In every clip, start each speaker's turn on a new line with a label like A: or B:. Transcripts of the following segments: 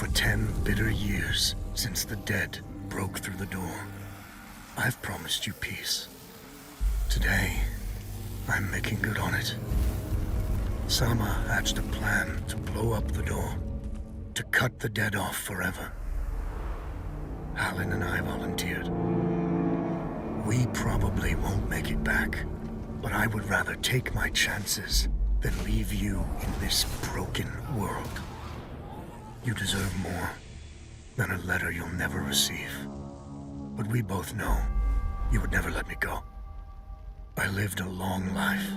A: For 10 bitter years since the dead broke through the door, I've promised you peace. Today, I'm making good on it. Sama hatched a plan to blow up the door, to cut the dead off forever. Halin and I volunteered. We probably won't make it back, but I would rather take my chances than leave you in this broken world. You deserve more than a letter you'll never receive. But we both know you would never let me go. I lived a long life,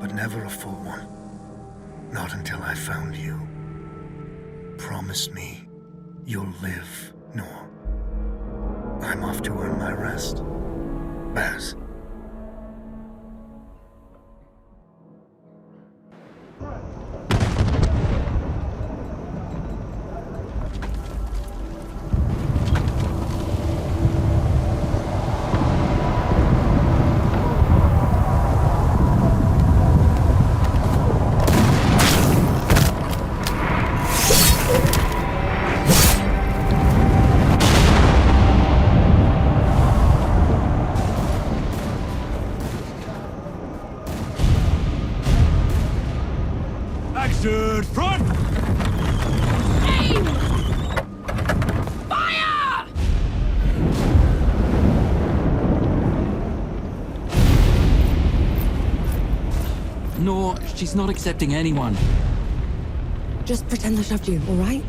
A: but never a full one. Not until I found you. Promise me you'll live, Noor. I'm off to earn my rest. Baz.
B: Front!
C: Aim! Fire!
D: No, she's not accepting anyone.
E: Just pretend I shoved you, all right?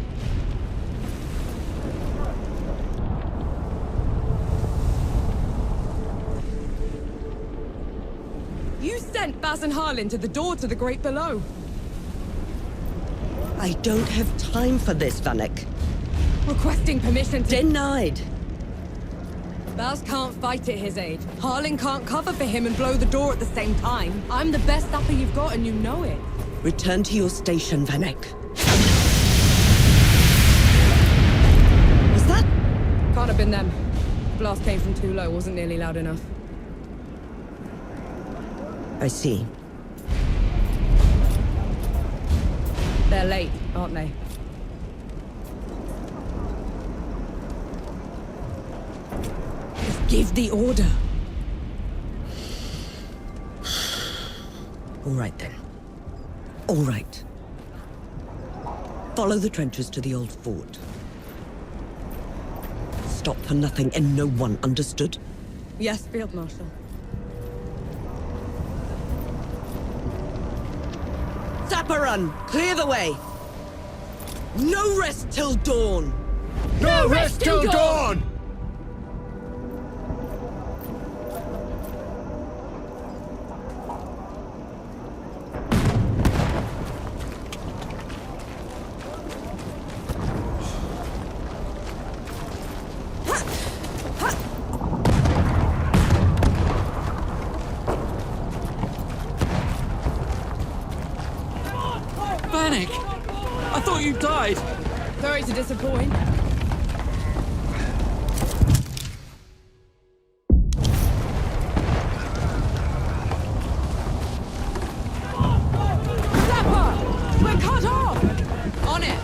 C: You sent Baz and Harlan to the door to the Great Below.
E: I don't have time for this, Vanek.
C: Requesting permission to...
E: Denied.
C: Baz can't fight at his age. Harlan can't cover for him and blow the door at the same time. I'm the best sapper you've got and you know it.
E: Return to your station, Vanek. Was that?
C: Can't have been them. The blast came from too low, wasn't nearly loud enough.
E: I see.
C: They're late, aren't they? Just give the order.
E: All right, then. All right. Follow the trenches to the old fort. Stop for nothing and no one, understood?
C: Yes, Field Marshal.
E: Sapper run! Clear the way! No rest till dawn!
B: No rest till dawn!
D: Vanek! I thought you died!
C: Sorry to disappoint. Sapper! We're cut off! On it!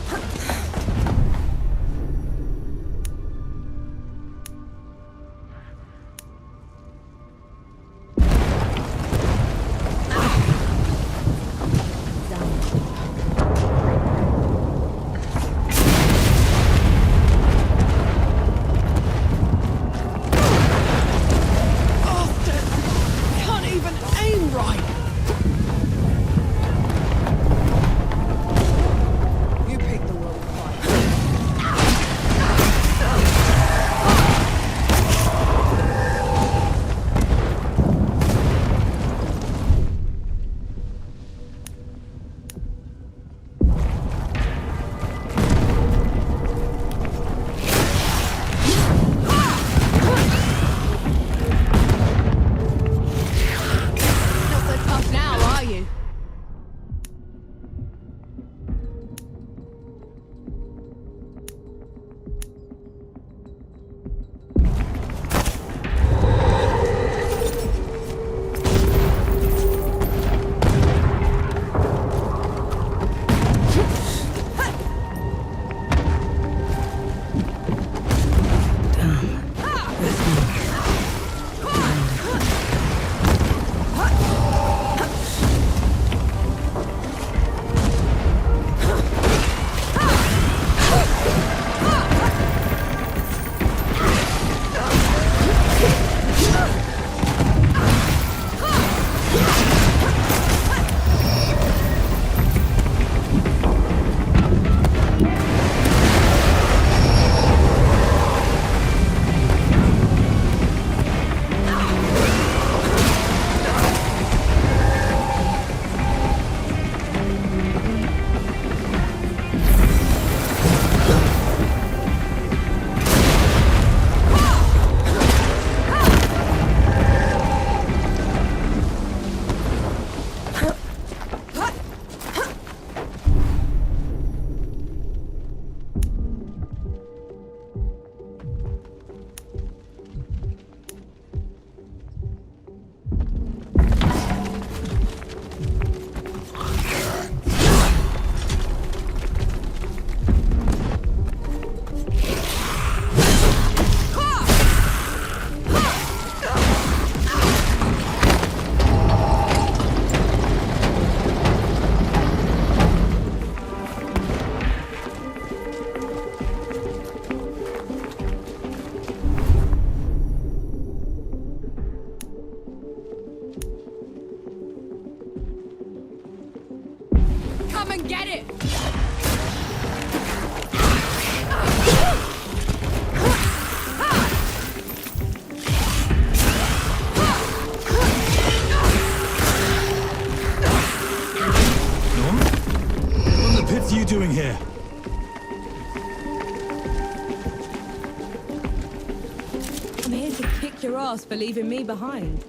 C: kick your ass for leaving me behind.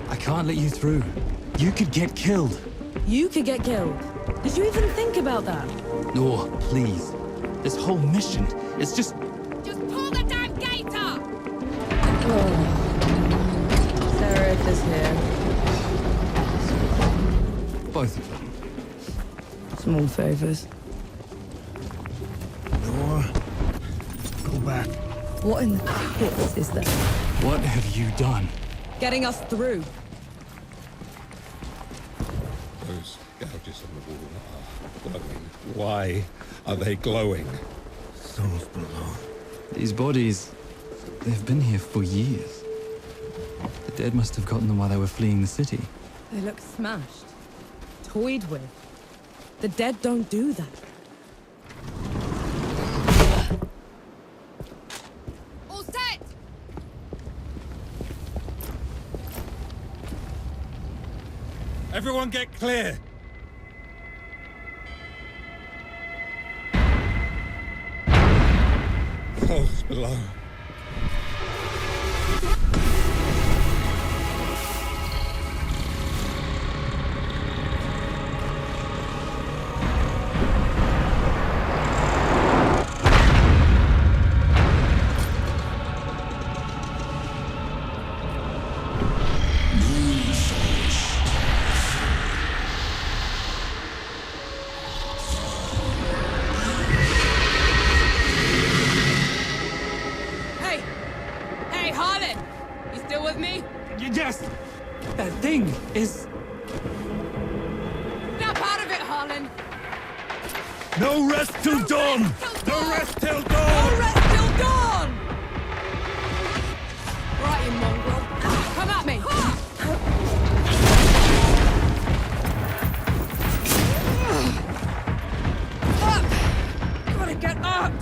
D: I can't let you through. You could get killed.
C: You could get killed. Did you even think about that?
D: No, please. This whole mission is just...
C: Just pull the damn gate up! Seraph is here.
D: both of them.
C: Small favors.
A: Noah, go back.
C: What in the pits is that?
D: What have you done?
C: Getting us through.
B: Those gouges on the wall are glowing. Why are they glowing?
A: Souls below.
D: These bodies, they've been here for years. The dead must have gotten them while they were fleeing the city.
C: They look smashed. Toyed with. The dead don't do that. All set!
B: Everyone get clear! Souls below.
D: Yes! That thing is...
C: Snap out of it, Harlan!
B: No rest till dawn! No rest till dawn!
C: No rest till dawn! Right, you mongrel. Come at me! Up! Gotta get up!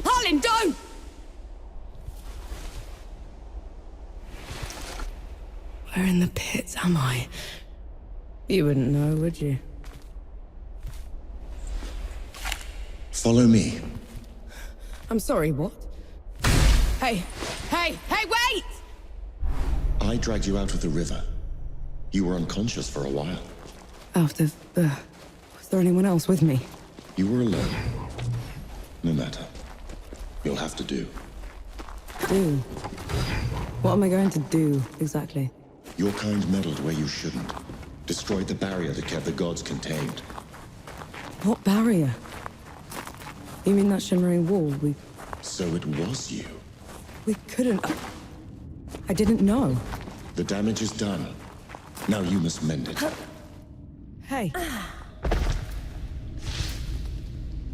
C: Harlan, don't! Where in the pits am I? You wouldn't know, would you?
F: Follow me.
C: I'm sorry, what? Hey, wait!
F: I dragged you out of the river. You were unconscious for a while.
C: Out of was there anyone else with me?
F: You were alone. No matter. You'll have to do.
C: Do? What am I going to do, exactly?
F: Your kind meddled where you shouldn't. Destroyed the barrier that kept the gods contained.
C: What barrier? You mean that shimmering wall?
F: So it was you.
C: We couldn't... I didn't know.
F: The damage is done. Now you must mend it.
C: Hey.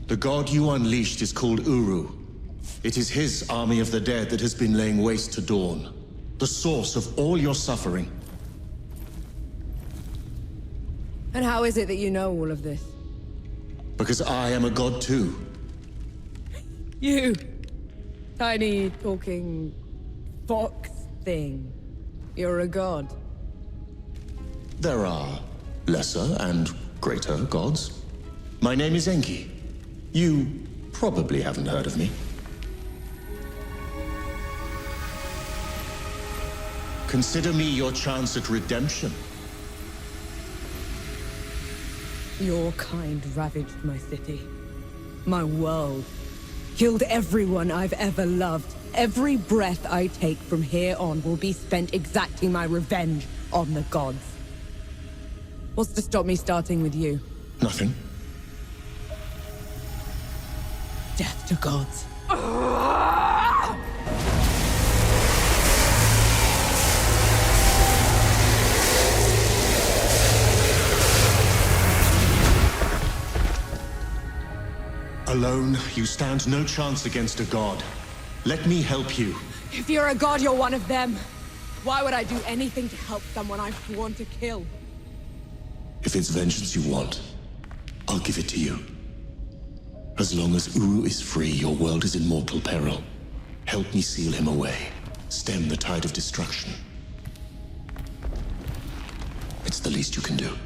F: The god you unleashed is called Uru. It is his army of the dead that has been laying waste to Dawn. The source of all your suffering.
C: And how is it that you know all of this?
F: Because I am a god too.
C: You, tiny talking fox thing. You're a god.
F: There are lesser and greater gods. My name is Enki. You probably haven't heard of me. Consider me your chance at redemption.
C: Your kind ravaged my city, my world, killed everyone I've ever loved. Every breath I take from here on will be spent exacting my revenge on the gods. What's to stop me starting with you?
F: Nothing.
E: Death to gods.
F: Alone, you stand no chance against a god. Let me help you.
C: If you're a god, you're one of them. Why would I do anything to help someone I've sworn to kill?
F: If it's vengeance you want, I'll give it to you. As long as Uru is free, your world is in mortal peril. Help me seal him away. Stem the tide of destruction. It's the least you can do.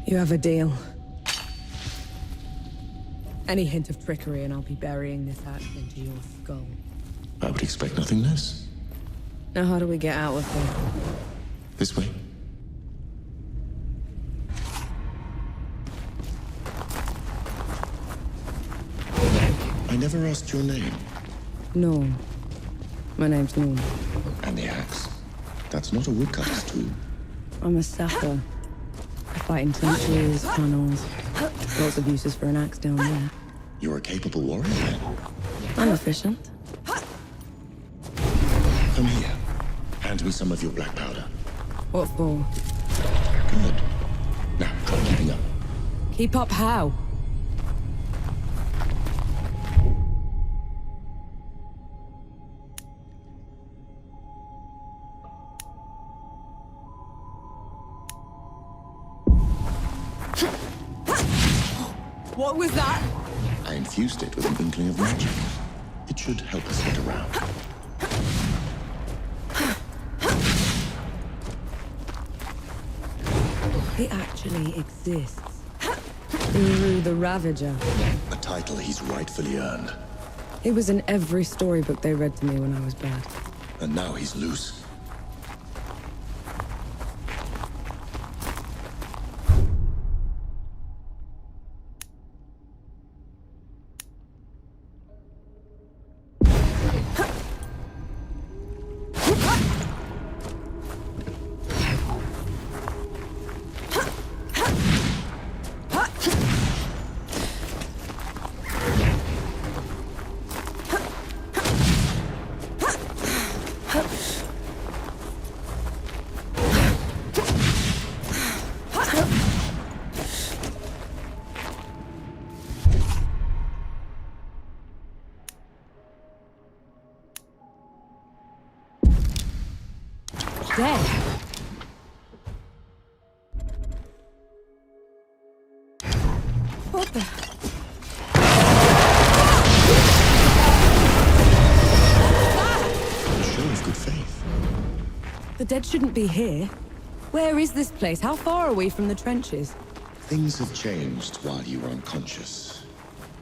C: You have a deal. Any hint of trickery and I'll be burying this axe into your skull.
F: I would expect nothing less.
C: Now how do we get out of here?
F: This way. I never asked your name.
C: Norm. My name's Norm.
F: And the axe. That's not a woodcutter's tool.
C: I'm a sapper. I fight in trenches, tunnels. Lots of uses for an axe down there.
F: You're a capable warrior, then.
C: I'm efficient.
F: Come here. Hand me some of your black powder.
C: What for?
F: Good. Now, try keeping up.
C: Keep up how? What was that?
F: I infused it with an inkling of magic. It should help us get around.
C: He actually exists. Uru the Ravager.
F: A title he's rightfully earned.
C: He was in every storybook they read to me when I was bad.
F: And now he's loose.
C: Dead. What the?
F: A show of good faith.
C: The dead shouldn't be here. Where is this place? How far are we from the trenches?
F: Things have changed while you were unconscious.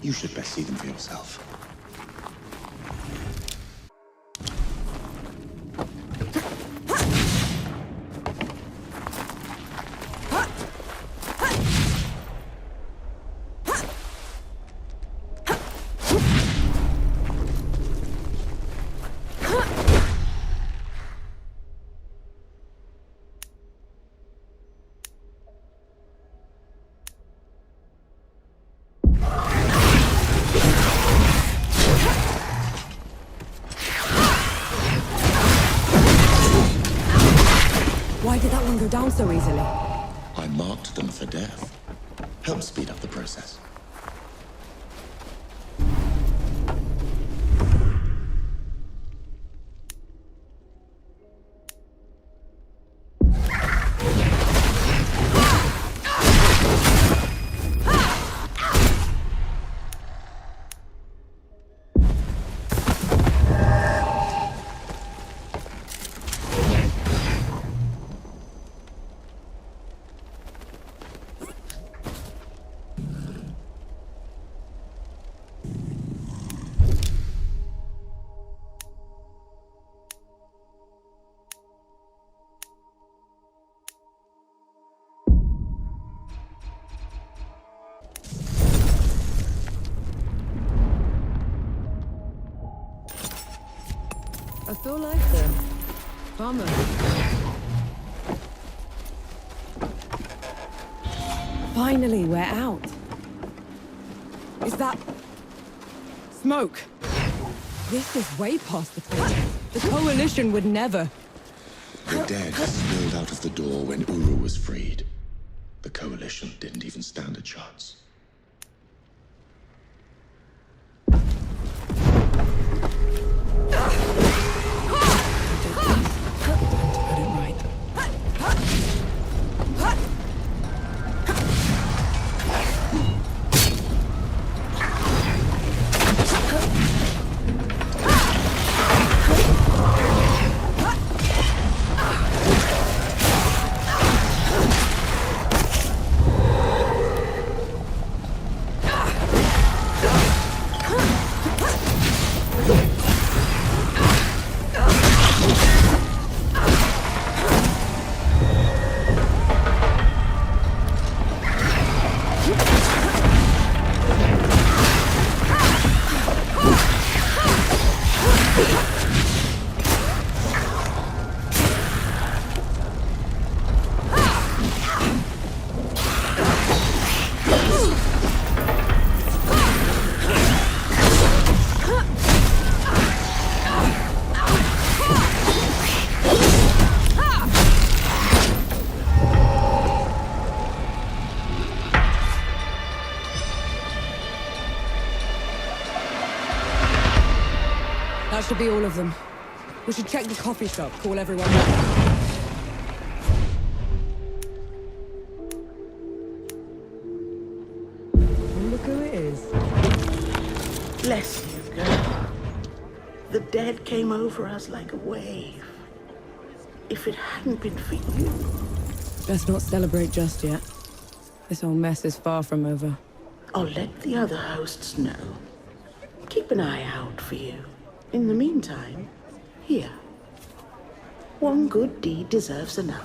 F: You should best see them for yourself.
C: Why did that one go down so easily?
F: I marked them for death. Help speed up the process.
C: Still like them. Bummer. Finally, we're out. Is that... smoke? This is way past the point. The Coalition would never...
F: The dead spilled out of the door when Uru was freed. The Coalition didn't even stand a chance.
C: That should be all of them. We should check the coffee shop, call everyone back. Look who it is.
G: Bless you, girl. The dead came over us like a wave. If it hadn't been for you...
C: Best not celebrate just yet. This whole mess is far from over.
G: I'll let the other hosts know. Keep an eye out for you. In the meantime, here. One good deed deserves another.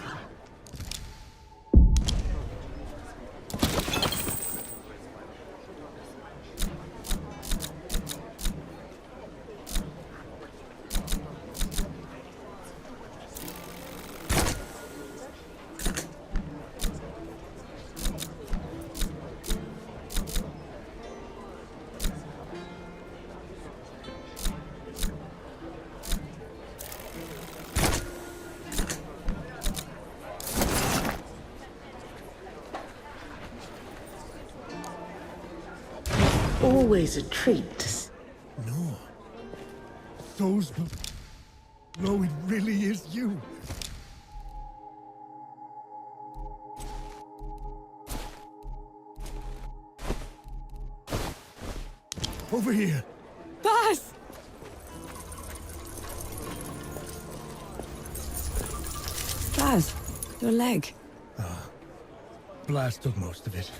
G: Always a treat to see.
A: No. Those... No, it really is you. Over here.
C: Baz! Baz, your leg.
A: Blast took most of it.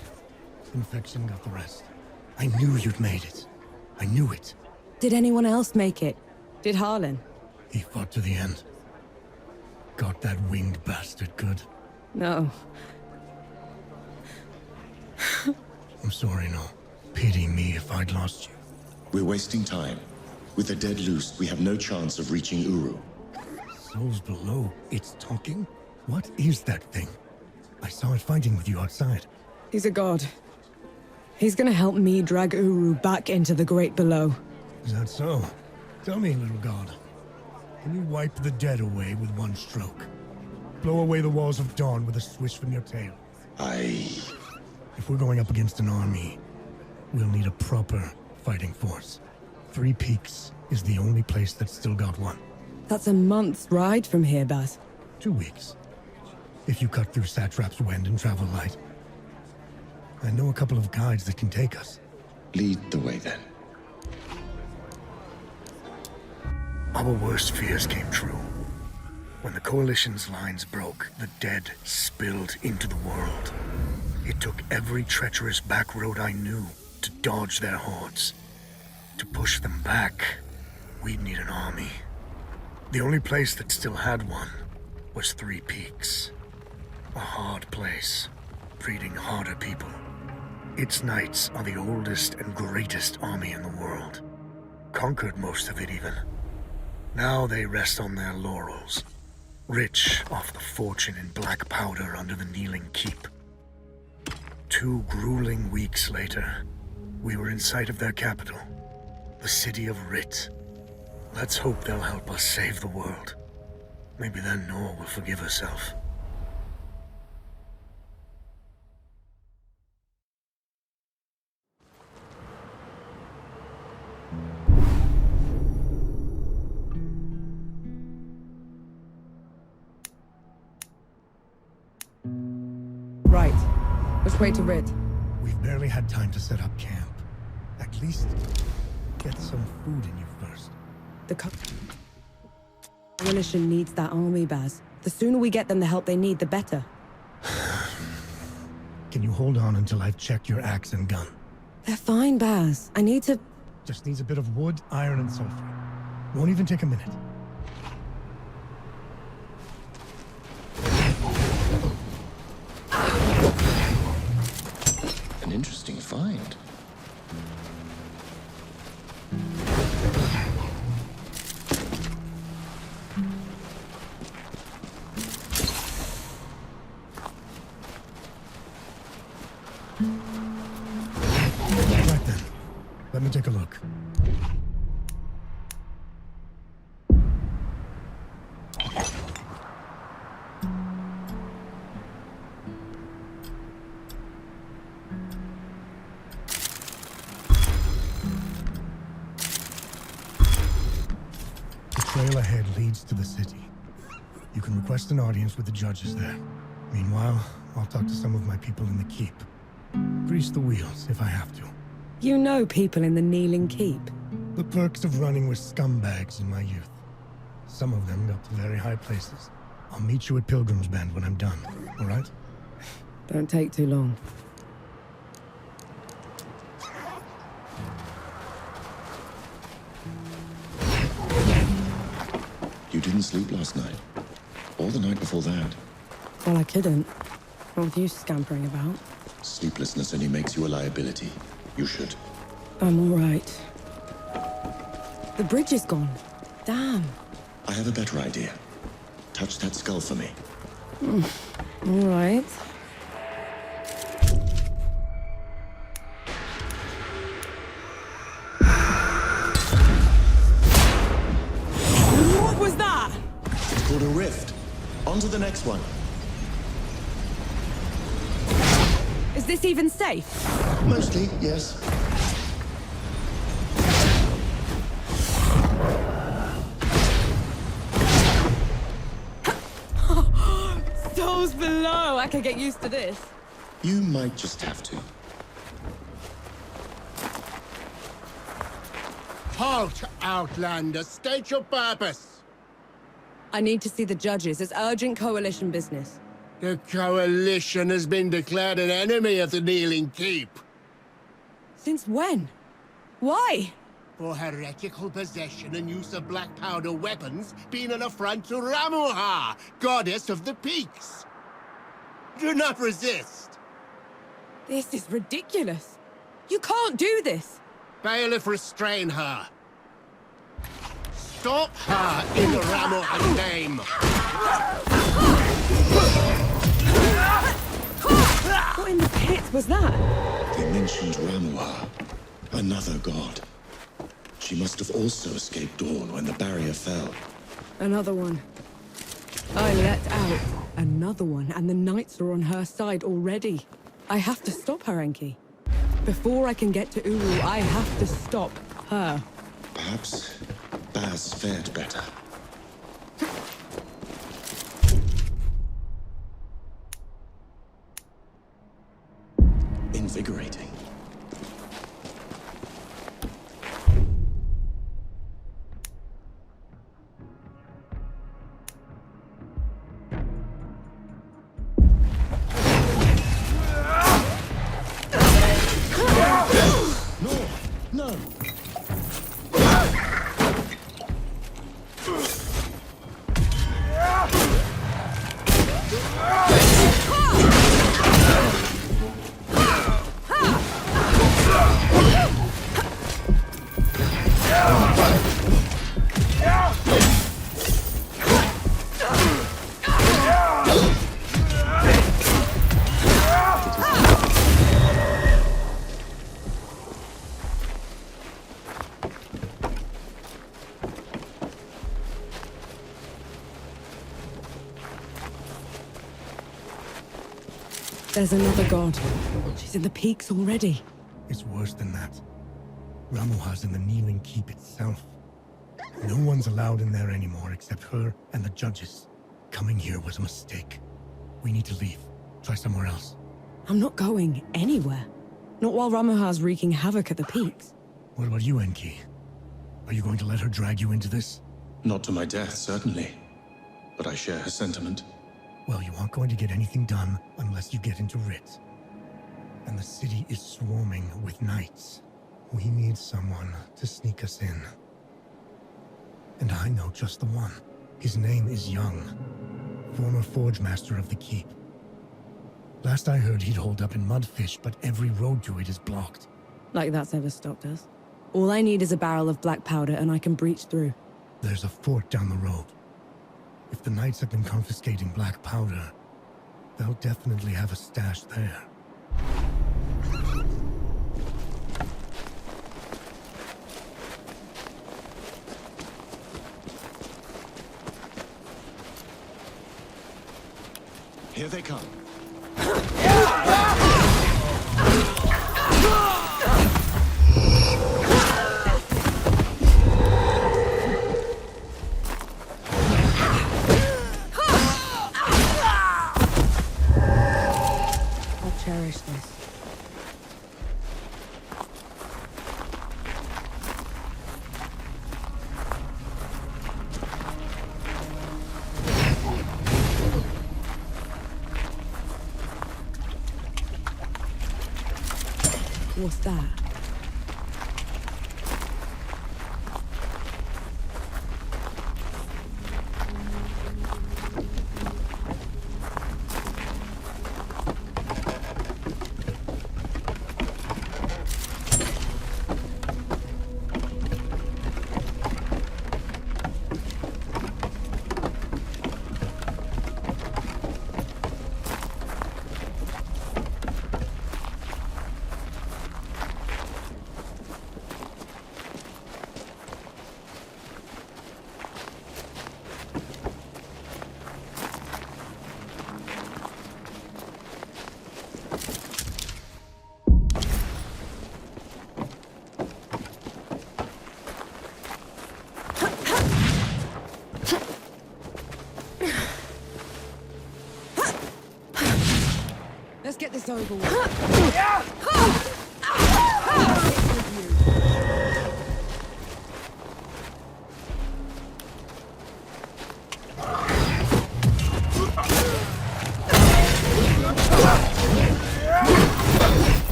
A: Infection got the rest. I knew you'd made it. I knew it.
C: Did anyone else make it? Did Harlan?
A: He fought to the end. Got that winged bastard good.
C: No.
A: I'm sorry, no. Pity me if I'd lost you.
F: We're wasting time. With the dead loose, we have no chance of reaching Uru.
A: Souls below. It's talking? What is that thing? I saw it fighting with you outside.
C: He's a god. He's gonna help me drag Uru back into the great below.
A: Is that so? Tell me, little god. Can you wipe the dead away with one stroke? Blow away the walls of dawn with a swish from your tail? If we're going up against an army, we'll need a proper fighting force. Three Peaks is the only place that's still got one.
C: That's a month's ride from here, Baz.
A: 2 weeks. If you cut through Satrap's Wind and travel light. I know a couple of guides that can take us.
F: Lead the way, then.
A: Our worst fears came true. When the Coalition's lines broke, the dead spilled into the world. It took every treacherous back road I knew to dodge their hordes. To push them back, we'd need an army. The only place that still had one was Three Peaks. A hard place, breeding harder people. Its knights are the oldest and greatest army in the world. Conquered most of it even. Now they rest on their laurels, rich off the fortune in black powder under the kneeling keep. 2 grueling weeks later, we were in sight of their capital, the city of Rit. Let's hope they'll help us save the world. Maybe then Nor will forgive herself.
C: Right. Which way to Rid?
A: We've barely had time to set up camp. At least get some food in you first.
C: The coalition needs that army, Baz. The sooner we get them the help they need, the better.
A: Can you hold on until I've checked your axe and gun?
C: They're fine, Baz. I need to...
A: Just needs a bit of wood, iron, and sulfur. Won't even take a minute.
F: An interesting find.
A: Right then. Let me take a look. The trail ahead leads to the city. You can request an audience with the judges there. Meanwhile, I'll talk to some of my people in the keep. Grease the wheels if I have to.
C: You know people in the Kneeling Keep.
A: The perks of running with scumbags in my youth. Some of them got to very high places. I'll meet you at Pilgrim's Bend when I'm done, all right?
C: Don't take too long.
F: You didn't sleep last night? Or the night before that?
C: Well, I couldn't. Not with you scampering about.
F: Sleeplessness only makes you a liability. You should.
C: I'm all right. The bridge is gone. Damn.
F: I have a better idea. Touch that skull for me.
C: All right. What was that?
F: It's called a rift. On to the next one.
C: Is this even safe?
F: Mostly, yes.
C: Souls below. I can get used to this.
F: You might just have to.
H: Halt, Outlander! State your purpose!
C: I need to see the judges. It's urgent coalition business.
H: The Coalition has been declared an enemy of the Kneeling Keep.
C: Since when? Why?
H: For heretical possession and use of black powder weapons being an affront to Ramuha, goddess of the peaks. Do not resist.
C: This is ridiculous. You can't do this.
H: Bailiff, restrain her. Stop her in Ramuha's name.
C: What in the pit was that?
F: They mentioned Ramuha, another god. She must have also escaped Dawn when the barrier fell.
C: Another one. I let out another one, and the knights are on her side already. I have to stop her, Enki. Before I can get to Uru, I have to stop her.
F: Perhaps Baz fared better. Invigorating. No!
C: There's another god. She's in the peaks already.
A: It's worse than that. Ramuha's in the Kneeling Keep itself. No one's allowed in there anymore except her and the judges. Coming here was a mistake. We need to leave. Try somewhere else.
C: I'm not going anywhere. Not while Ramuha's wreaking havoc at the peaks.
A: What about you, Enki? Are you going to let her drag you into this?
F: Not to my death, certainly. But I share her sentiment.
A: Well, you aren't going to get anything done unless you get into Rit. And the city is swarming with knights. We need someone to sneak us in. And I know just the one. His name is Young, former forge master of the keep. Last I heard, he'd hold up in Mudfish, but every road to it is blocked.
C: Like that's ever stopped us. All I need is a barrel of black powder and I can breach through.
A: There's a fort down the road. If the knights have been confiscating black powder, they'll definitely have a stash there.
F: Here they come.
C: I'll cherish this. What's that? Let's get this over with.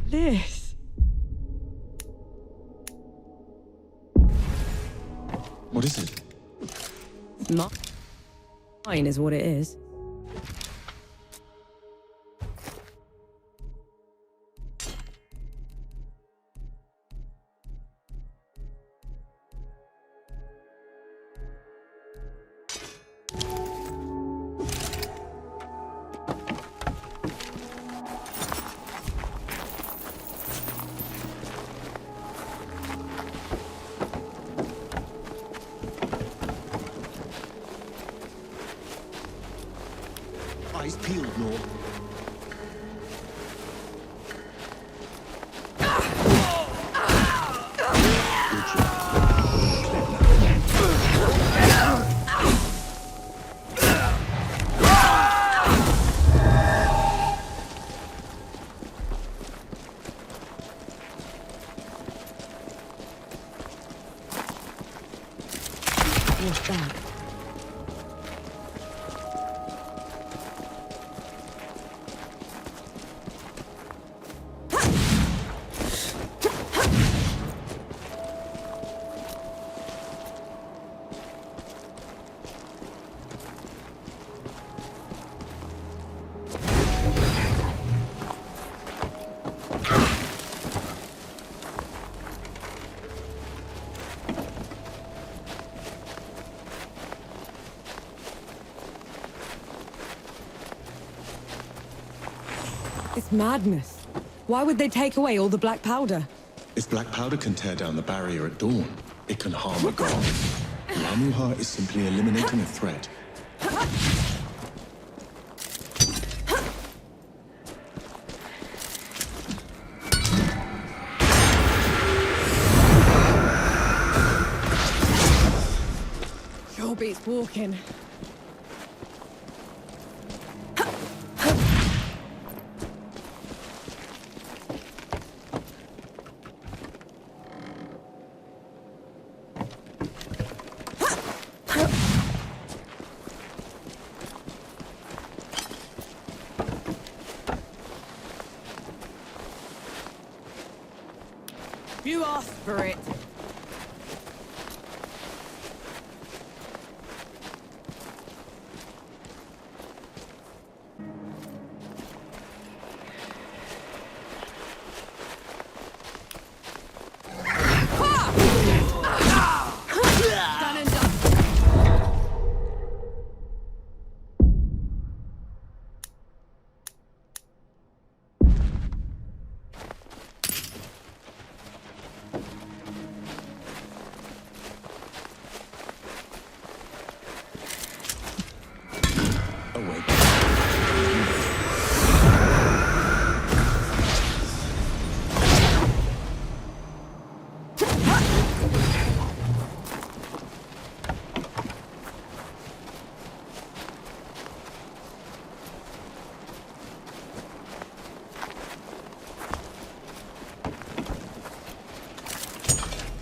C: This.
F: What is it?
C: Mine is what it is.
F: Eyes peeled, Lord.
C: What's that? It's madness. Why would they take away all the black powder?
F: If black powder can tear down the barrier at dawn, it can harm a god. Ramuha is simply eliminating a threat.
C: Sure beats walking. You asked for it. Done and done.
F: Awake.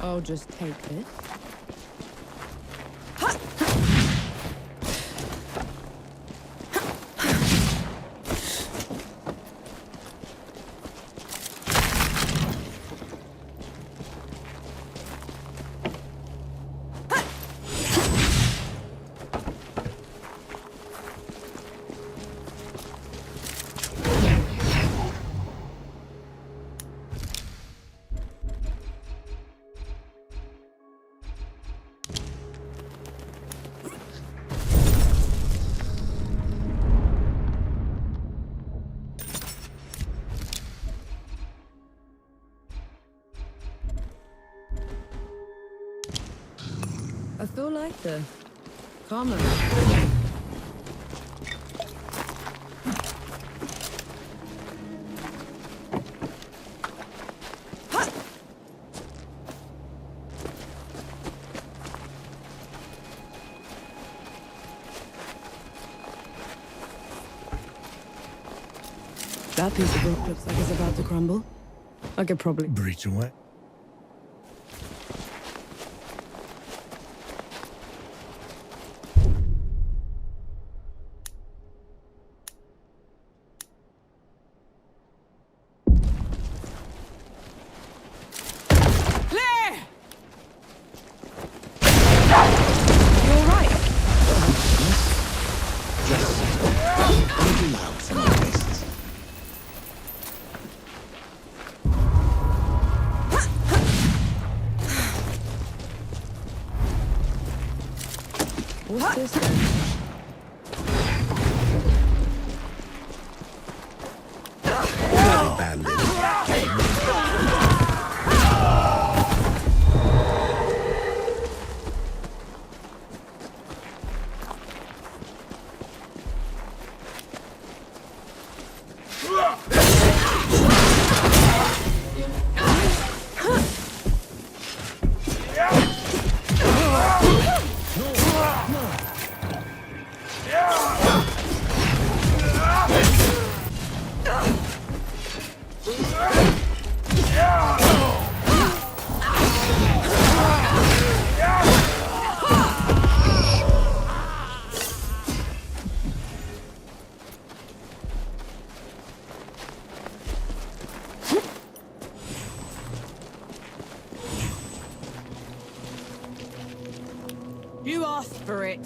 C: I'll just take this. I feel like the calmer. That piece of rock looks like it's about to crumble. I could probably
A: Breach away.
C: What's this then?
A: Very bad little.
C: You asked for it.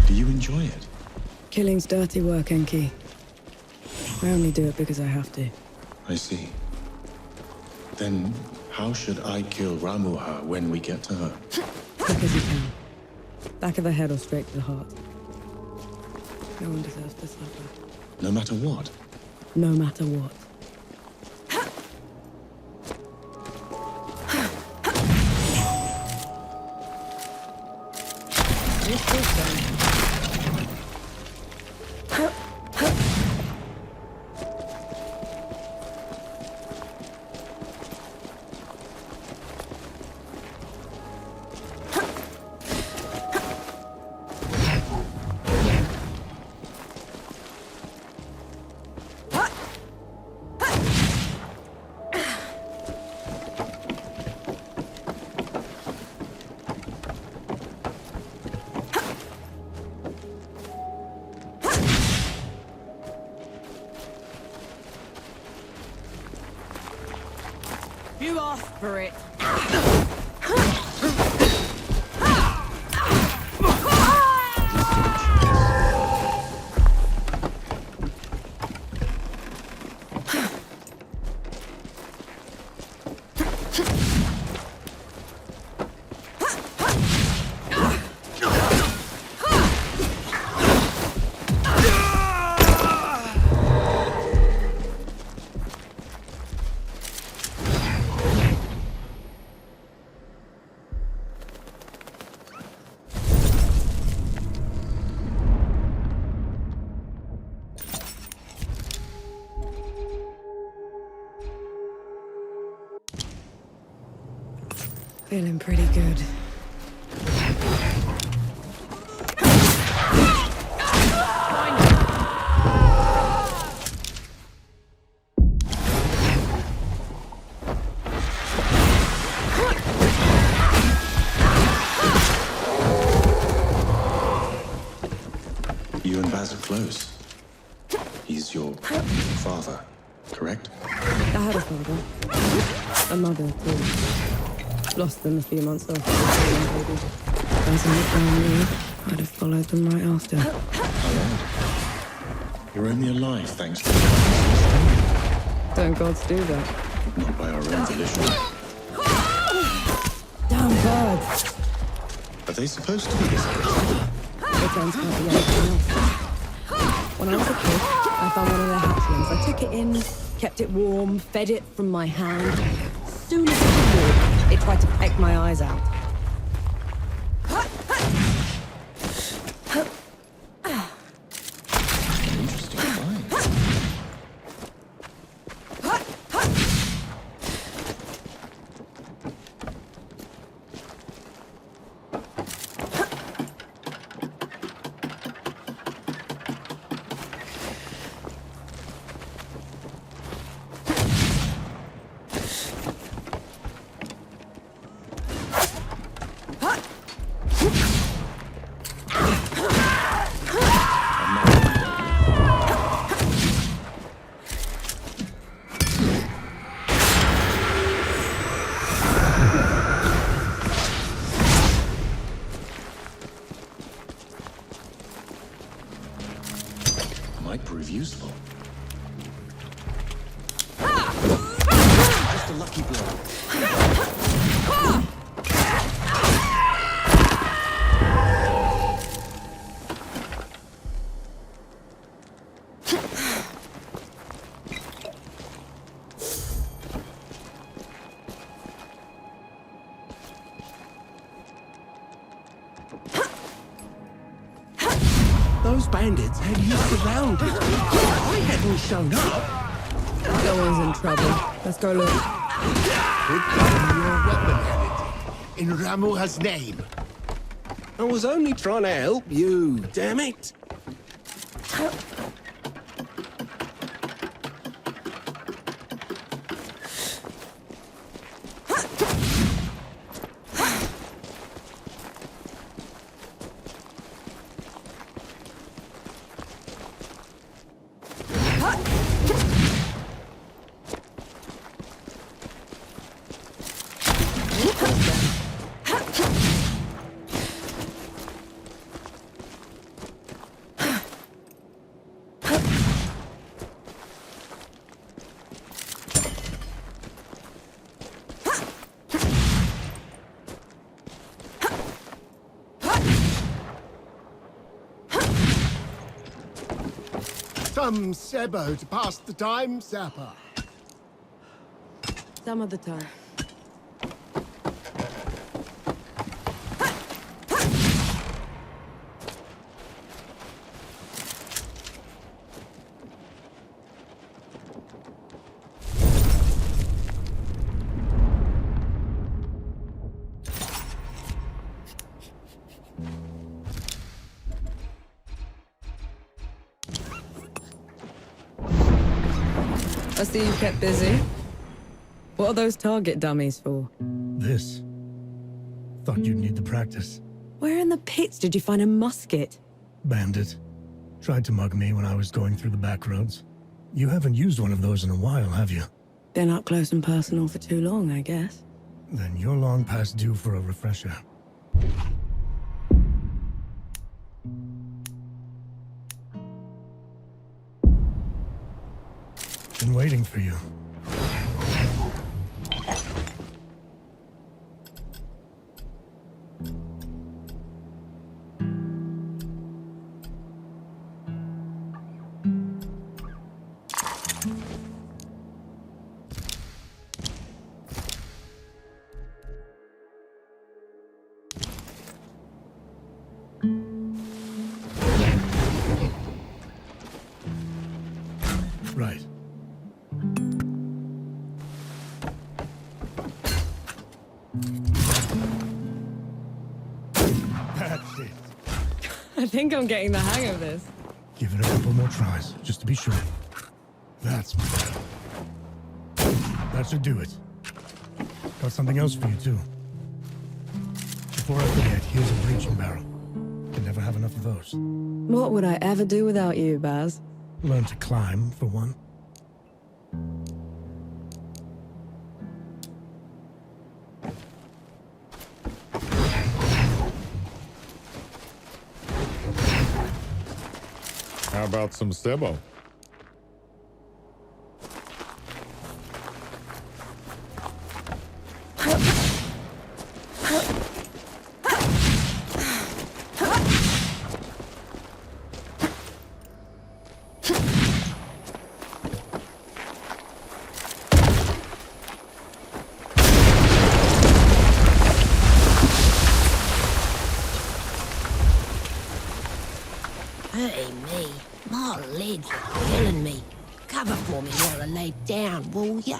F: Do you enjoy it?
C: Killing's dirty work, Enki. I only do it because I have to.
F: I see. Then how should I kill Ramuha when we get to her?
C: Quick as you can. Back of the head or straight to the heart. No one deserves to suffer.
F: No matter what?
C: No matter what. You asked for it. Feeling pretty good.
F: You and Baz are close. He's your father, correct?
C: I had a father. A mother, too. Lost them a few months after the baby. As I found me, I'd have followed them right after.
F: Alright. You're only alive thanks to
C: Don't gods do that?
F: not by our own volition.
C: Damn birds!
F: Are they supposed to be this close?
C: The guns can't be anything else. When I was a kid, I found one of their hatchlings. I took it in, kept it warm, fed it from my hand. Soon as it could walk, it tried to peck my eyes out.
F: Interesting find. Might prove useful. Just a lucky blow.
H: Those bandits had you surrounded. I hadn't shown up.
C: No one's in trouble. Let's go look.
H: your weapon edited. In Ramuha's name.
I: I was only trying to help you, damn it.
H: Some Sebo to pass the time, Sapper.
C: Some of the time. I see you kept busy. What are those target dummies for?
A: This. Thought you'd need the practice.
C: Where in the pits did you find a musket?
A: Bandit. Tried to mug me when I was going through the back roads. You haven't used one of those in a while, have you?
C: Been up close and personal for too long, I guess.
A: Then you're long past due for a refresher. Been waiting for you. Right. That's it.
C: I think I'm getting the hang of this.
A: Give it a couple more tries, just to be sure. That's better. That should do it. Got something else for you, too. Before I forget, here's a breaching barrel. Can never have enough of those.
C: What would I ever do without you, Baz?
A: Learn to climb, for one.
B: How about some Sebo?
E: Hurting me. My legs are killing me. Cover for me while I lay down, will ya?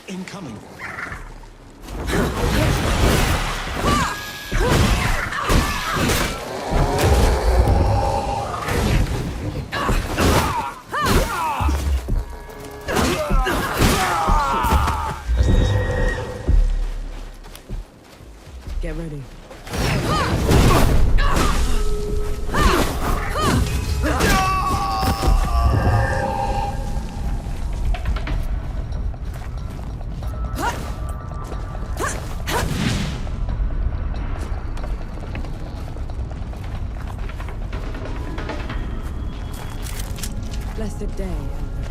I: Incoming.
C: Get ready. Blessed day, Emperor.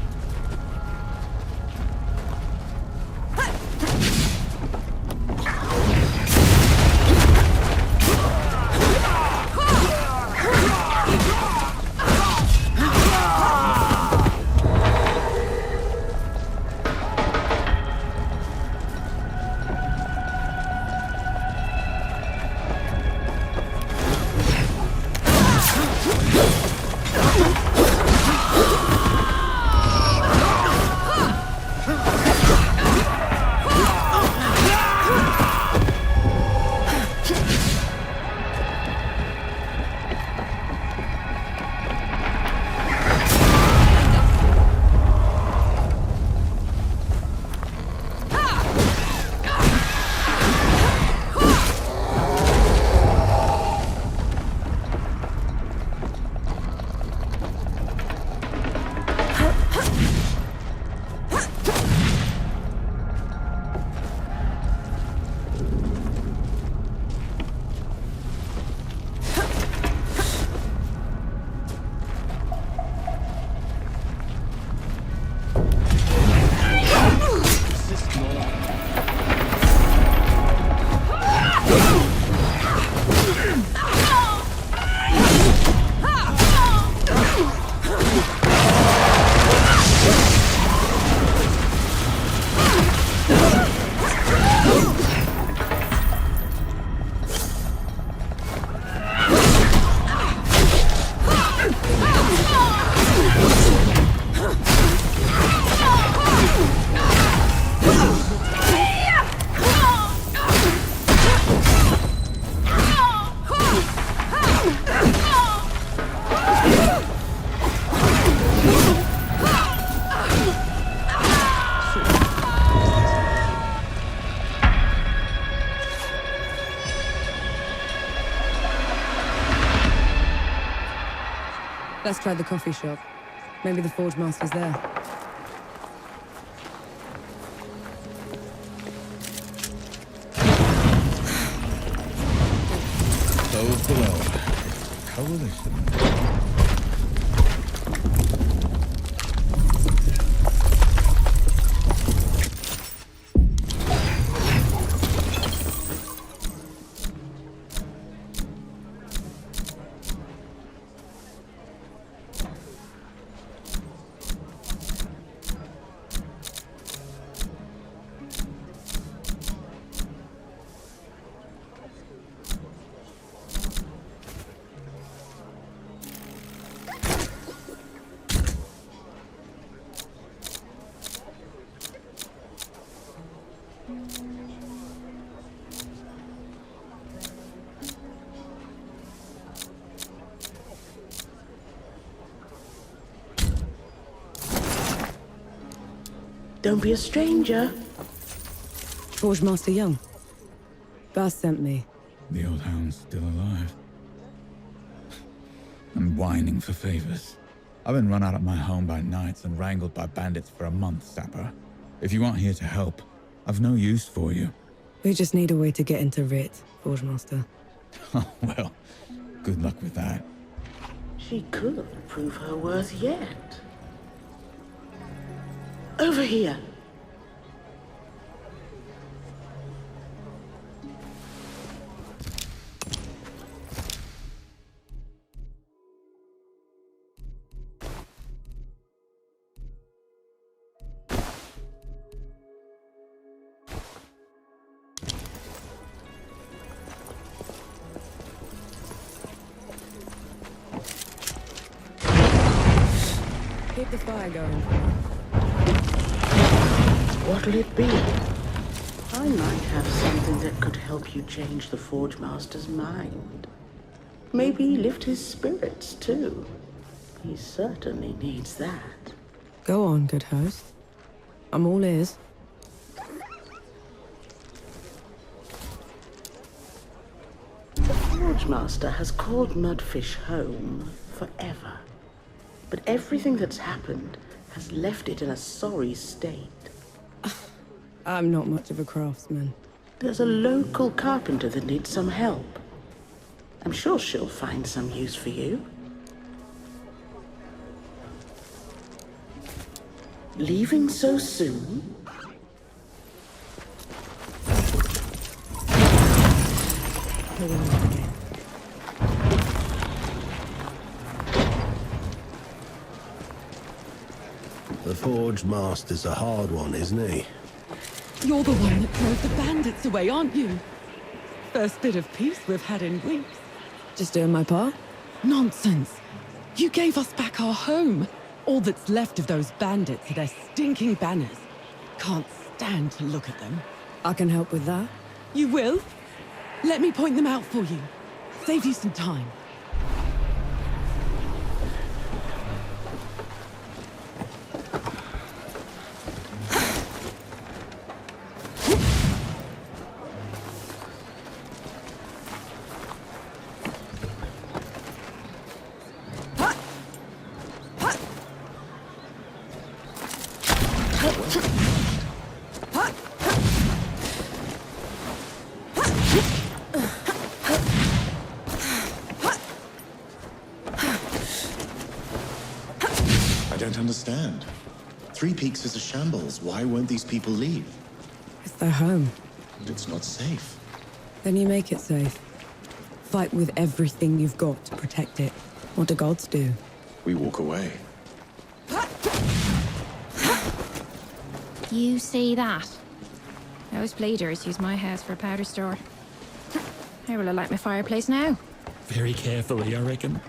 C: Let's try the coffee shop. Maybe the Forge Master's there.
J: Those below. Coalition.
G: Don't be a stranger.
C: Forge Master Young. Bas sent me.
J: The old hound's still alive. I'm whining for favors. I've been run out of my home by knights and wrangled by bandits for a month, Sapper. If you aren't here to help, I've no use for you.
C: We just need a way to get into Rit, Forge Master.
J: Oh, well, good luck with that.
G: She could prove her worth yet. Over here.
C: Keep the fire going.
G: What'll it be? I might have something that could help you change the Forge Master's mind. Maybe lift his spirits, too. He certainly needs that.
C: Go on, good host. I'm all ears.
G: The Forge Master has called Mudfish home forever. But everything that's happened has left it in a sorry state.
C: I'm not much of a craftsman.
G: There's a local carpenter that needs some help. I'm sure she'll find some use for you. Leaving so soon?
I: The Forge Master's a hard one, isn't he?
E: You're the one that drove the bandits away, aren't you? First bit of peace we've had in weeks.
C: Just doing my part?
E: Nonsense. You gave us back our home. All that's left of those bandits are their stinking banners. Can't stand to look at them.
C: I can help with that.
E: You will? Let me point them out for you. Save you some time.
F: I don't understand. Three Peaks is a shambles. Why won't these people leave?
C: It's their home.
F: It's not safe.
C: Then you make it safe. Fight with everything you've got to protect it. What do gods do?
F: We walk away.
K: You see that? Those bleeders use my house for a powder store. How will I light my fireplace now?
D: Very carefully, I reckon.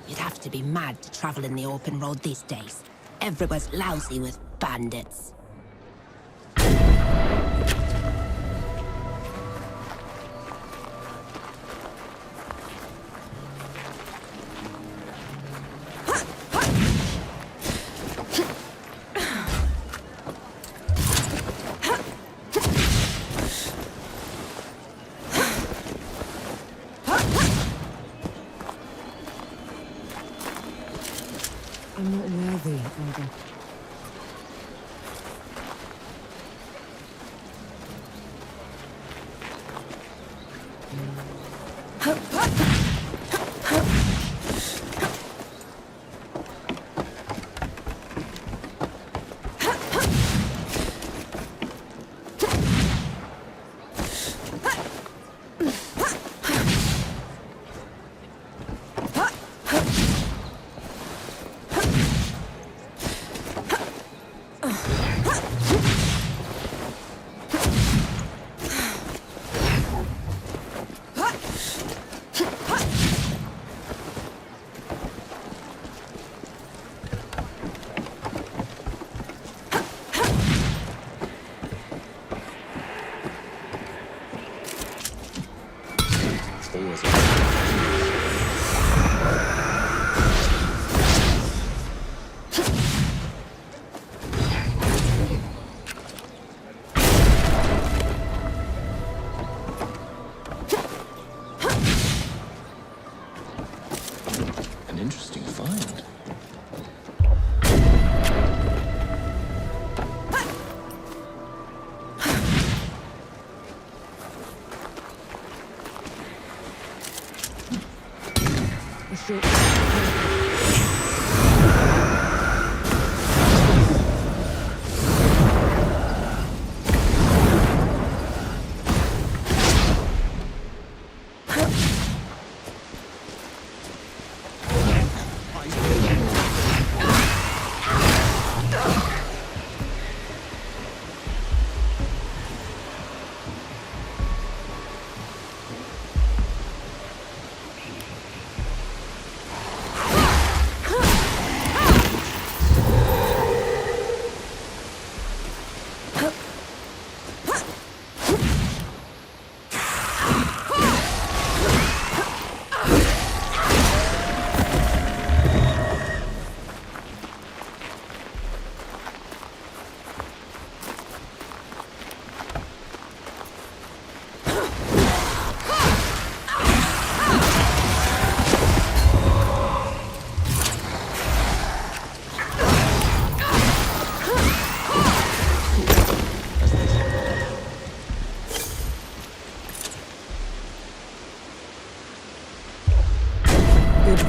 L: You'd have to be mad to travel in the open road these days. Everywhere's lousy with bandits.
C: I'm not worthy, Father.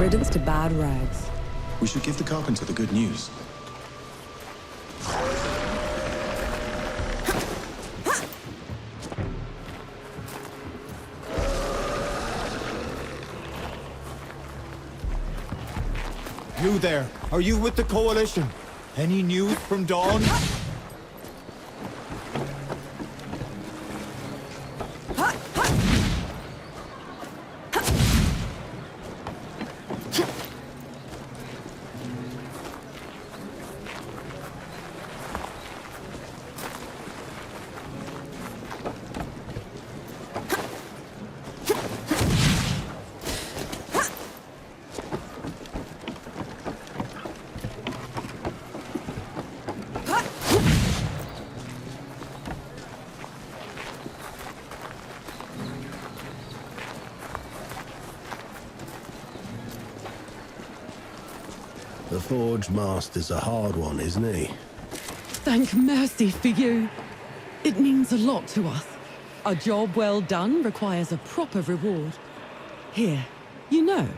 C: riddance to bad rags.
F: We should give the carpenter the good news.
M: You there, are you with the Coalition? Any news from Dawn?
I: The Forge Master's a hard one, isn't he?
E: Thank mercy for you. It means a lot to us. A job well done requires a proper reward. Here, you know,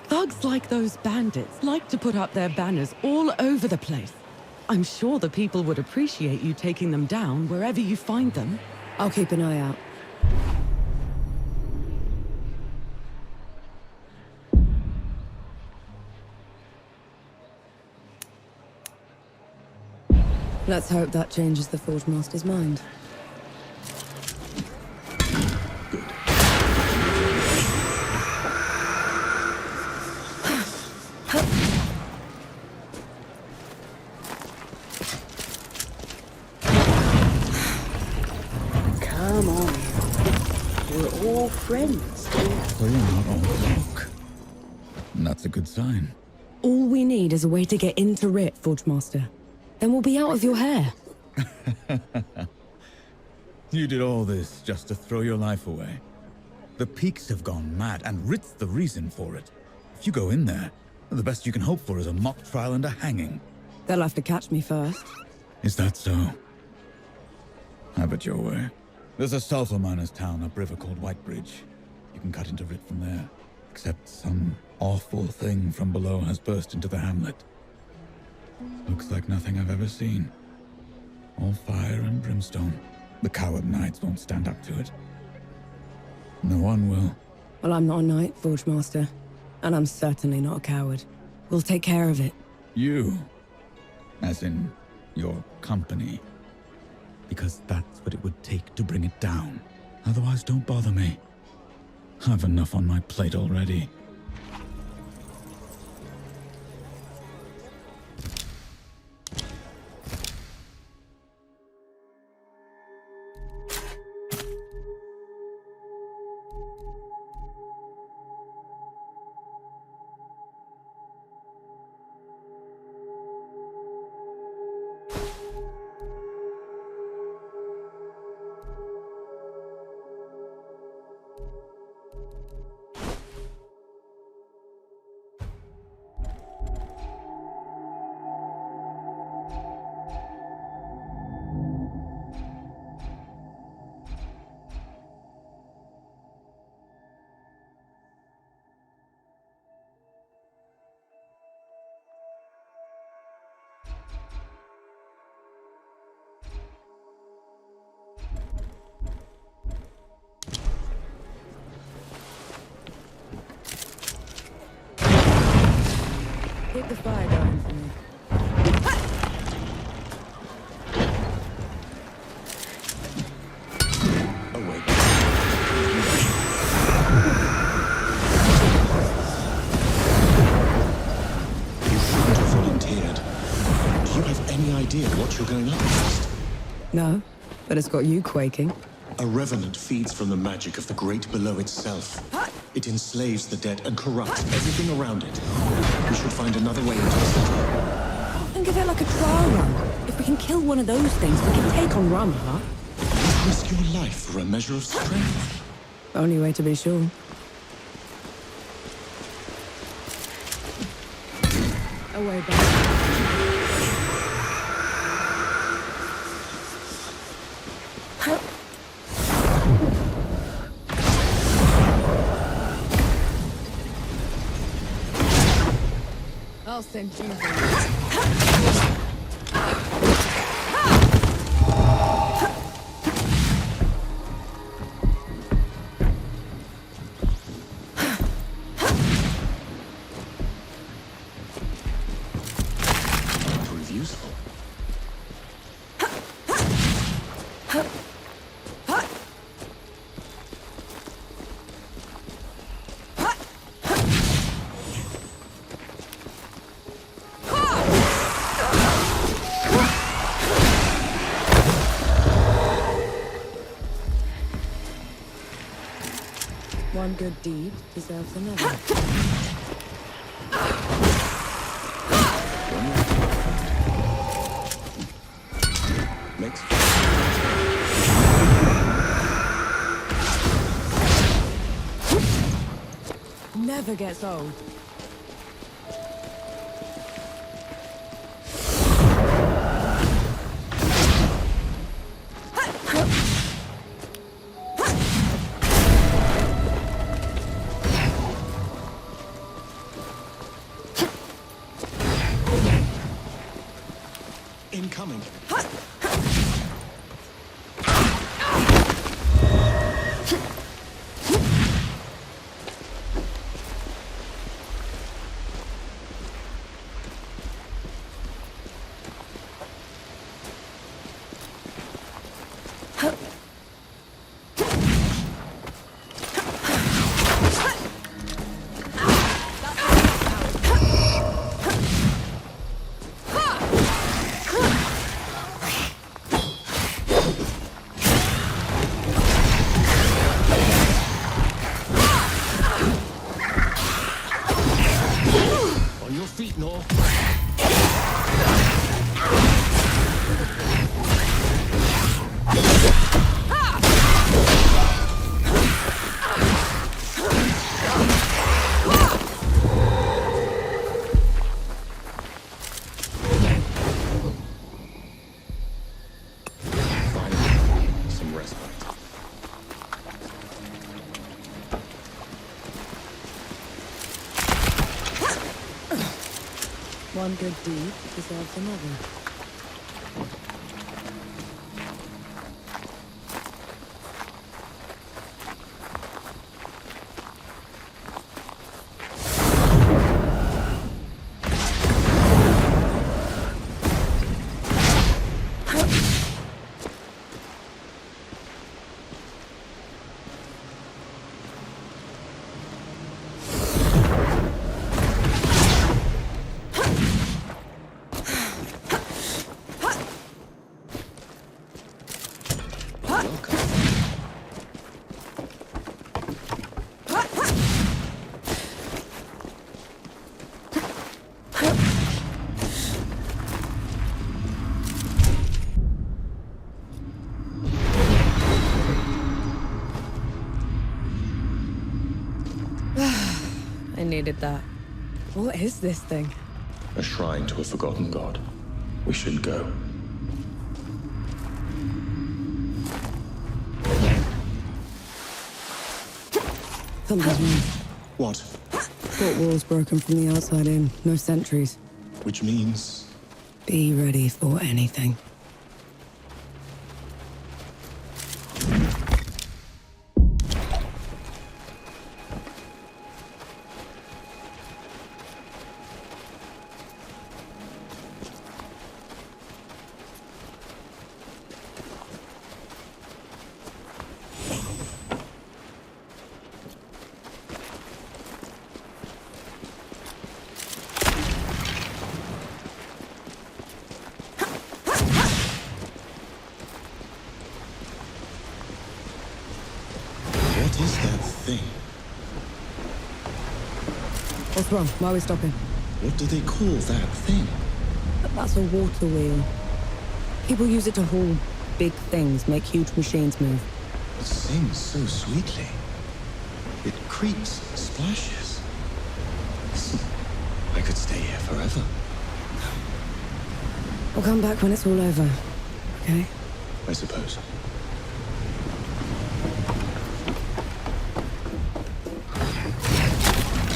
E: thugs like those bandits like to put up their banners all over the place. I'm sure the people would appreciate you taking them down wherever you find them.
C: I'll keep an eye out. Let's hope that changes the Forge Master's mind.
G: Come on. We're all friends.
J: We're not all broke. And that's a good sign.
C: All we need is a way to get into Rit, Forge Master. Then we'll be out of your hair.
J: You did all this just to throw your life away. The Peaks have gone mad, and Rit's the reason for it. If you go in there, the best you can hope for is a mock trial and a hanging.
C: They'll have to catch me first.
J: Is that so? Have it your way. There's a sulfur miner's town upriver called Whitebridge. You can cut into Rit from there. Except some awful thing from below has burst into the hamlet. Looks like nothing I've ever seen. All fire and brimstone. The coward knights won't stand up to it. No one will.
C: Well, I'm not a knight, Forge Master. And I'm certainly not a coward. We'll take care of it.
J: You? As in, your company? Because that's what it would take to bring it down. Otherwise, don't bother me. I've enough on my plate already.
C: Keep the fire going for me.
F: Awake. You shouldn't have volunteered. Do you have any idea what you're going up against?
C: No, but it's got you quaking.
F: A revenant feeds from the magic of the great below itself. It enslaves the dead and corrupts everything around it. We should find another way into the city.
C: Think of it like a trial run. If we can kill one of those things, we can take on Ramaha.
F: Risk your life for a measure of strength.
C: Only way to be sure. Away back. I'll send you.
F: Prove useful.
C: One good deed deserves another.
F: Makes
C: Never gets old.
F: incoming.
C: One good deed deserves another. I needed that. What is this thing?
F: A shrine to a forgotten god. We should go.
C: Something's wrong.
F: What?
C: Fort wall's broken from the outside in. No sentries.
F: Which means...
C: Be ready for anything.
F: What is that thing?
C: What's wrong? Why are we stopping?
F: What do they call that thing?
C: That's a water wheel. People use it to haul big things, make huge machines move.
F: It sings so sweetly. It creaks, splashes. I could stay here forever.
C: We'll come back when it's all over, okay?
F: I suppose.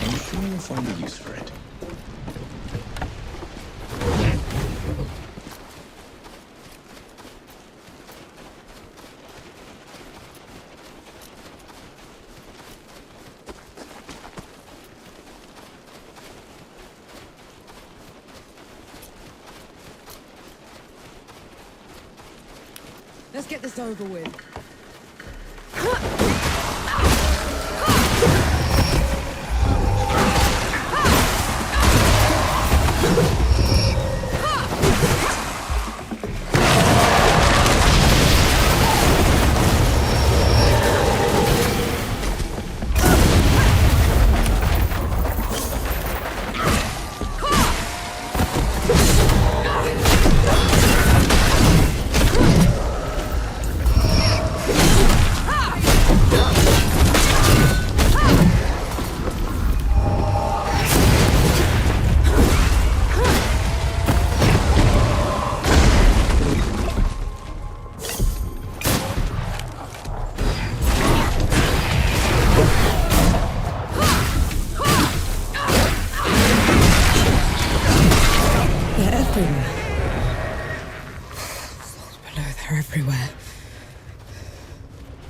F: I'm sure you'll find a use for it.
C: Let's get this over with.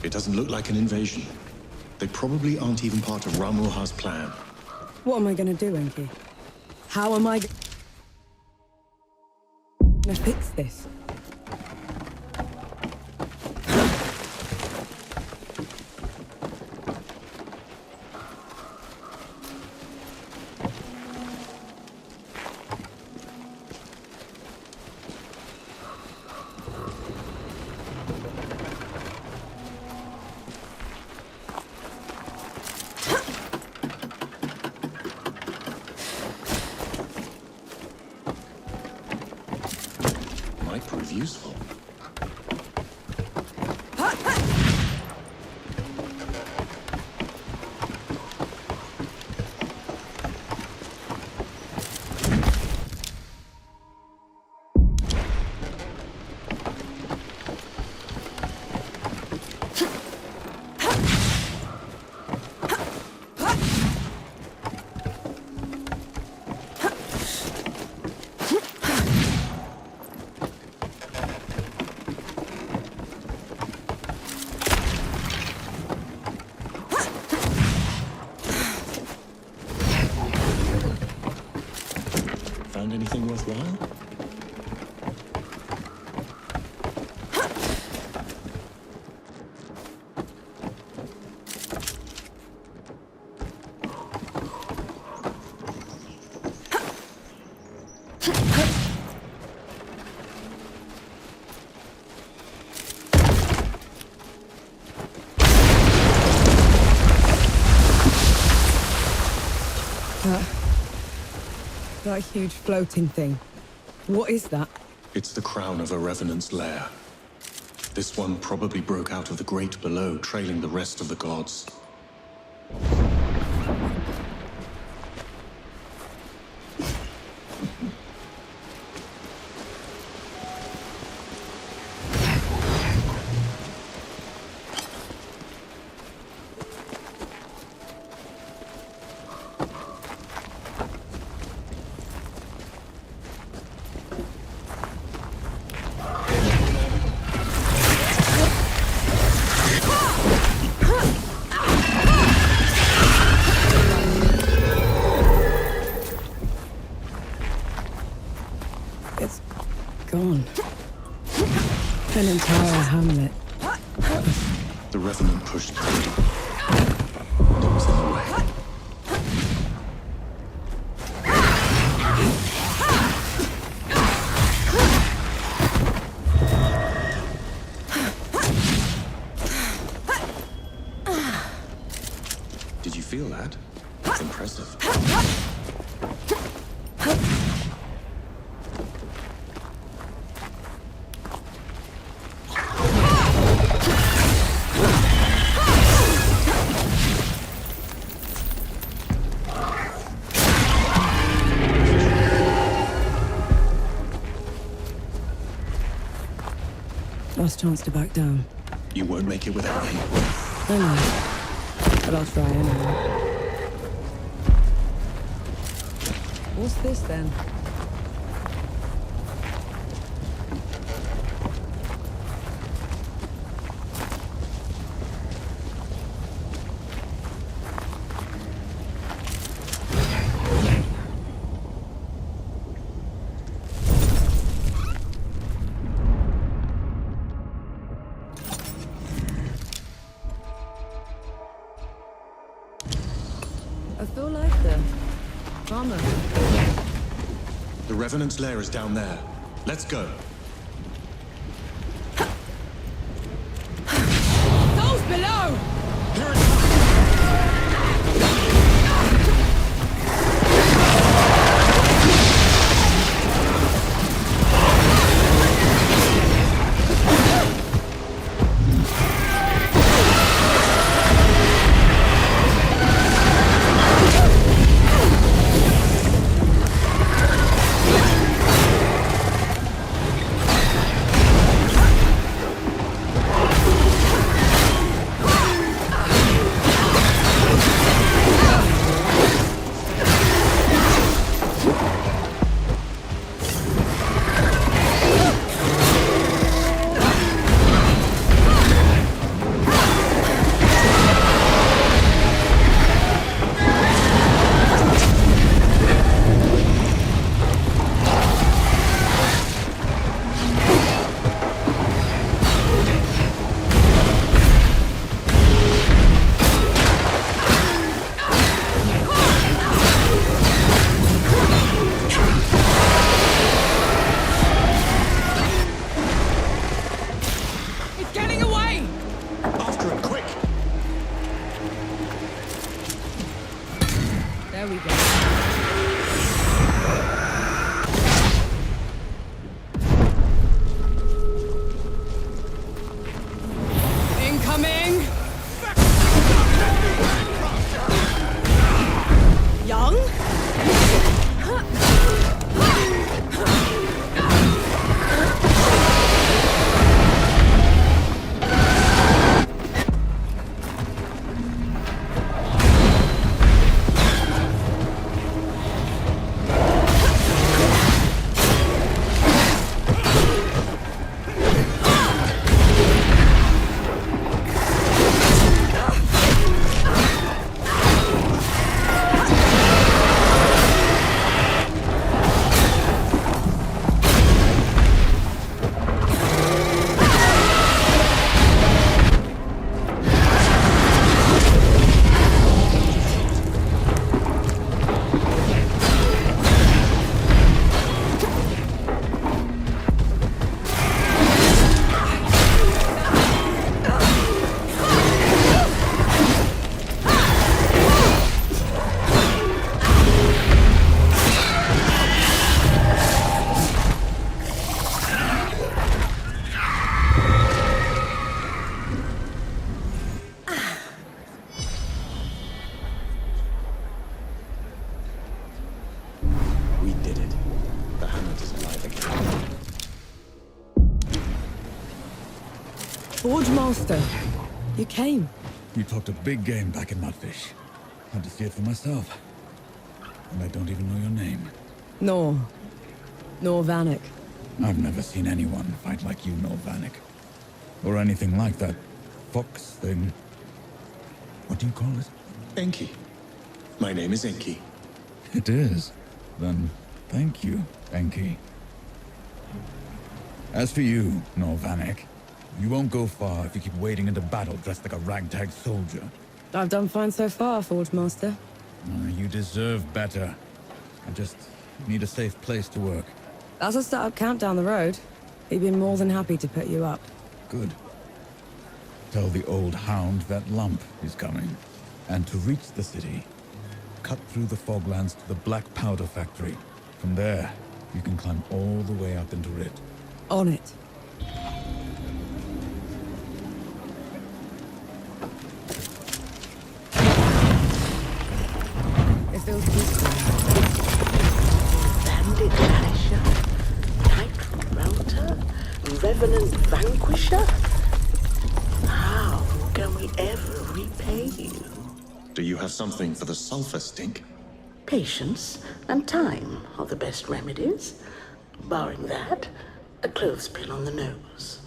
F: It doesn't look like an invasion. They probably aren't even part of Ramuha's plan.
C: What am I gonna do, Enki? How am I gonna fix this?
F: Might prove useful. Found anything worthwhile?
C: That huge floating thing. What is that?
F: It's the crown of a revenant's lair. This one probably broke out of the great below, trailing the rest of the gods.
C: Gone. An entire hamlet.
F: The revenant pushed through. It was in the way. Did you feel that? That's impressive.
C: Last chance to back down.
F: You won't make it without me.
C: I know. But I'll try anyway. What's this then? armor.
F: The Revenant's lair is down there. Let's go.
C: Those below! Forge Master, you came.
J: You talked a big game back in Mudfish. Had to see it for myself. And I don't even know your name.
C: Nor Vanek.
J: I've never seen anyone fight like you, Nor Vanek. Or anything like that fox thing. What do you call it?
F: Enki. My name is Enki.
J: It is. Then thank you, Enki. As for you, Nor Vanek, you won't go far if you keep wading into battle dressed like a ragtag soldier.
C: I've done fine so far, Forge Master.
J: You deserve better. I just need a safe place to work.
C: That's a startup camp down the road. He'd be more than happy to put you up.
J: Good. Tell the old hound that lump is coming. And to reach the city, cut through the foglands to the Black Powder Factory. From there, you can climb all the way up into Rit.
C: On it. It feels peaceful.
G: Bandit Vanisher, Titan Melter, Revenant Vanquisher. How can we ever repay you?
F: Do you have something for the sulfur stink?
G: Patience and time are the best remedies. Barring that, a clothespin on the nose.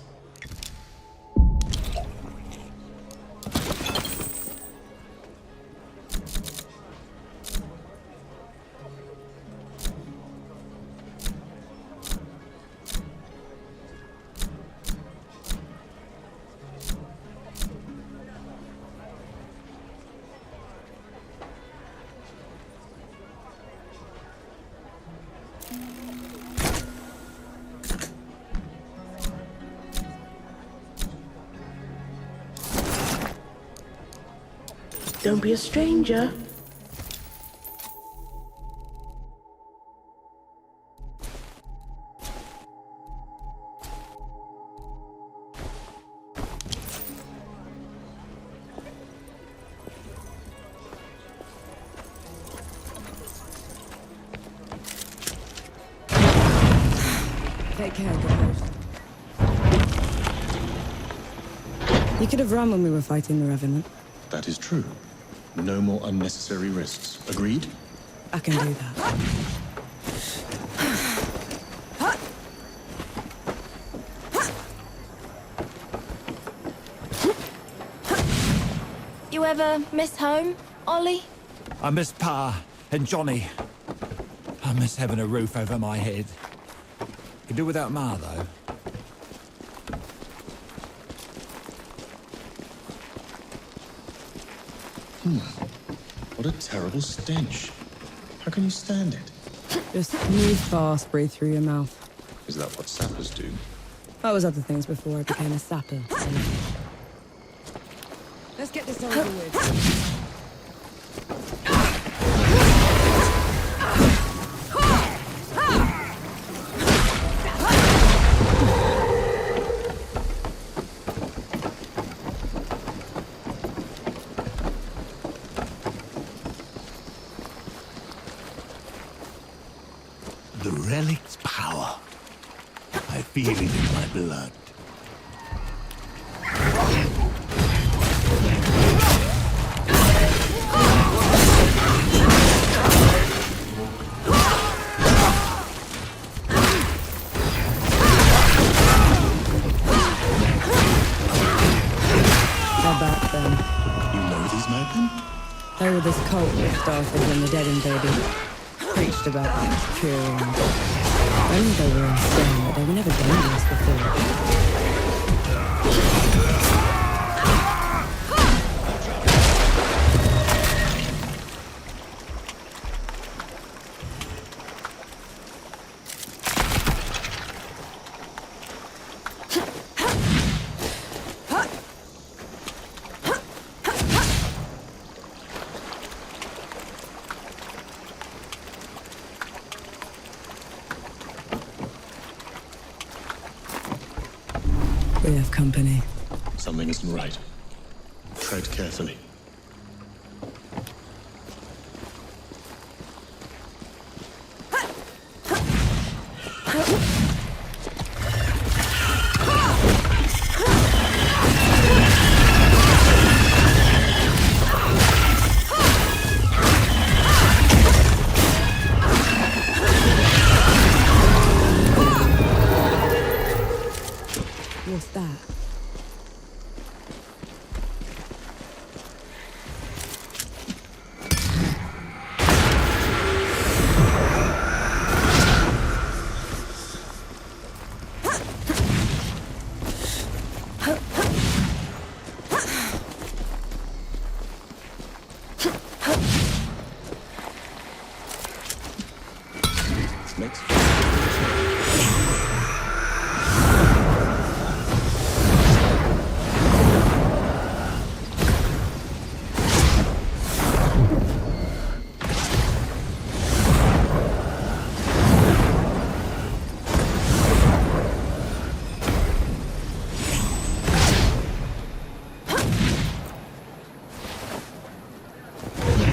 G: Don't be a stranger.
C: Take care, good host. You could have run when we were fighting the Revenant.
F: That is true. No more unnecessary risks. Agreed?
C: I can do that.
K: You ever miss home, Ollie?
J: I miss Pa and Johnny. I miss having a roof over my head. Could do without Ma, though.
F: What a terrible stench. How can you stand it?
C: Just move fast, breathe through your mouth.
F: Is that what sappers do?
C: I was other things before I became a sapper. So. Let's get this over with.
I: The relic's power. I feel it in my blood.
C: They're back then.
F: You know these madmen?
C: They were this cult that started when the dead invaded. Preached about curing. I knew they were insane, but they were never dangerous before. We have company.
F: Something isn't right. Tread carefully.
C: What's that?
F: Next.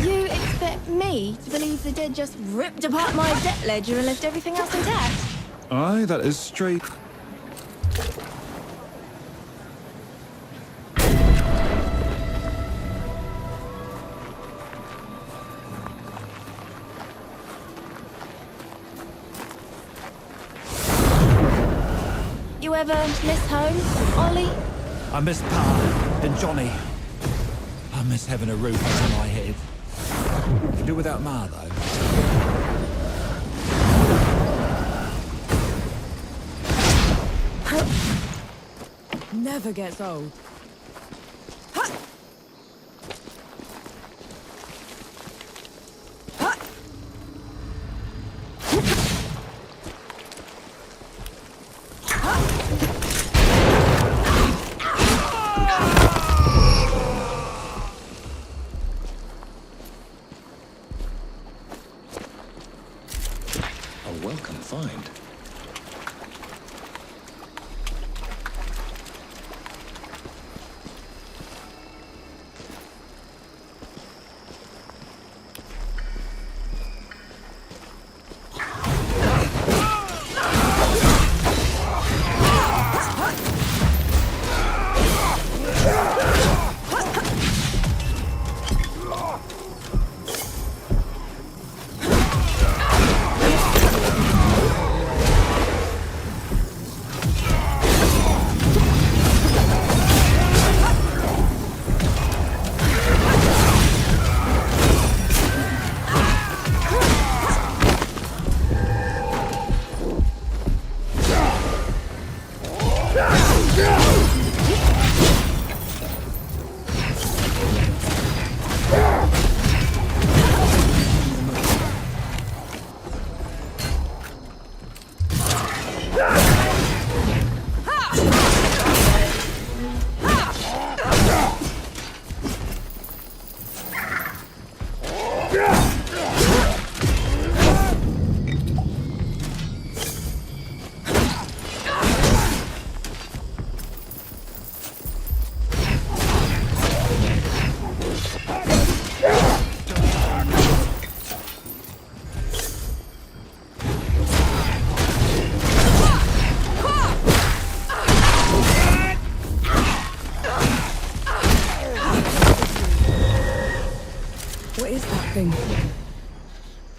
K: You expect me to believe the dead just ripped apart my debt ledger and left everything else intact?
D: Aye, that is straight.
K: You ever miss home, Ollie?
J: I miss Pa and Johnny. I miss having a roof over my head. Could do without Ma, though.
C: Never gets old.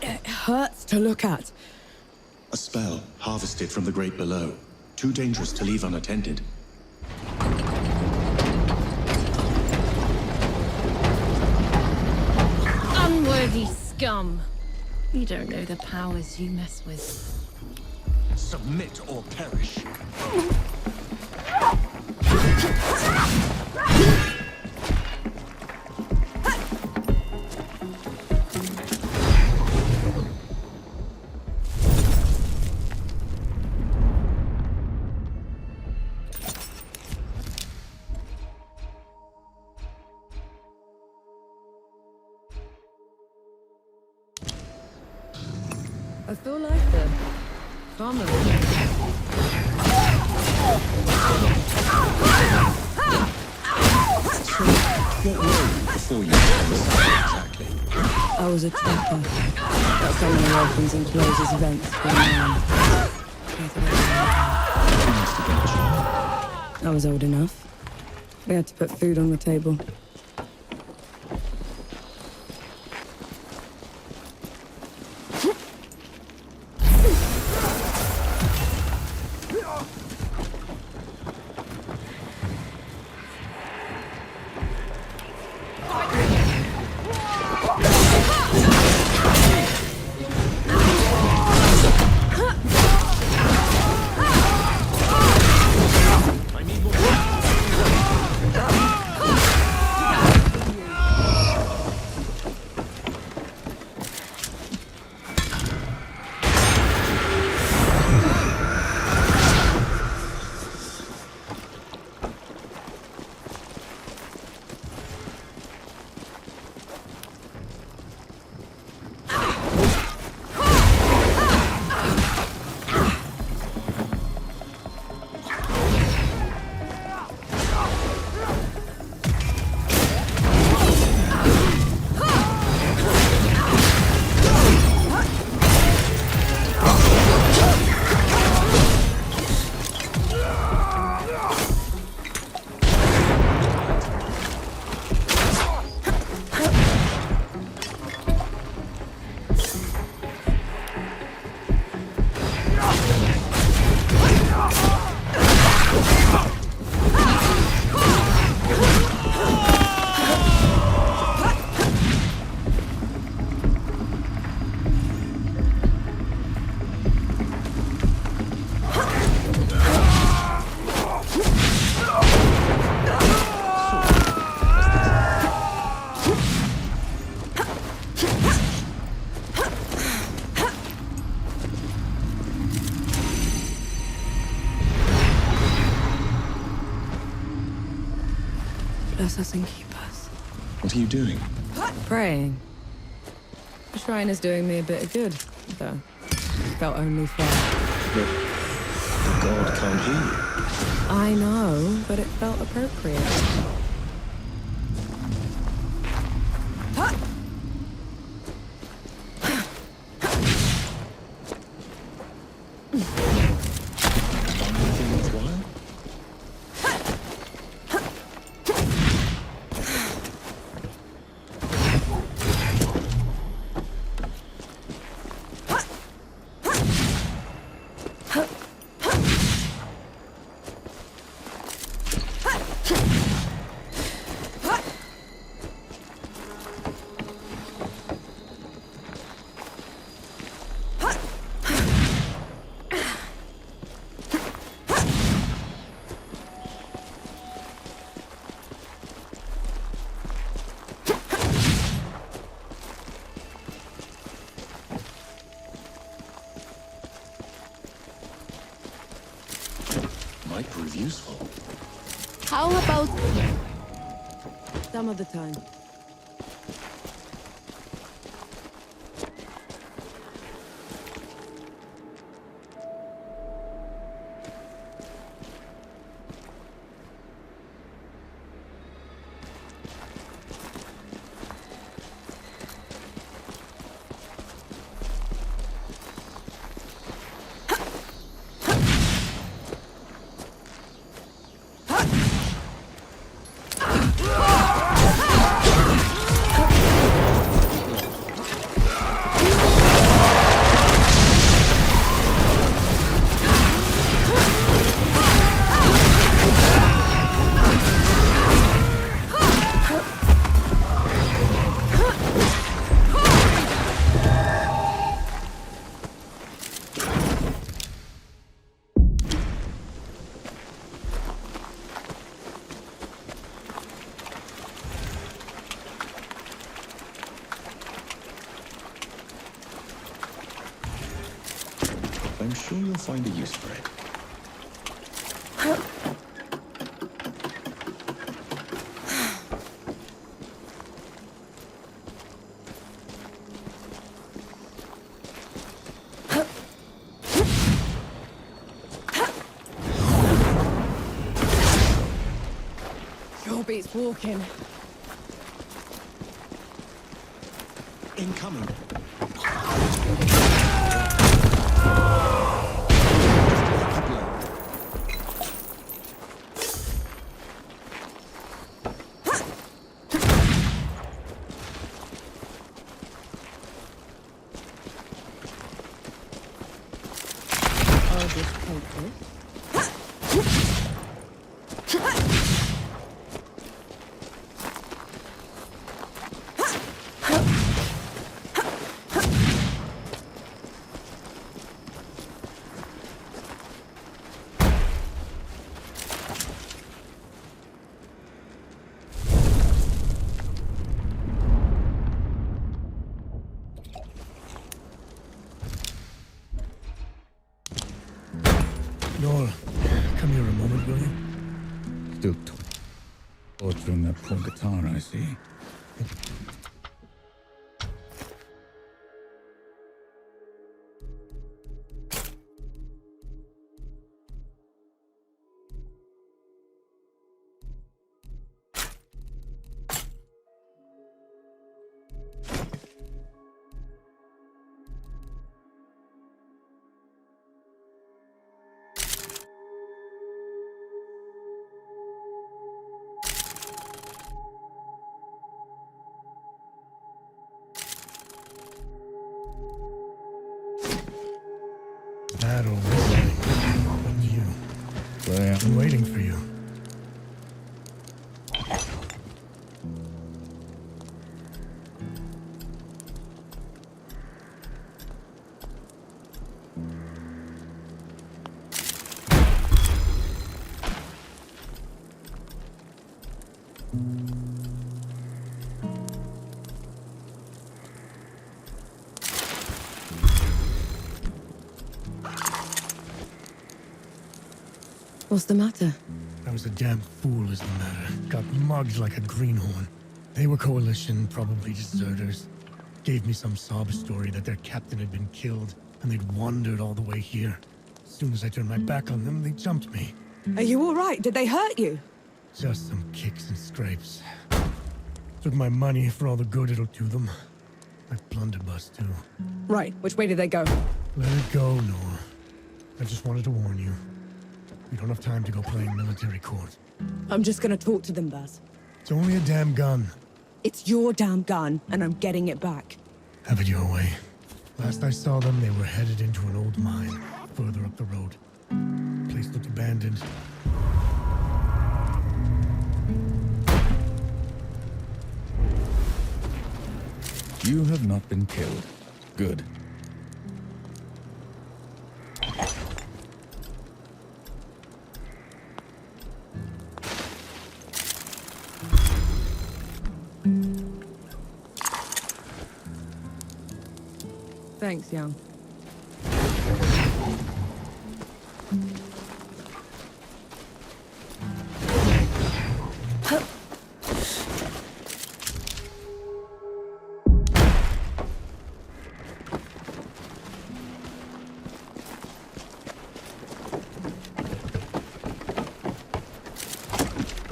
C: It hurts to look at.
F: A spell harvested from the great below. Too dangerous to leave unattended.
K: Unworthy scum. You don't know the powers you mess with.
F: Submit or perish.
C: I feel like the farmer.
F: What were you before you became exactly?
C: I was a trapper. That someone opens and closes events for I was old enough. We had to put food on the table. Bless us and keep us.
F: What are you doing?
C: Praying. The shrine is doing me a bit of good, though. Felt only fair.
F: But the god can't hear you.
C: I know, but it felt appropriate.
N: How about...
C: Some other time.
F: I'm sure you'll find a use for it.
C: Sure beats walking.
F: Incoming.
C: I'll just take this.
A: Nora, come here a moment, will you?
J: Still torturing that poor guitar, I see.
A: That old and you.
J: Well,
A: I'm waiting for you.
C: What's the matter?
A: I was a damn fool is the matter. Got mugged like a greenhorn. They were coalition, probably deserters. Gave me some sob story that their captain had been killed, and they'd wandered all the way here. As soon as I turned my back on them, they jumped me.
C: Are you all right? Did they hurt you?
A: Just some kicks and scrapes. Took my money for all the good it'll do them. My blunderbuss, too.
C: Right. Which way did they go?
A: Let it go, Nora. I just wanted to warn you. We don't have time to go playing military court.
C: I'm just gonna talk to them, Baz.
A: It's only a damn gun.
C: It's your damn gun, and I'm getting it back.
A: Have it your way. Last I saw them, they were headed into an old mine, further up the road. Place looked abandoned.
J: you have not been killed. Good.
C: Thanks, Young.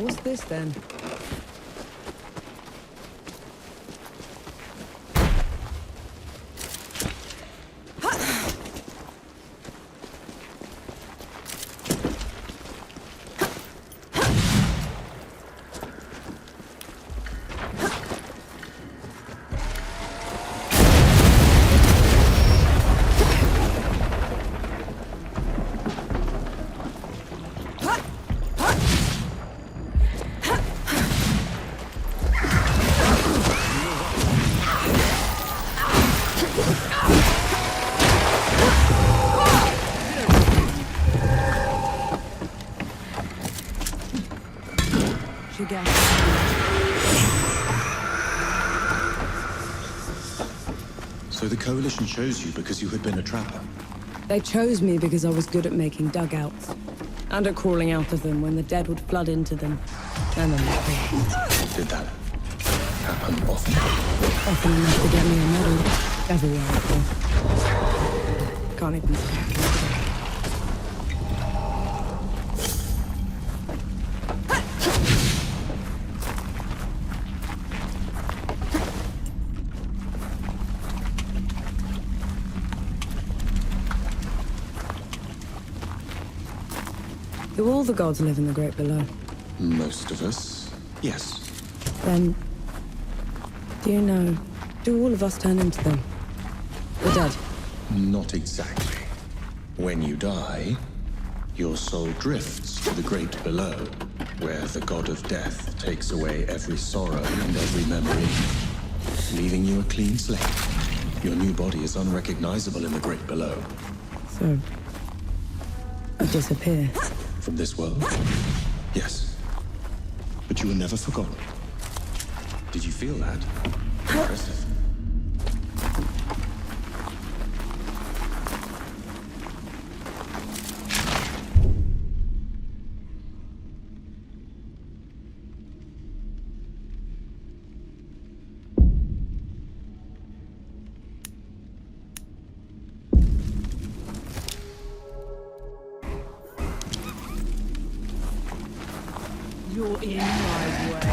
C: What's this then?
F: So the Coalition chose you because you had been a trapper?
C: They chose me because I was good at making dugouts. And at crawling out of them when the dead would flood into them. And then
F: Did that happen often?
C: often enough to get me a medal. Everywhere I go. Can't even say. Do all the gods live in the Great Below?
F: Most of us, yes.
C: Then, do you know, do all of us turn into them? The dead?
F: Not exactly. When you die, your soul drifts to the Great Below, where the god of death takes away every sorrow and every memory, leaving you a clean slate. Your new body is unrecognizable in the Great Below.
C: So, I disappear.
F: From this world? Yes. But you were never forgotten. Did you feel that? Impressive.
E: You're in my way.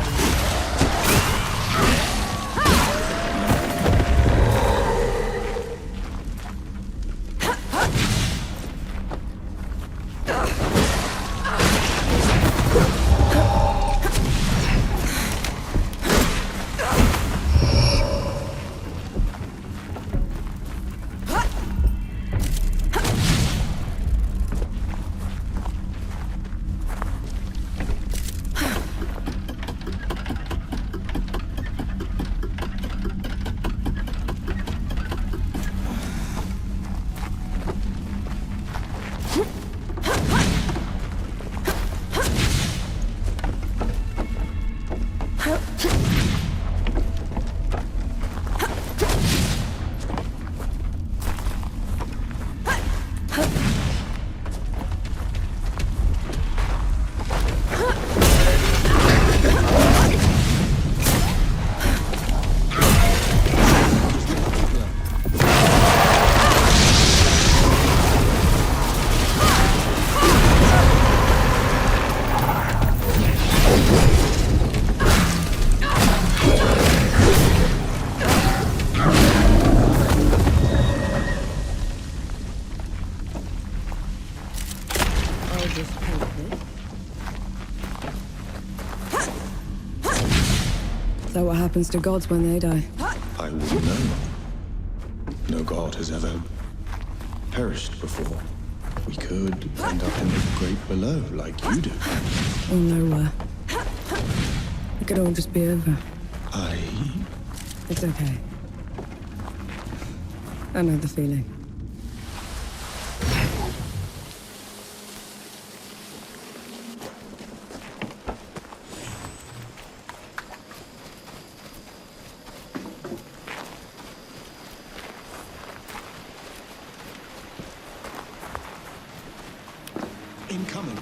C: So what happens to gods when they die?
F: I wouldn't know. No god has ever perished before. We could end up in the Great Below, like you do.
C: Or nowhere. It could all just be over. It's okay. I know the feeling.
F: Incoming.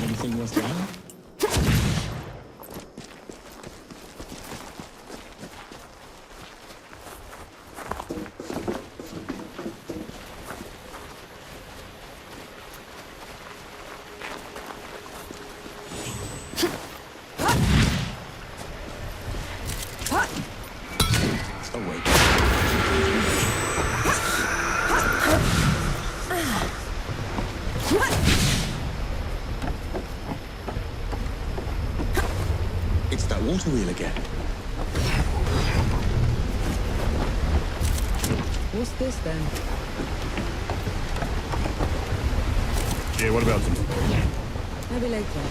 F: Anything worth doing? It's that water wheel again.
C: What's this then?
N: Yeah, what about them?
C: Maybe later.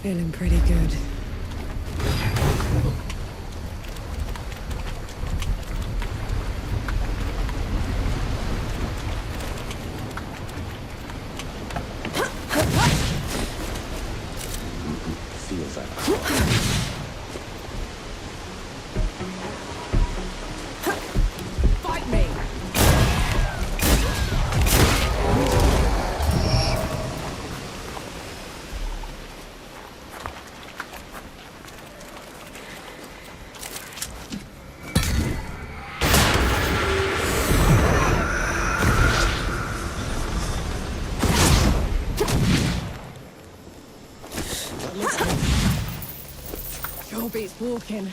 C: Feeling pretty good.
F: Feel that.
C: Fight me! Sure beats walking.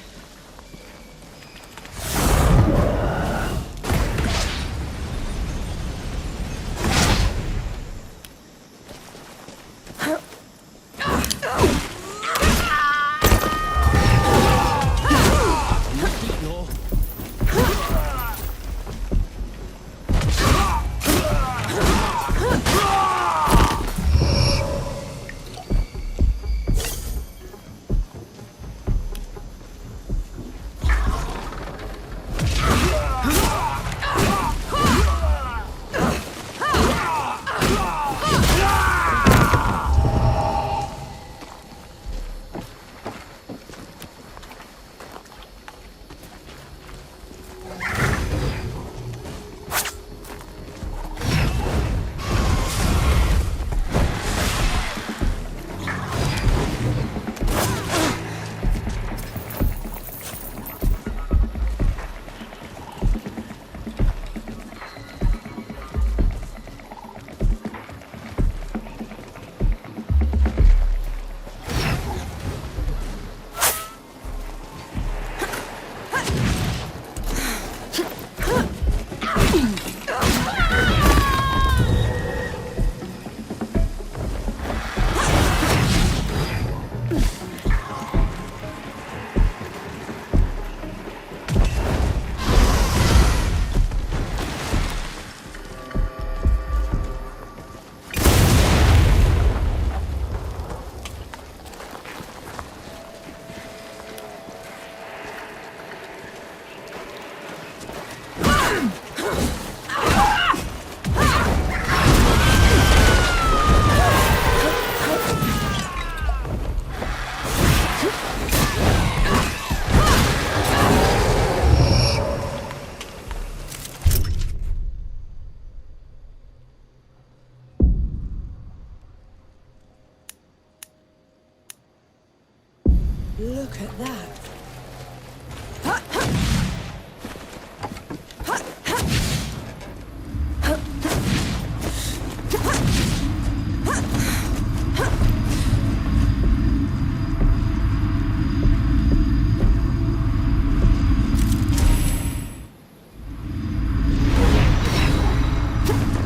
C: Look at that.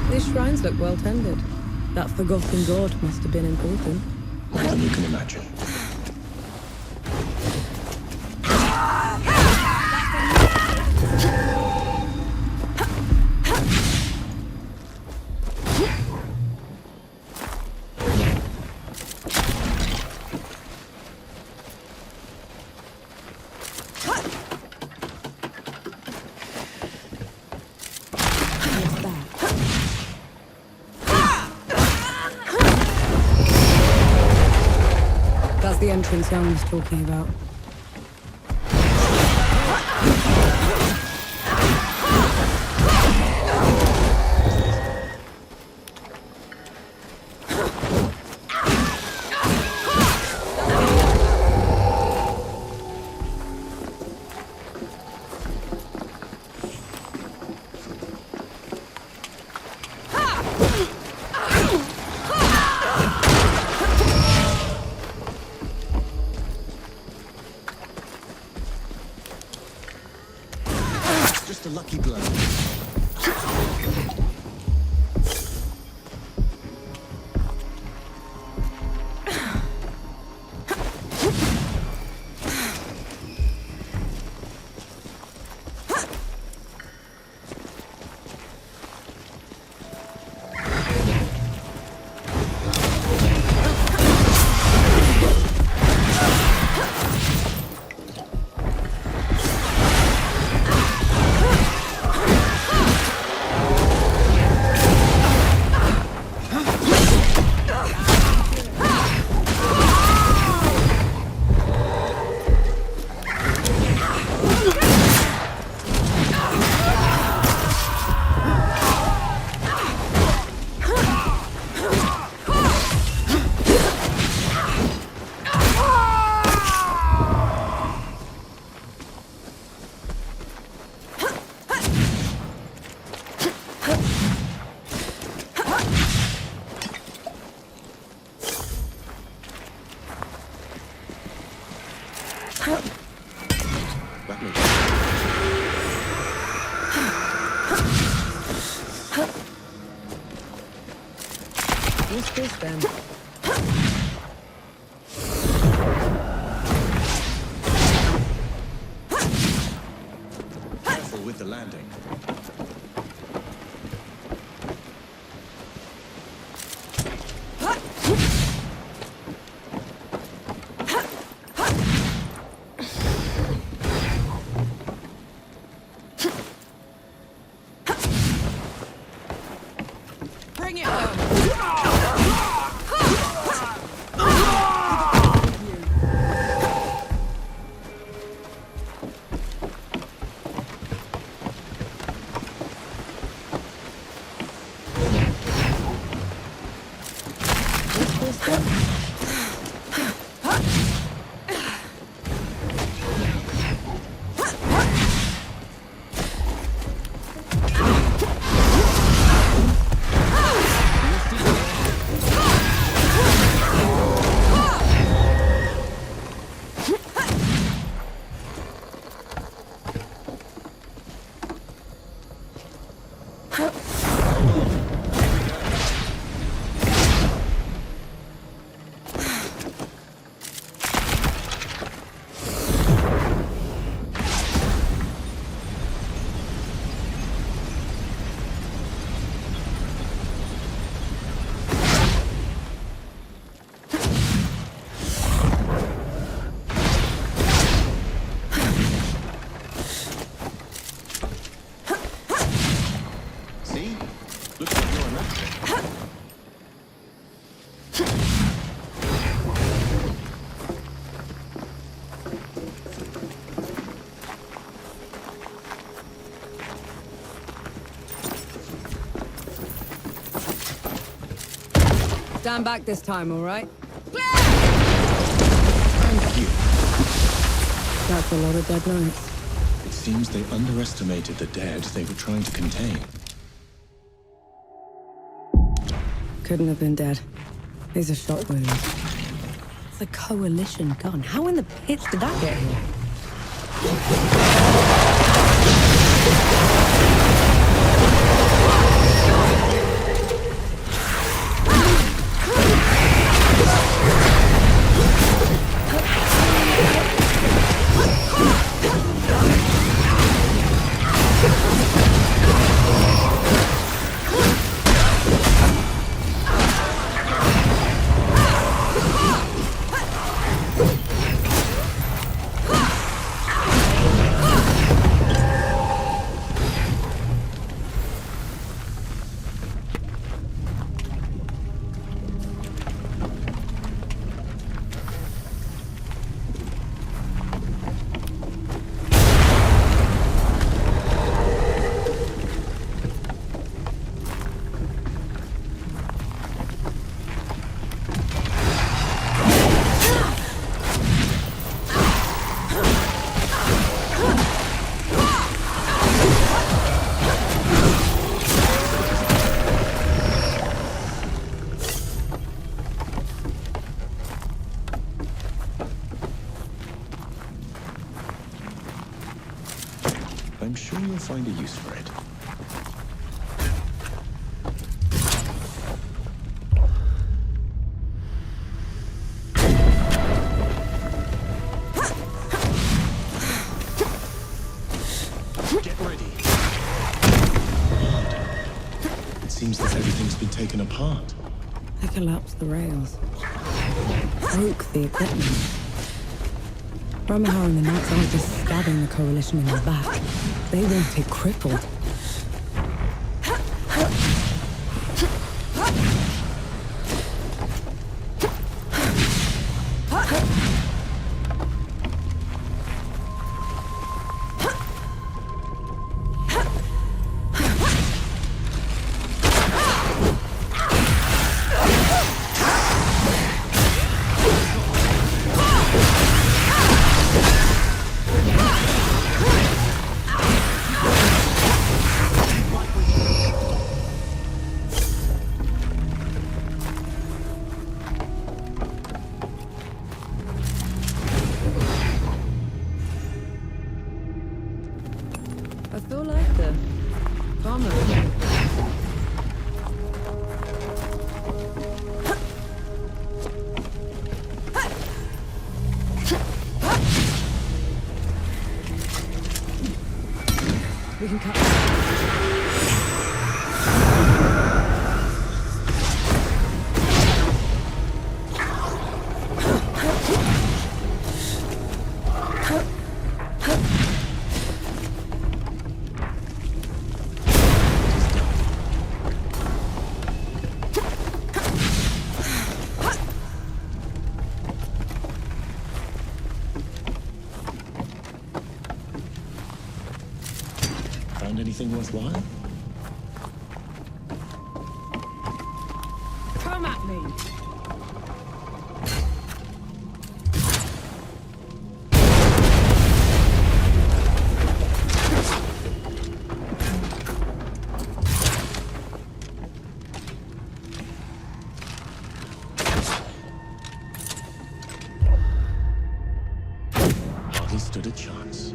C: These shrines look well tended. That forgotten god must have been important.
F: More than you can imagine.
C: the entrance Young was talking about.
F: Just a lucky blow.
C: What's this then?
F: Careful with the landing.
E: Bring it home.
C: Stand back this time, all right?
F: Thank you.
C: That's a lot of dead knights.
F: It seems they underestimated the dead they were trying to contain.
C: Couldn't have been dead. These are shot wounds. It's a coalition gun. How in the pits did that get here?
F: find a use for it. Get ready. It seems that everything's been taken apart.
C: They collapsed the rails. Broke the equipment. Ramaha and the Knights aren't just stabbing the Coalition in the back. They want it crippled. I feel like the farmer. We can cut.
F: Found anything worthwhile?
C: Come at me!
F: Hardly stood a chance.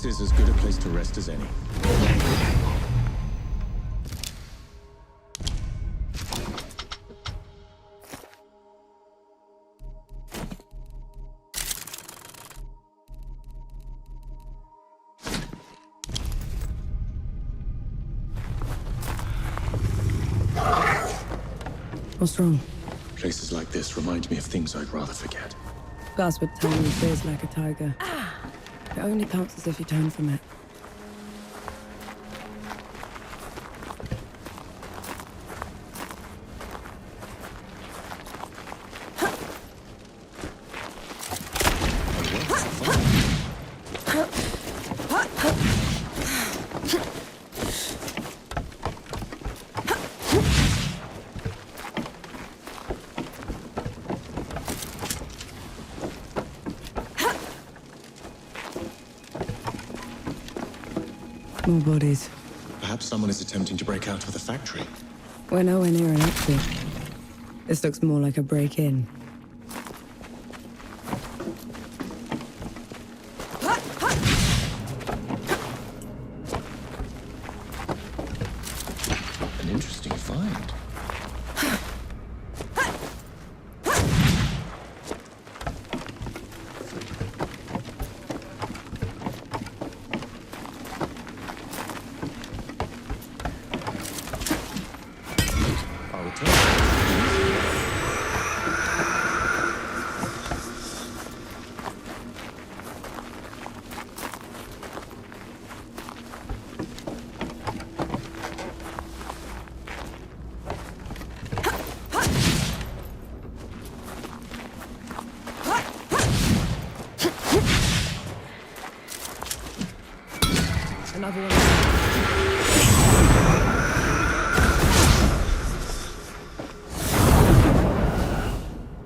F: This is as good a place to rest as any.
C: What's wrong?
F: Places like this remind me of things I'd rather forget.
C: Gus would tell me fears like a tiger. It only pounces if you turn from it. More bodies.
F: Perhaps someone is attempting to break out of the factory.
C: We're nowhere near an exit. This looks more like a break-in.
F: An interesting find.
C: Another one.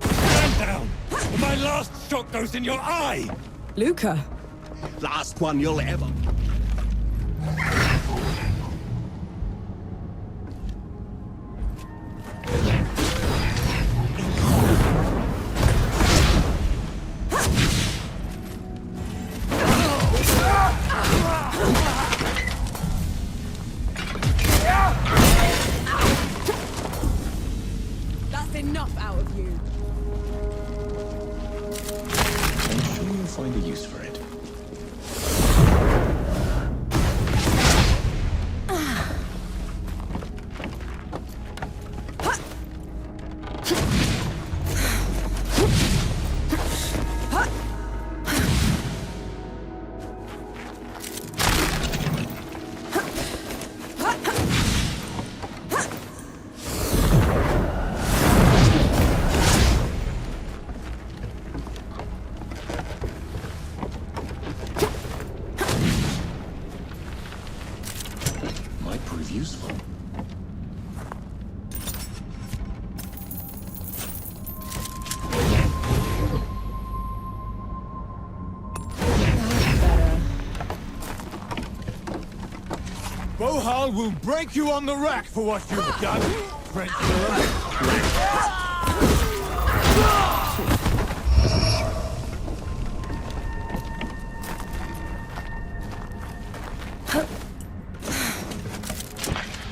B: Stand down! Or my last shot goes in your eye!
C: Luca!
I: Last one you'll ever...
C: That's enough out of you.
F: I'm sure you'll find a use for it. Might prove useful.
M: Bohal will break you on the rack for what you've done, French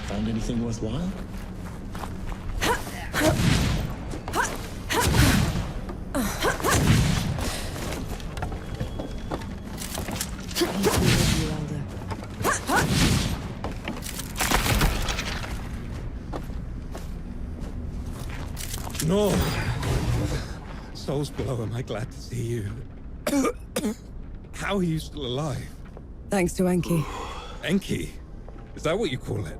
F: Found anything worthwhile?
B: No. Souls below, am I glad to see you. How are you still alive?
C: Thanks to Enki.
B: Enki? Is that what you call it?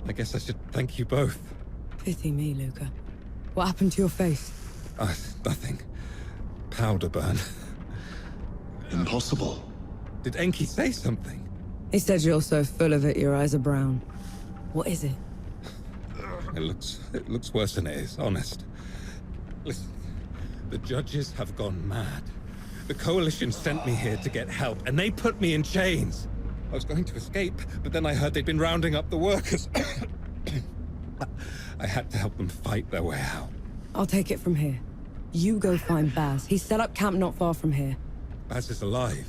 B: I guess I should thank you both.
C: Pity me, Luca. What happened to your face?
B: Nothing. Powder burn.
F: Impossible.
B: Did Enki say something?
C: He said you're so full of it, your eyes are brown. What is it?
B: It looks worse than it is, honest. Listen, the judges have gone mad. The Coalition sent me here to get help, and they put me in chains. I was going to escape, but then I heard they'd been rounding up the workers. I had to help them fight their way out.
C: I'll take it from here. You go find Baz. He's set up camp not far from here.
B: Baz is alive.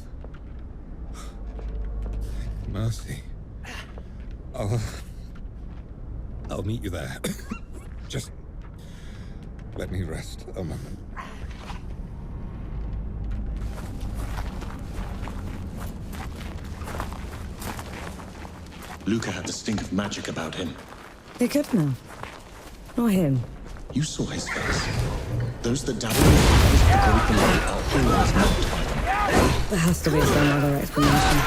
B: Mercy. I'll meet you there. Just let me rest a moment.
F: Luca had the stink of magic about him.
C: They could now. Not him.
F: You saw his face. Those that dabble in the powers of the great below are always marked by them.
C: There has to be some other explanation.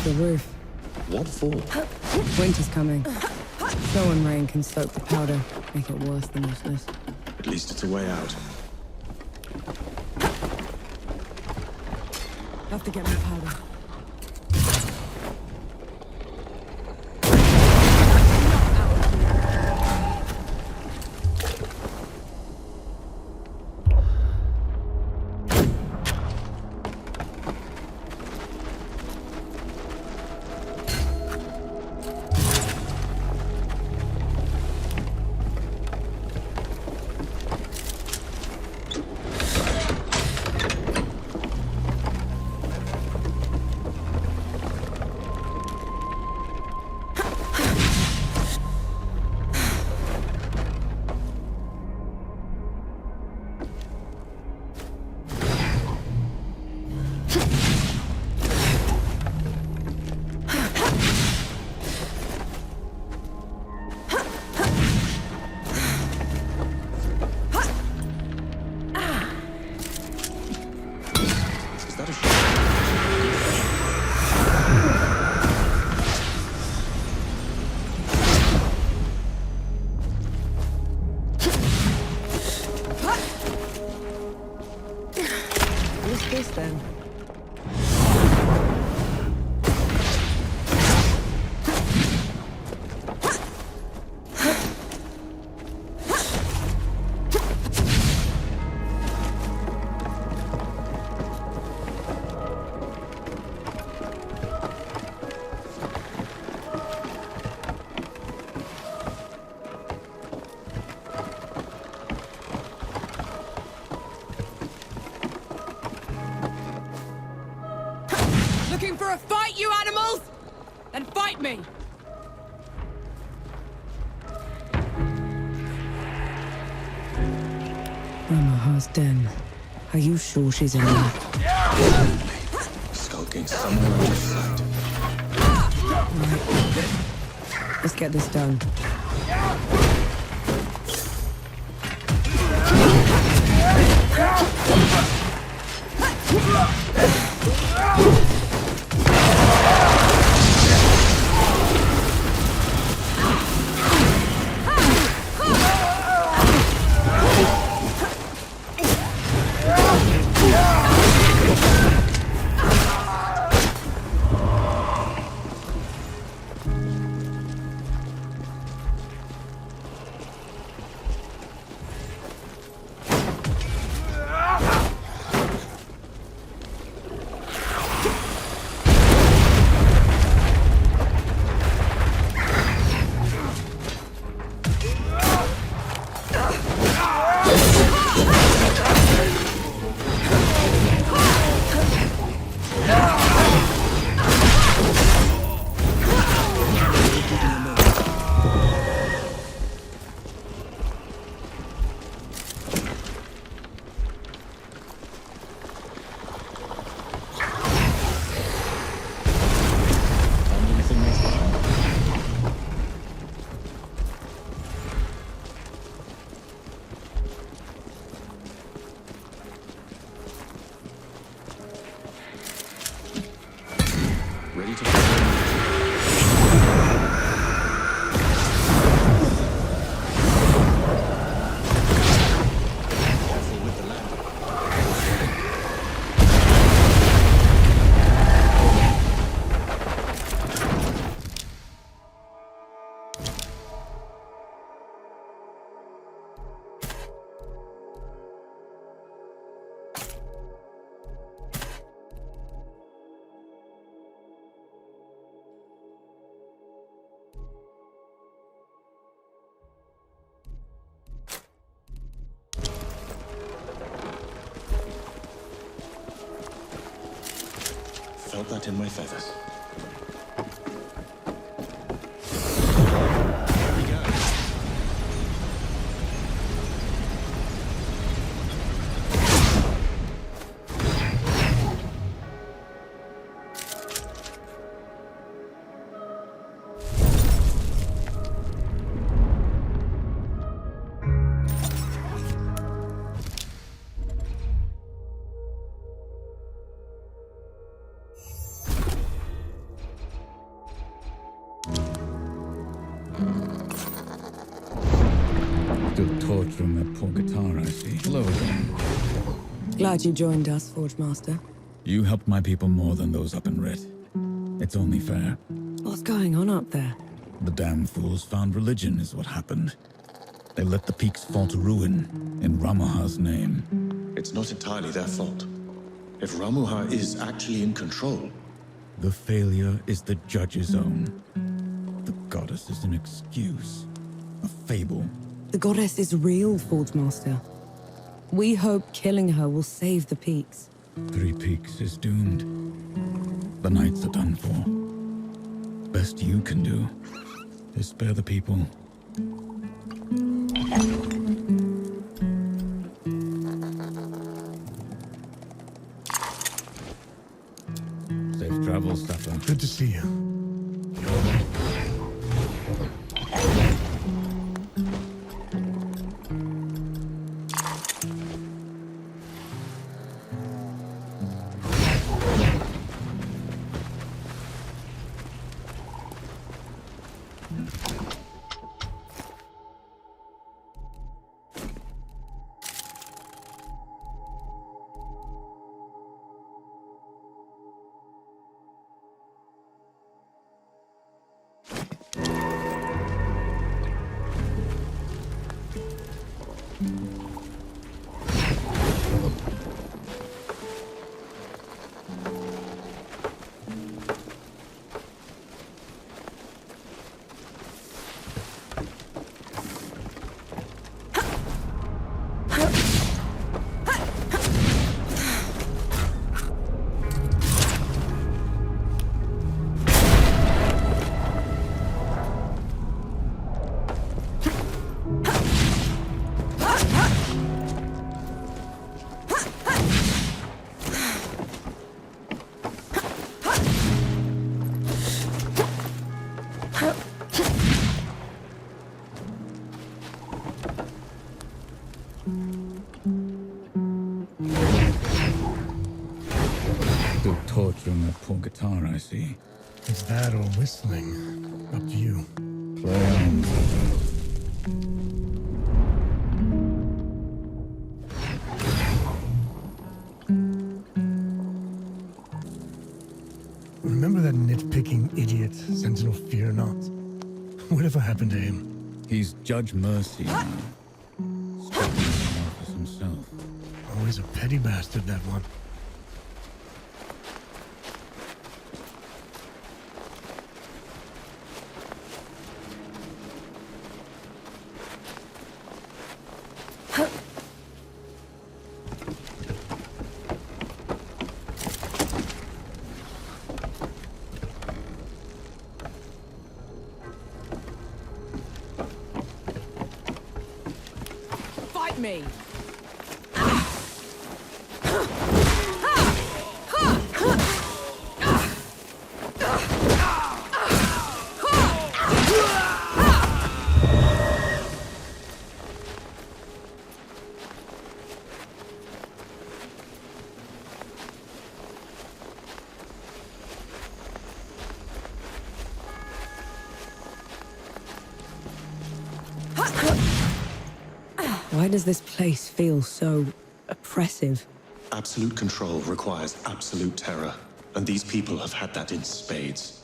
C: The roof.
F: What for?
C: Winter's coming. Snow and rain can soak the powder, make it worse than useless.
F: At least it's a way out.
C: Have to get more powder.
E: Looking for a fight, you animals? Then fight me!
C: Omaha's den. Are you sure she's in there?
F: Skulking somewhere out of sight.
C: Right. Let's get this done.
F: Felt that in my feathers. Here we go.
J: Still torturing that poor guitar, I see. Hello again.
C: Glad you joined us, Forge Master.
J: You helped my people more than those up in Rit. It's only fair.
C: What's going on up there?
J: The damn fools found religion is what happened. They let the peaks fall to ruin in Ramuha's name.
F: It's not entirely their fault. If Ramuha is actually in control...
J: The failure is the judge's own. The goddess is an excuse. A fable.
C: The goddess is real, Forge Master. We hope killing her will save the peaks.
J: 3 Peaks is doomed. The Knights are done for. Best you can do is spare the people. Safe travels, Sapper.
A: Good to see you.
J: Still torturing that poor guitar, I see.
A: It's that or whistling. Up to you.
J: Play on.
A: Remember that nitpicking idiot, Sentinel Fear Not? Whatever happened to him?
J: He's Judge Mercy now. Stepping in the office himself.
A: Always a petty bastard, that one.
C: Fight me! Why does this place feel so oppressive?
F: Absolute control requires absolute terror, and these people have had that in spades.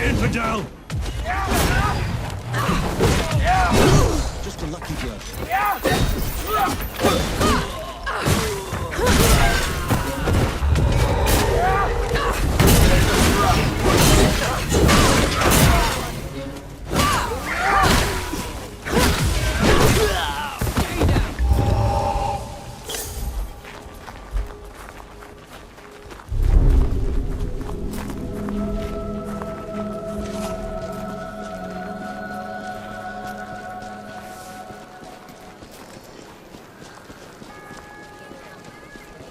N: Infidel!
F: Just a lucky blow.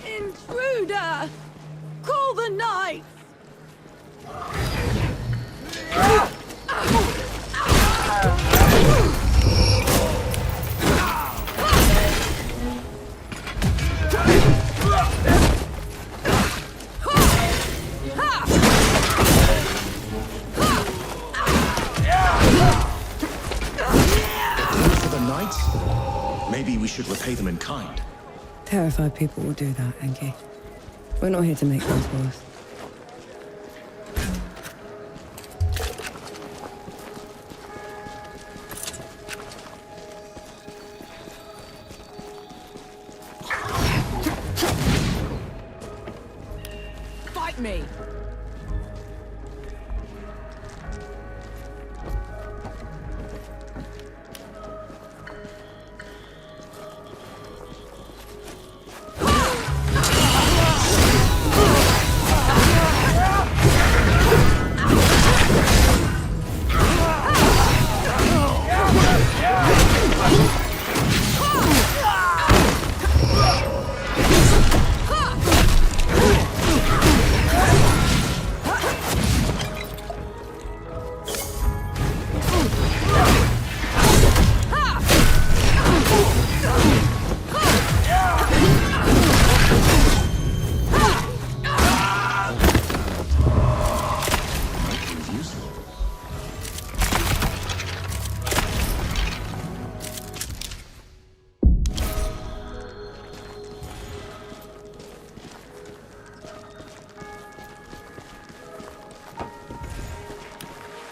E: Intruder! Call the knights!
F: For the knights? Maybe we should repay them in kind.
C: Terrified people will do that, Enki. We're not here to make things worse.
E: Fight me!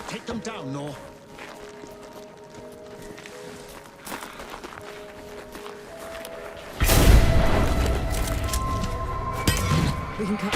F: Take them down, Nor.
C: We can cut.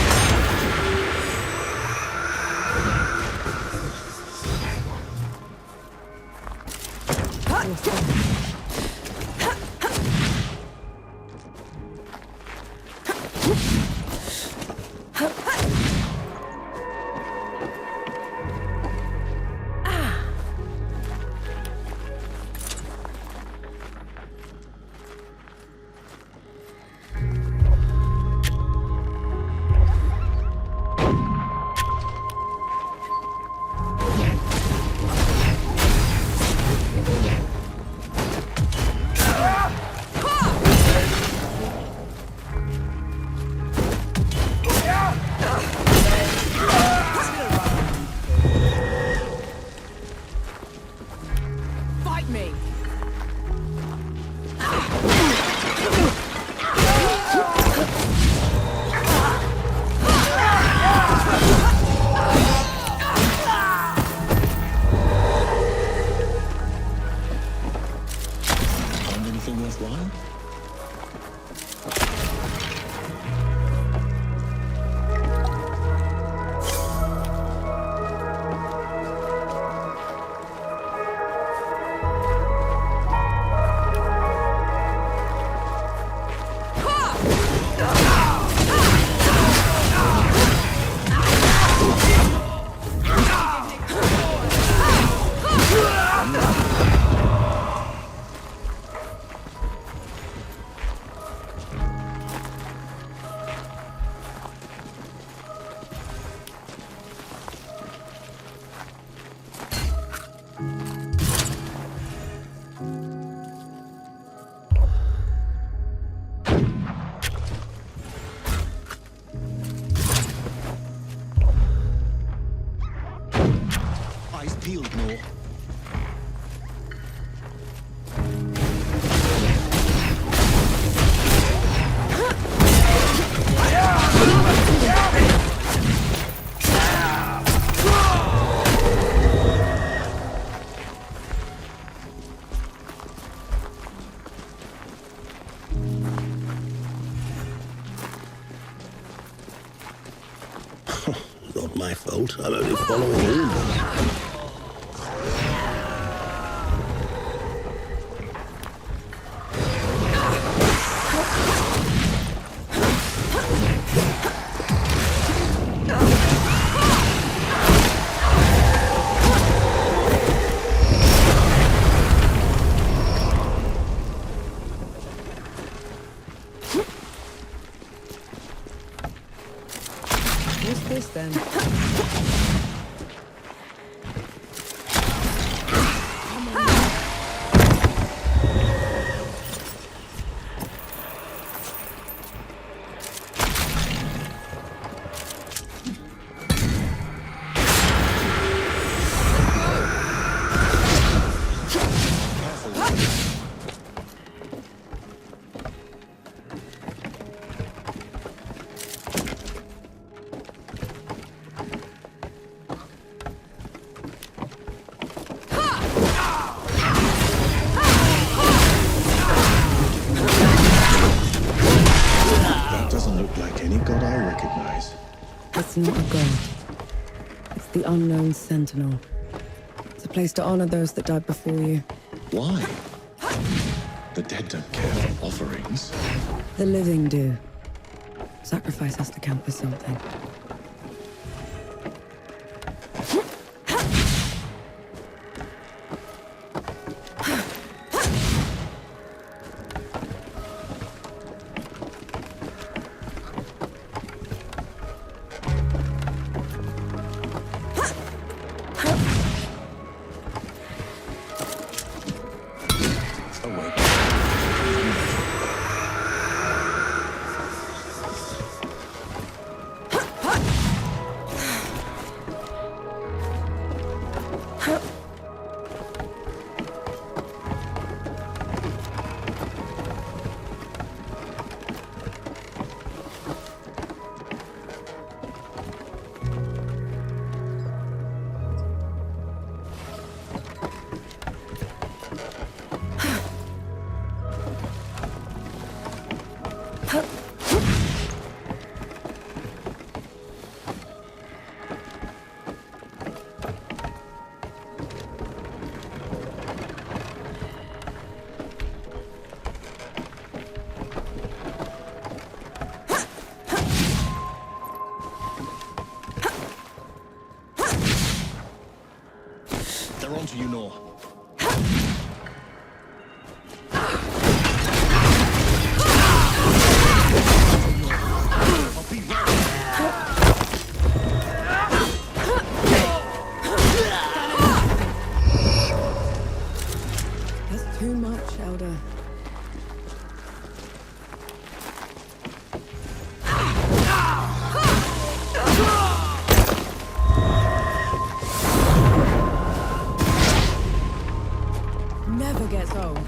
F: No.
I: Not my fault. I'm only following orders.
C: What's this then?
F: That doesn't look like any god I recognize.
C: It's not a god. It's the unknown sentinel. It's a place to honor those that died before you.
F: Why? The dead don't care for offerings.
C: The living do. Sacrifice has to count for something.
F: They're onto you, Nor.
C: That's too much, Elder. Never gets old.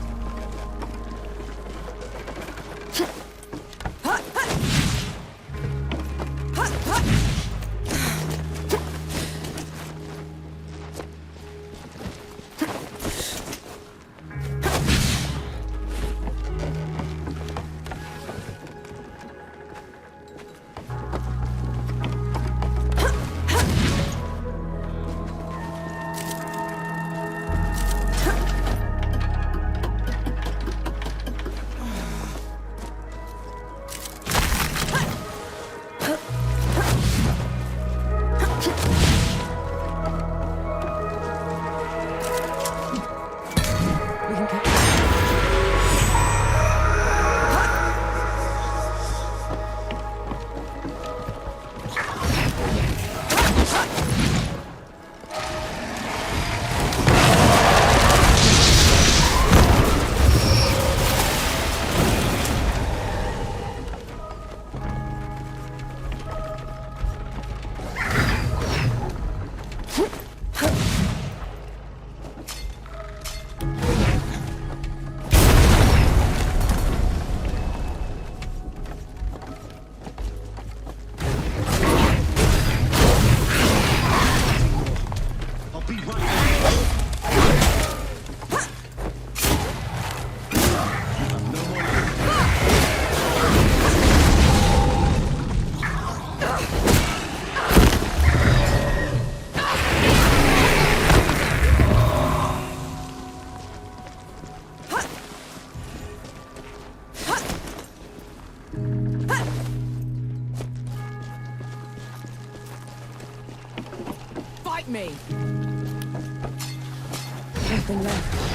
C: nothing left.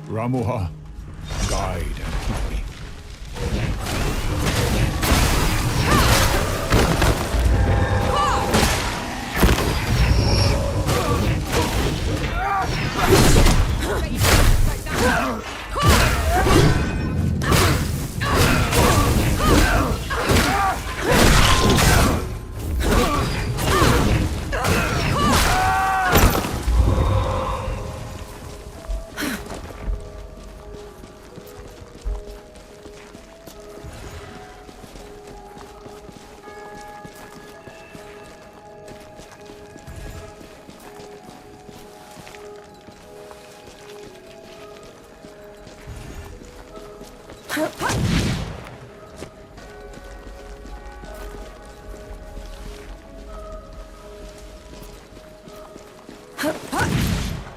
N: Ramuha, guide and keep me.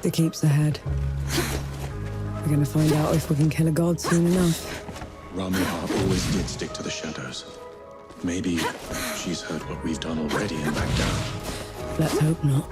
C: The keep's ahead. We're gonna find out if we can kill a god soon enough.
F: Ramuha always did stick to the shadows. Maybe she's heard what we've done already and backed down.
C: Let's hope not.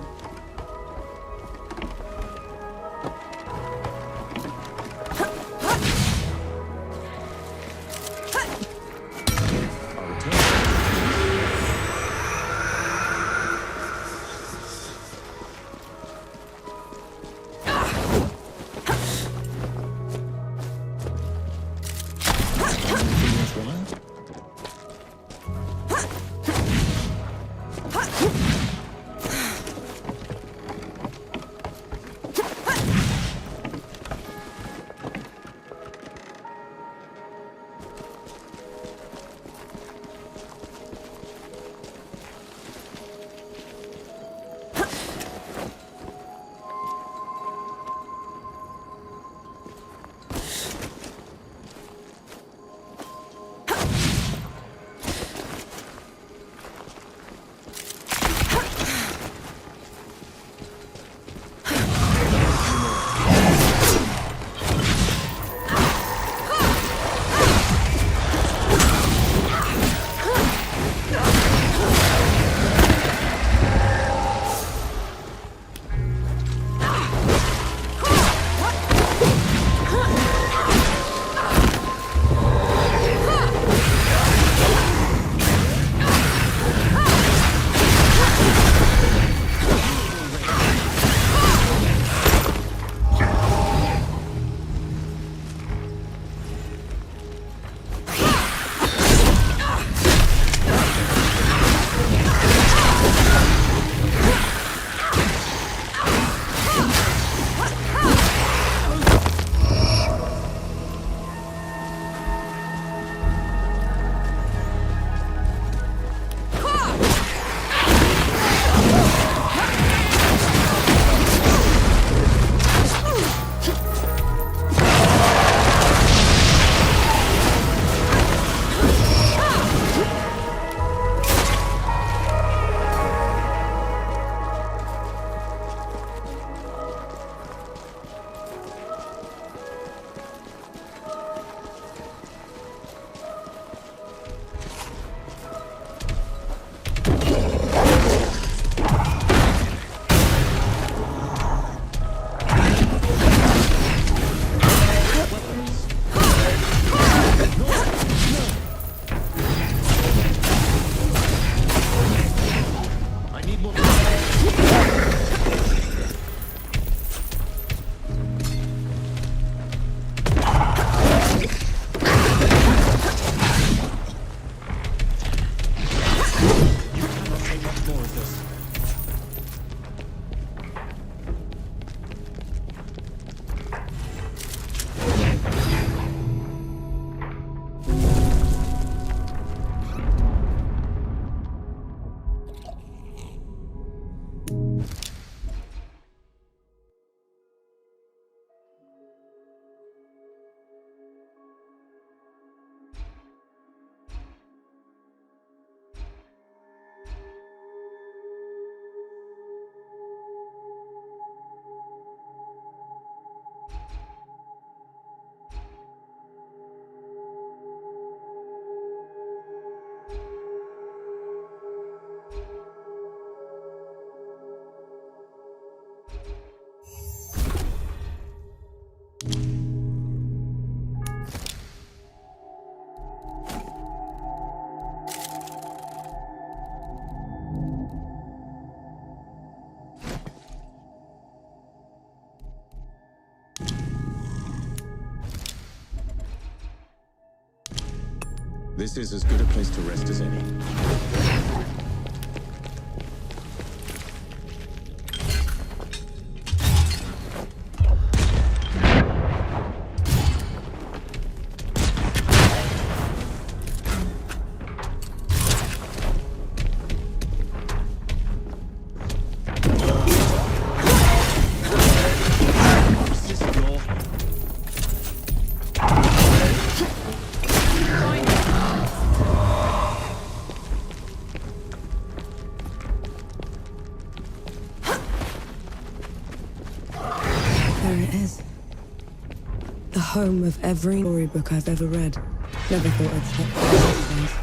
F: This is as good a place to rest as any.
C: There it is. The home of every storybook I've ever read. Never thought I'd step foot in this place.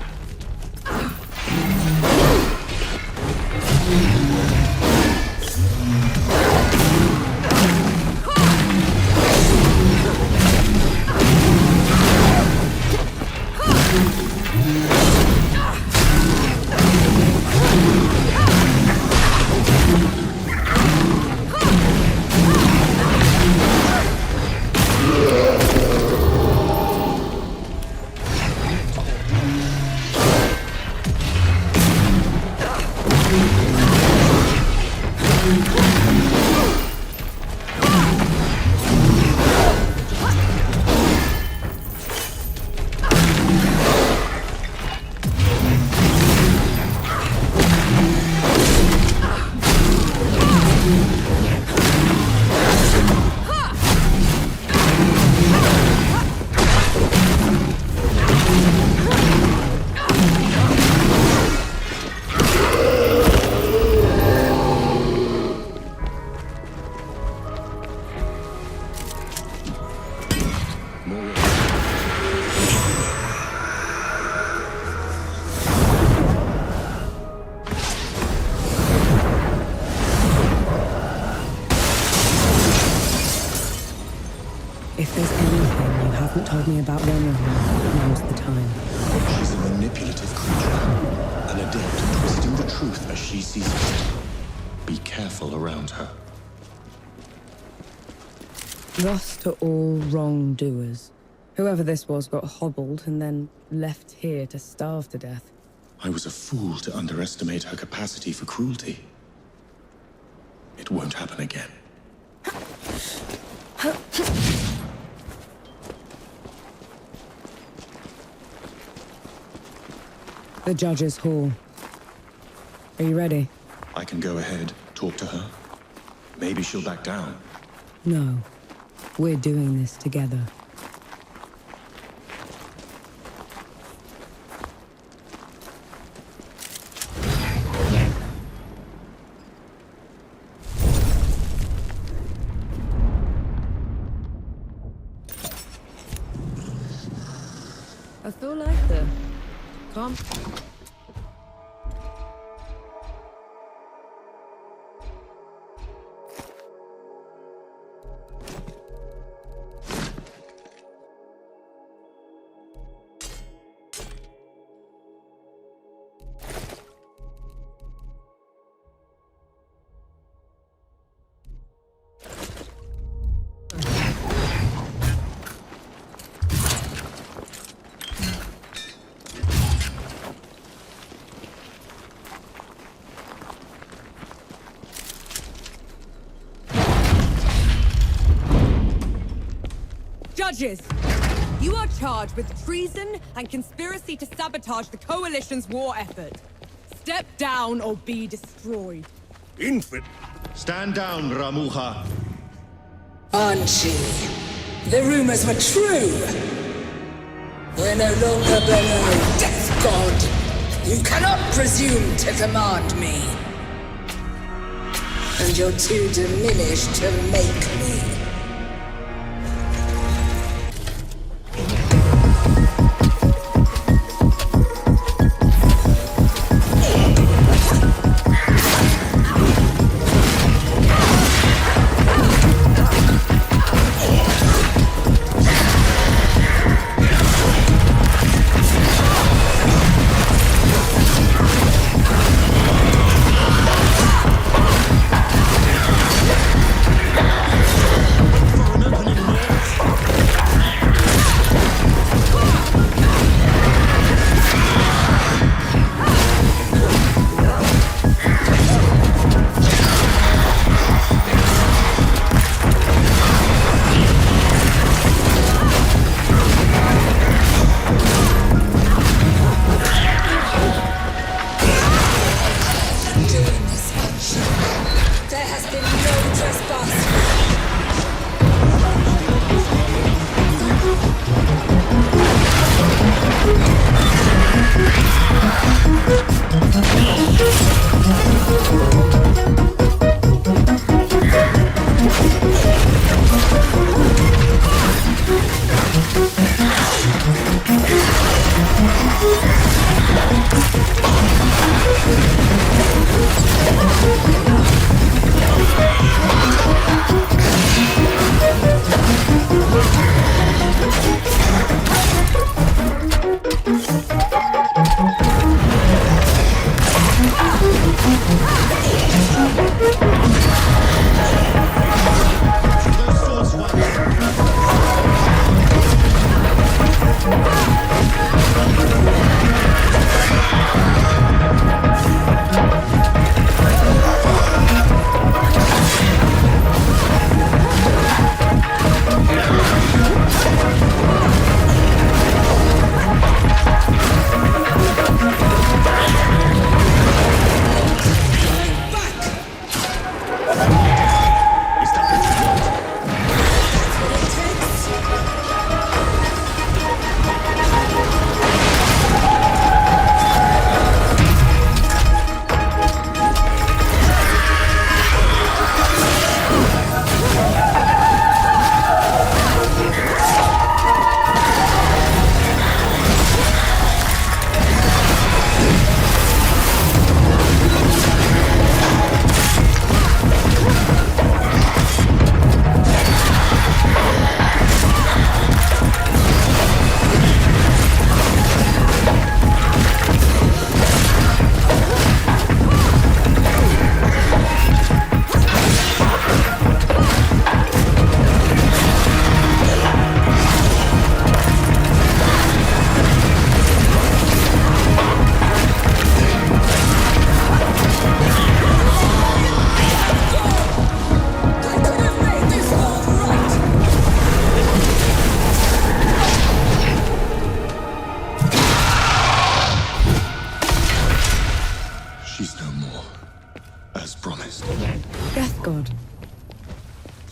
C: If there's anything you haven't told me about Buona, now's the time.
F: She's a manipulative creature, an adept at twisting the truth as she sees it. Be careful around her.
C: Thus to all wrongdoers. Whoever this was got hobbled and then left here to starve to death.
F: I was a fool to underestimate her capacity for cruelty. It won't happen again.
C: The Judge's Hall. Are you ready?
F: I can go ahead, talk to her. Maybe she'll back down.
C: No. We're doing this together. I feel like the... Come. Judges, you are charged with treason and conspiracy to sabotage the Coalition's war effort. Step down or be destroyed.
F: Infant! Stand down, Ramuha.
O: Anchi, the rumors were true. We're no longer below Death God. You cannot presume to command me. And you're too diminished to make me.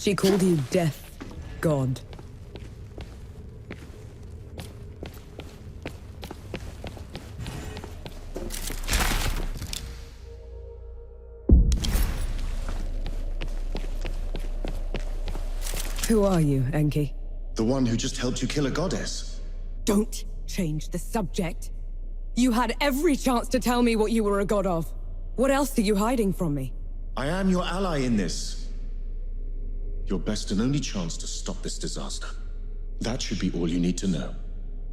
C: She called you Death God. Who are you, Enki?
F: The one who just helped you kill a goddess.
C: Don't change the subject. You had every chance to tell me what you were a god of. What else are you hiding from me?
F: I am your ally in this. Your best and only chance to stop this disaster. That should be all you need to know.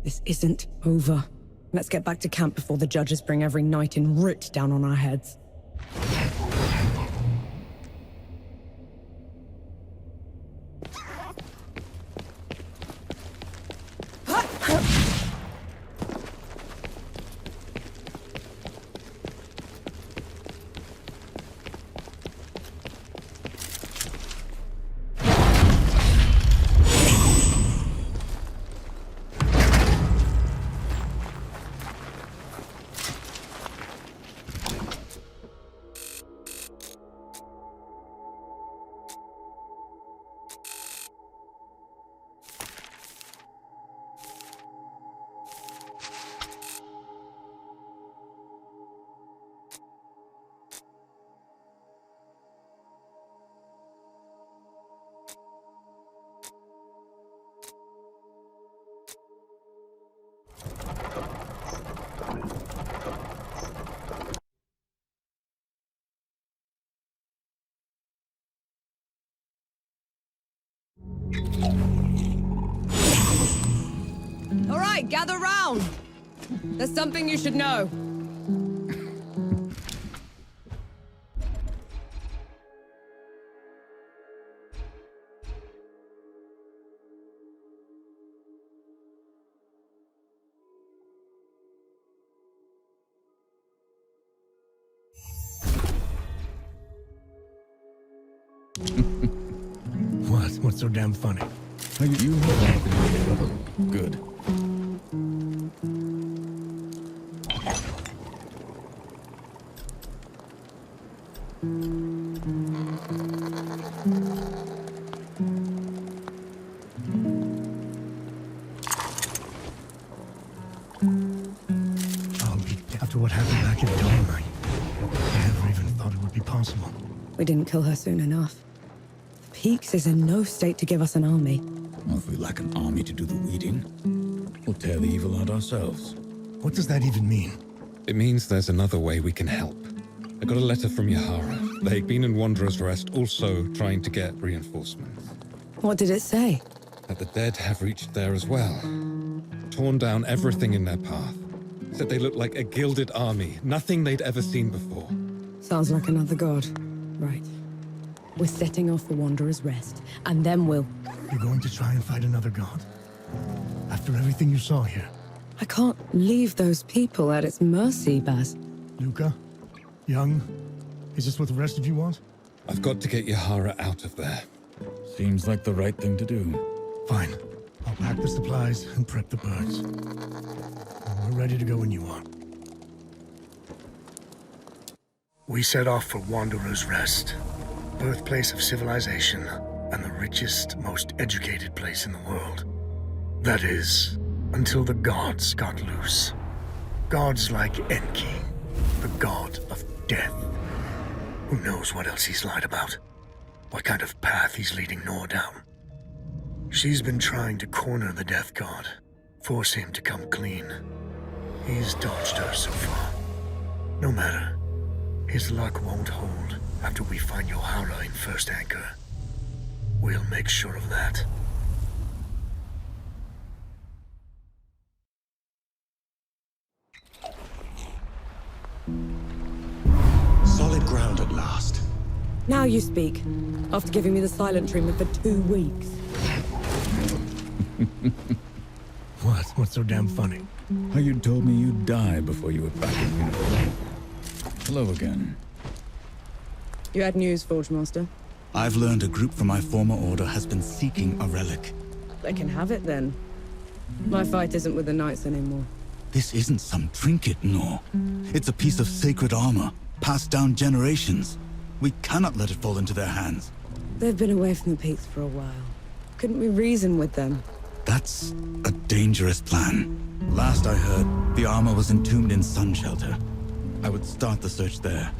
C: This isn't over. Let's get back to camp before the judges bring every knight in writ down on our heads. All right, gather round. There's something you should know.
A: What's so damn funny?
J: You good.
A: After what happened back in Buona, I never even thought it would be possible.
C: We didn't kill her soon enough. The Peaks is in no state to give us an army.
J: Well, if we lack an army to do the weeding, we'll tear the evil out ourselves.
A: What does that even mean?
B: It means there's another way we can help. I got a letter from Yahara. They'd been in Wanderer's Rest, also trying to get reinforcements.
C: What did it say?
B: That the dead have reached there as well. Torn down everything in their path. Said they looked like a gilded army, nothing they'd ever seen before.
C: Sounds like another god. Right. We're setting off for Wanderer's Rest, and then we'll...
A: You're going to try and fight another god? After everything you saw here?
C: I can't leave those people at its mercy, Baz.
A: Luca? Young? Is this what the rest of you want?
B: I've got to get Yahara out of there.
J: Seems like the right thing to do.
A: Fine. I'll pack the supplies and prep the birds. We're ready to go when you are. We set off for Wanderer's Rest, birthplace of civilization and the richest, most educated place in the world. That is, until the gods got loose. Gods like Enki, the god of death. Who knows what else he's lied about? What kind of path he's leading Nor down? She's been trying to corner the death god, force him to come clean. He's dodged her so far. No matter. His luck won't hold after we find Yahara in First Anchor. We'll make sure of that.
F: Solid ground at last.
C: Now you speak, after giving me the silent treatment for 2 weeks.
A: What's so damn funny?
J: How you told me you'd die before you were back in uniform. Hello again.
C: You had news, Forge Master?
P: I've learned a group from my former order has been seeking a relic.
C: They can have it then. My fight isn't with the Knights anymore.
P: This isn't some trinket, no. It's a piece of sacred armor, passed down generations. We cannot let it fall into their hands.
C: They've been away from the peaks for a while. Couldn't we reason with them?
P: That's a dangerous plan. Last I heard, the armor was entombed in Sun Shelter. I would start the search there.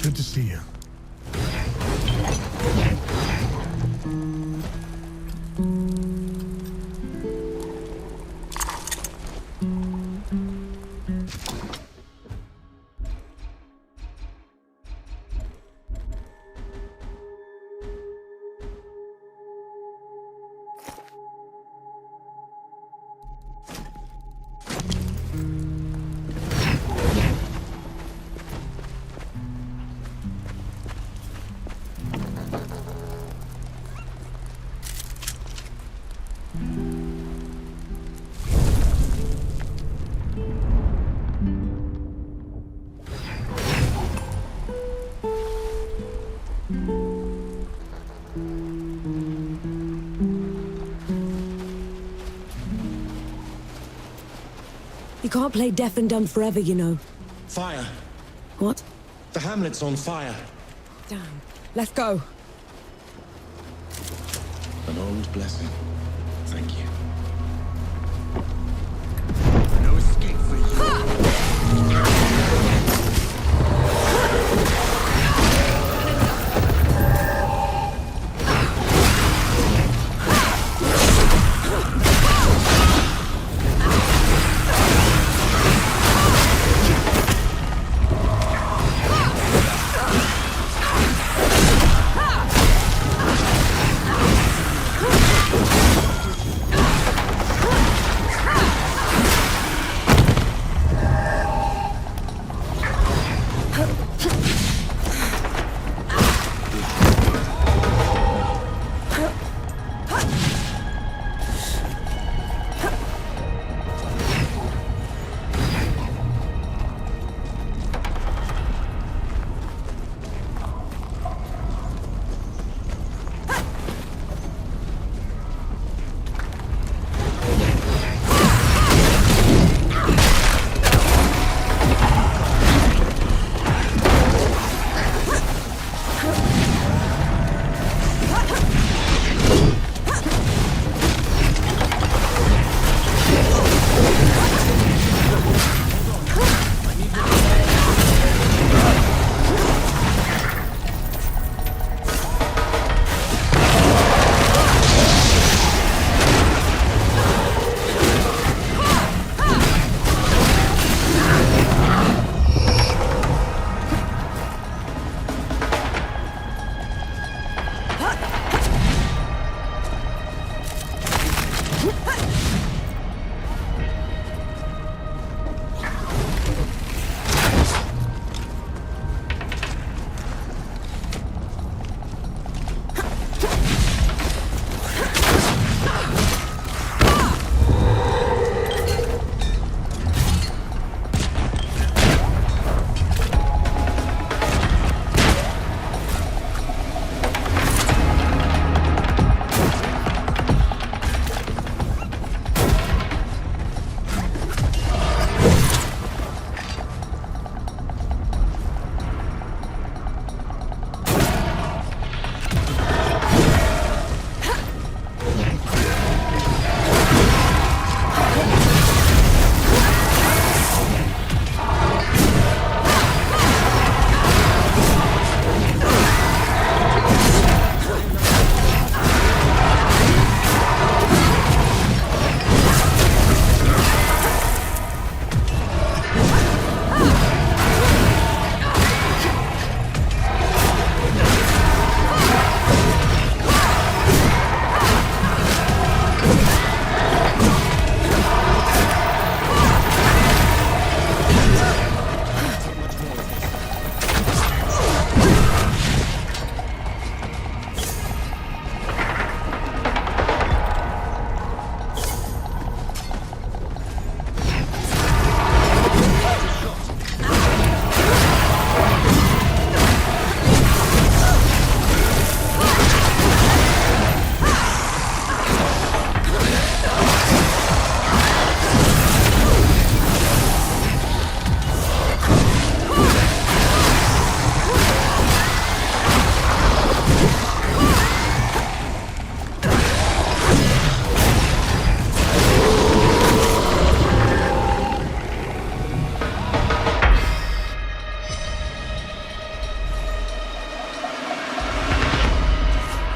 A: Good to see you.
C: You can't play deaf and dumb forever, you know.
Q: Fire.
C: What?
Q: The hamlet's on fire.
C: Damn. Let's go.
Q: An old blessing. Thank you.
H: No escape for you.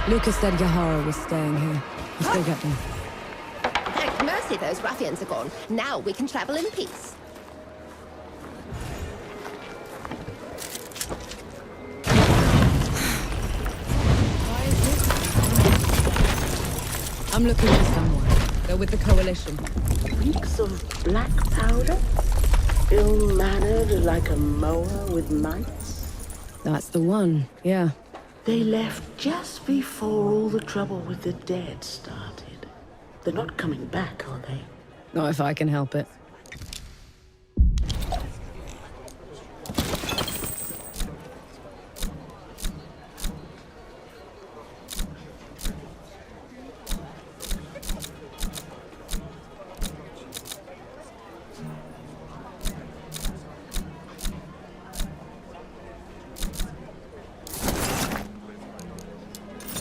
C: Lucas said Yahara was staying here. Let's go get them.
R: Thank mercy those ruffians are gone. Now we can travel in peace.
C: I'm looking for someone. They're with the Coalition.
G: Reeks of black powder? Ill-mannered like a mower with mites?
C: That's the one, yeah.
G: They left just before all the trouble with the dead started. They're not coming back, are they?
C: Not if I can help it.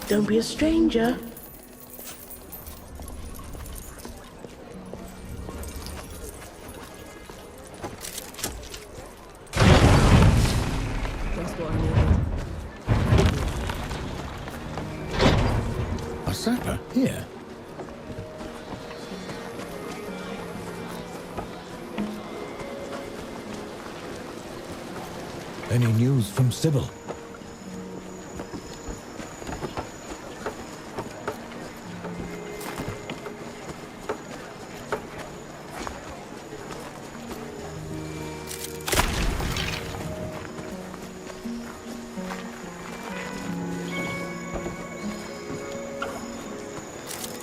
G: Don't be a stranger.
C: Just what I needed.
J: A sapper? Here. Any news from Sybil?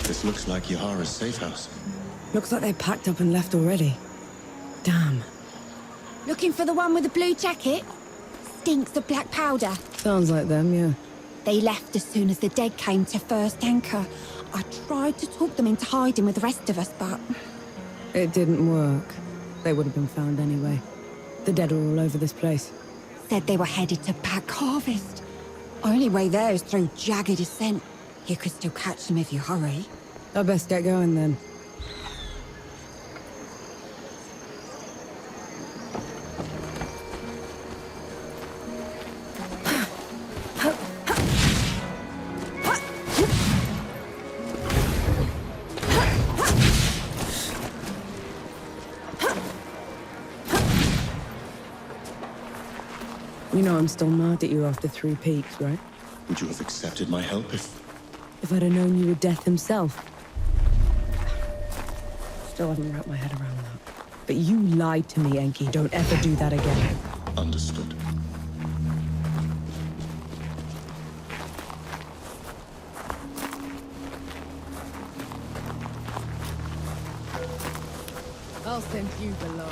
Q: This looks like Yahara's safe house.
C: Looks like they packed up and left already. Damn.
R: Looking for the one with the blue jacket? Stinks of black powder.
C: Sounds like them, yeah.
R: They left as soon as the dead came to first anchor. I tried to talk them into hiding with the rest of us, but...
C: It didn't work. They would have been found anyway. The dead are all over this place.
R: Said they were headed to Pack Harvest. Only way there is through jagged descent. You could still catch them if you hurry.
C: I best get going then. You know I'm still mad at you after 3 peaks, right?
Q: Would you have accepted my help if
C: I'd have known you were Death himself. Still haven't wrapped my head around that. But you lied to me, Enki. Don't ever do that again.
Q: understood?
C: I'll send you below.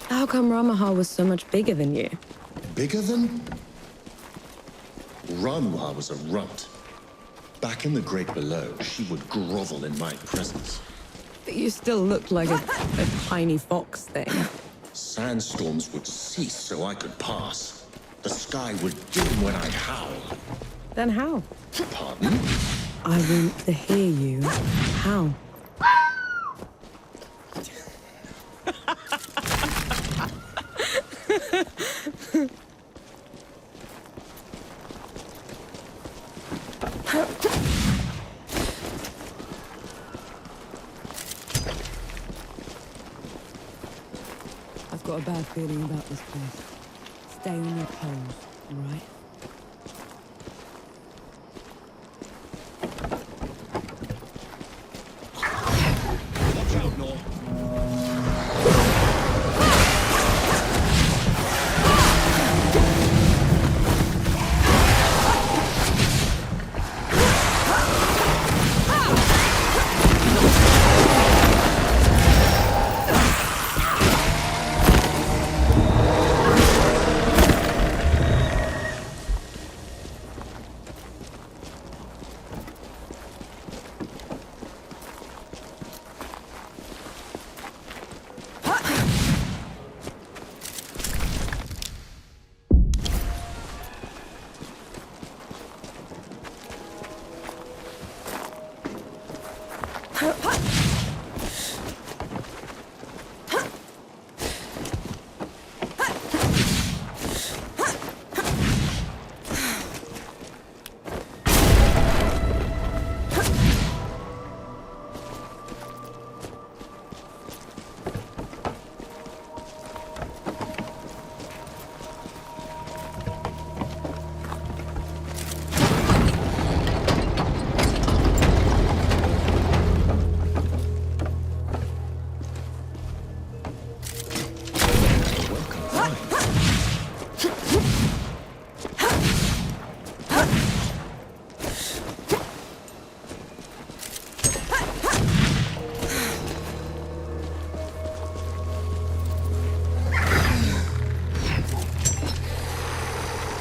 C: How come Ramaha was so much bigger than you?
Q: Bigger than? Ranwa was a runt. Back in the Great Below, she would grovel in my presence.
C: But you still looked like a tiny fox thing.
Q: Sandstorms would cease so I could pass. The sky would dim when I howl.
C: Then how?
Q: Pardon?
C: I want to hear you. How? I've got a bad feeling about this place. Stay on your toes, all right?
Q: Watch out, Nor.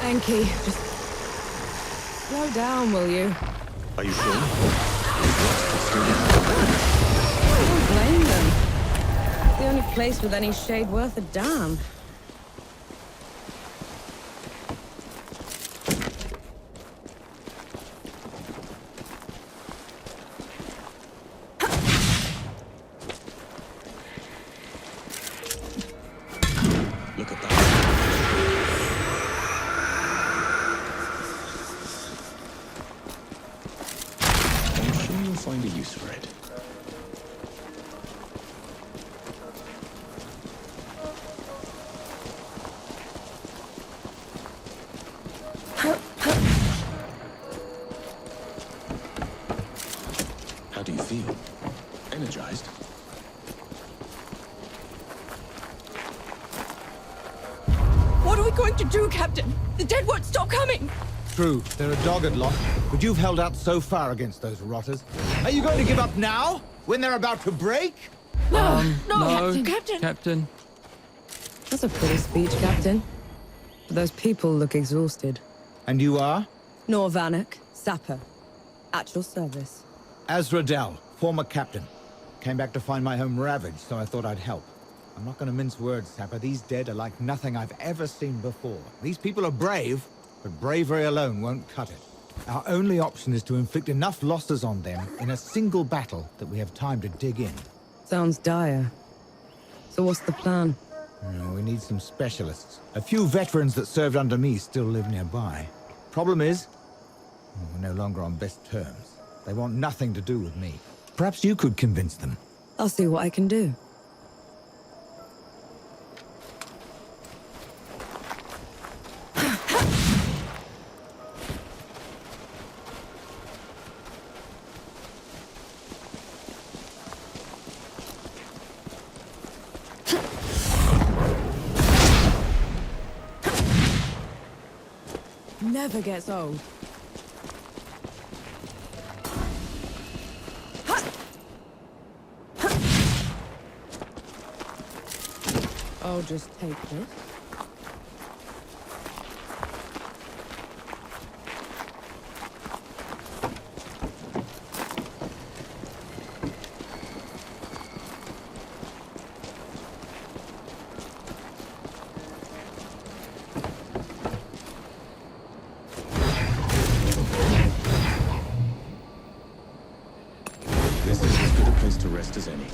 C: Frankie, just slow down, will you?
Q: Are you sure?
C: I don't blame them. It's the only place with any shade worth a damn.
Q: Look at that. I'm sure you'll find a use for it. How do you feel? Energized?
E: What are we going to do, Captain? The dead won't stop coming!
M: True, they're a dogged lot, but you've held out so far against those rotters. Are you going to give up now, when they're about to break?
E: No,
D: no,
E: Captain.
D: Captain.
C: That's a pretty speech, Captain. But those people look exhausted.
M: And you are?
C: Norvanek, sapper. At your service.
M: Azradel, former captain. Came back to find my home ravaged, so I thought I'd help. I'm not gonna mince words, Sapper. These dead are like nothing I've ever seen before. These people are brave, but bravery alone won't cut it. Our only option is to inflict enough losses on them in a single battle that we have time to dig in.
C: Sounds dire. So what's the plan?
M: We need some specialists. A few veterans that served under me still live nearby. Problem is, we're no longer on best terms. They want nothing to do with me. Perhaps you could convince them.
C: I'll see what I can do. Never gets old. I'll just take this.
Q: This is as good a place to rest as any.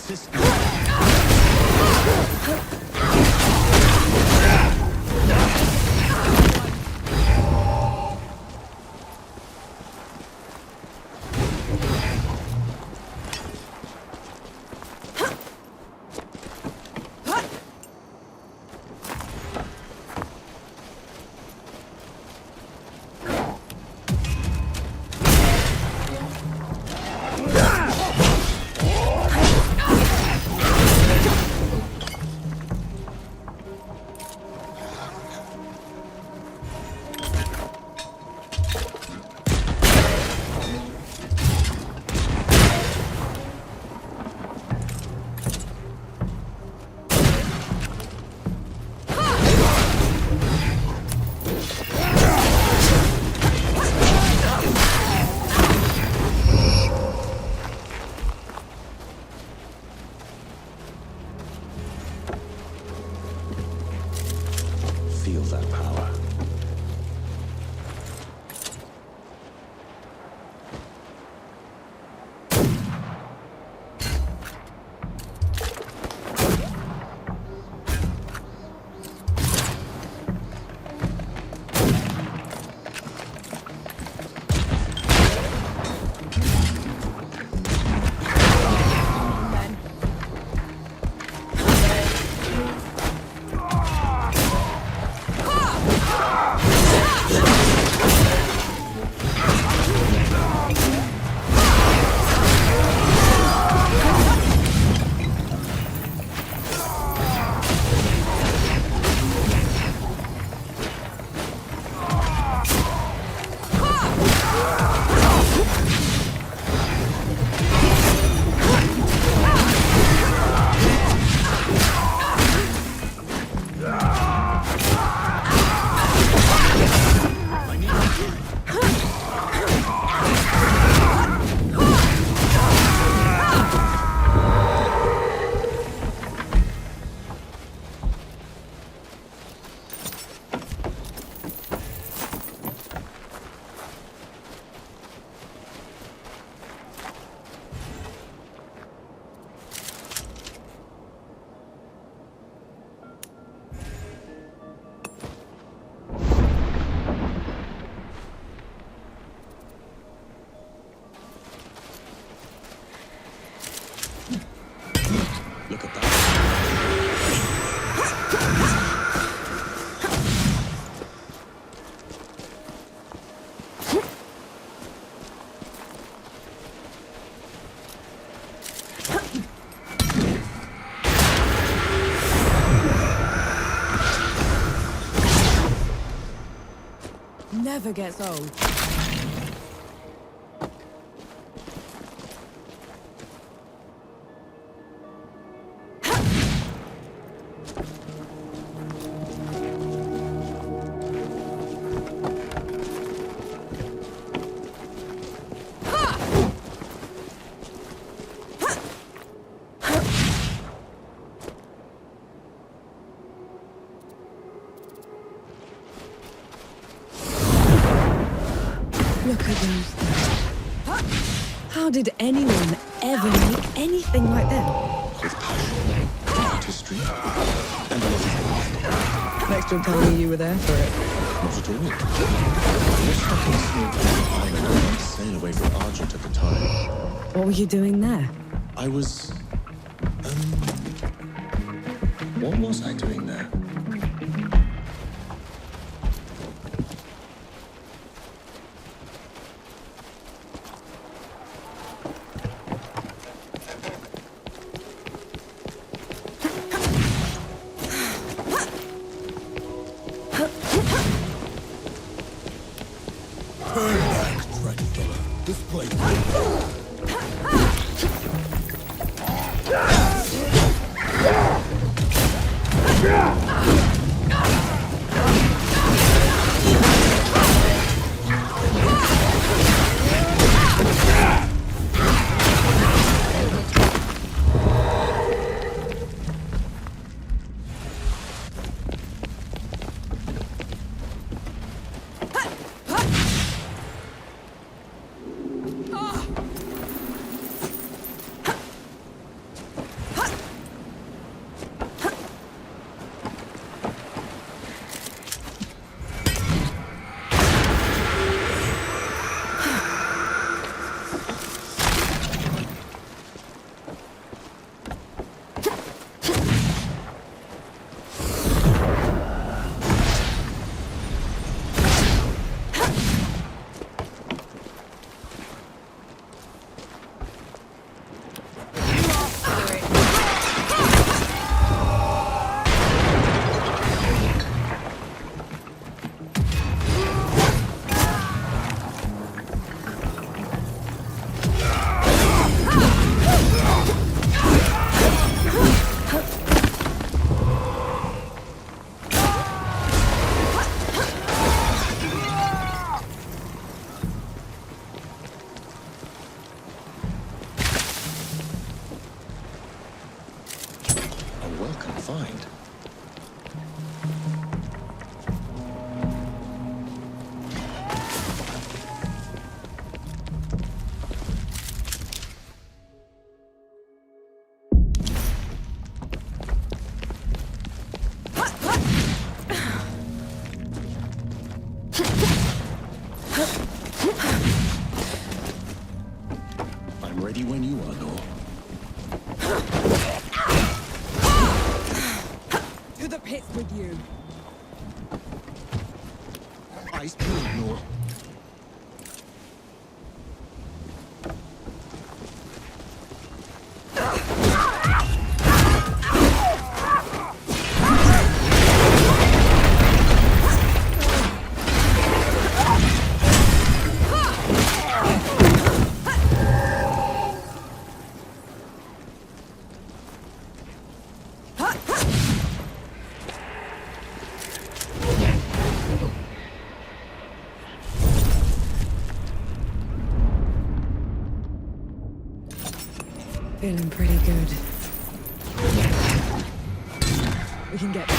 F: system. Feel that power. Look at that.
C: Never gets old. Look at those things. How did anyone ever make anything like that?
Q: With passion, artistry, and a lot of
C: Next you'll tell me you were there for it.
Q: not at all. I was stuck in a small island and had to sail away from Argent at the time.
C: What were you doing there?
Q: I was... what was I doing there?
N: Turn back, Dracula. This place.
H: Yeah!
Q: welcome find. I'm ready when you are, Nor.
C: To the pits with you.
Q: Ice peeled, Nor.
C: Feeling pretty good. We can get...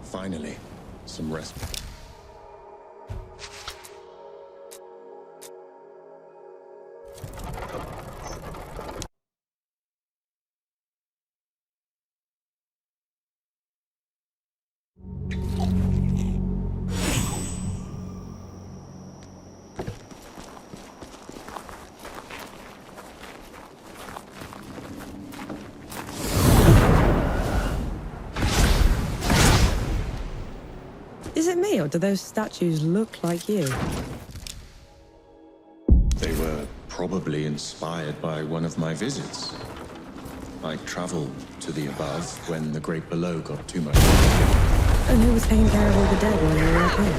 Q: Finally, some respite.
C: me, or do those statues look like you?
Q: They were probably inspired by one of my visits. I traveled to the above when the great below got too much.
C: And who was taking care of all the dead while you were up here?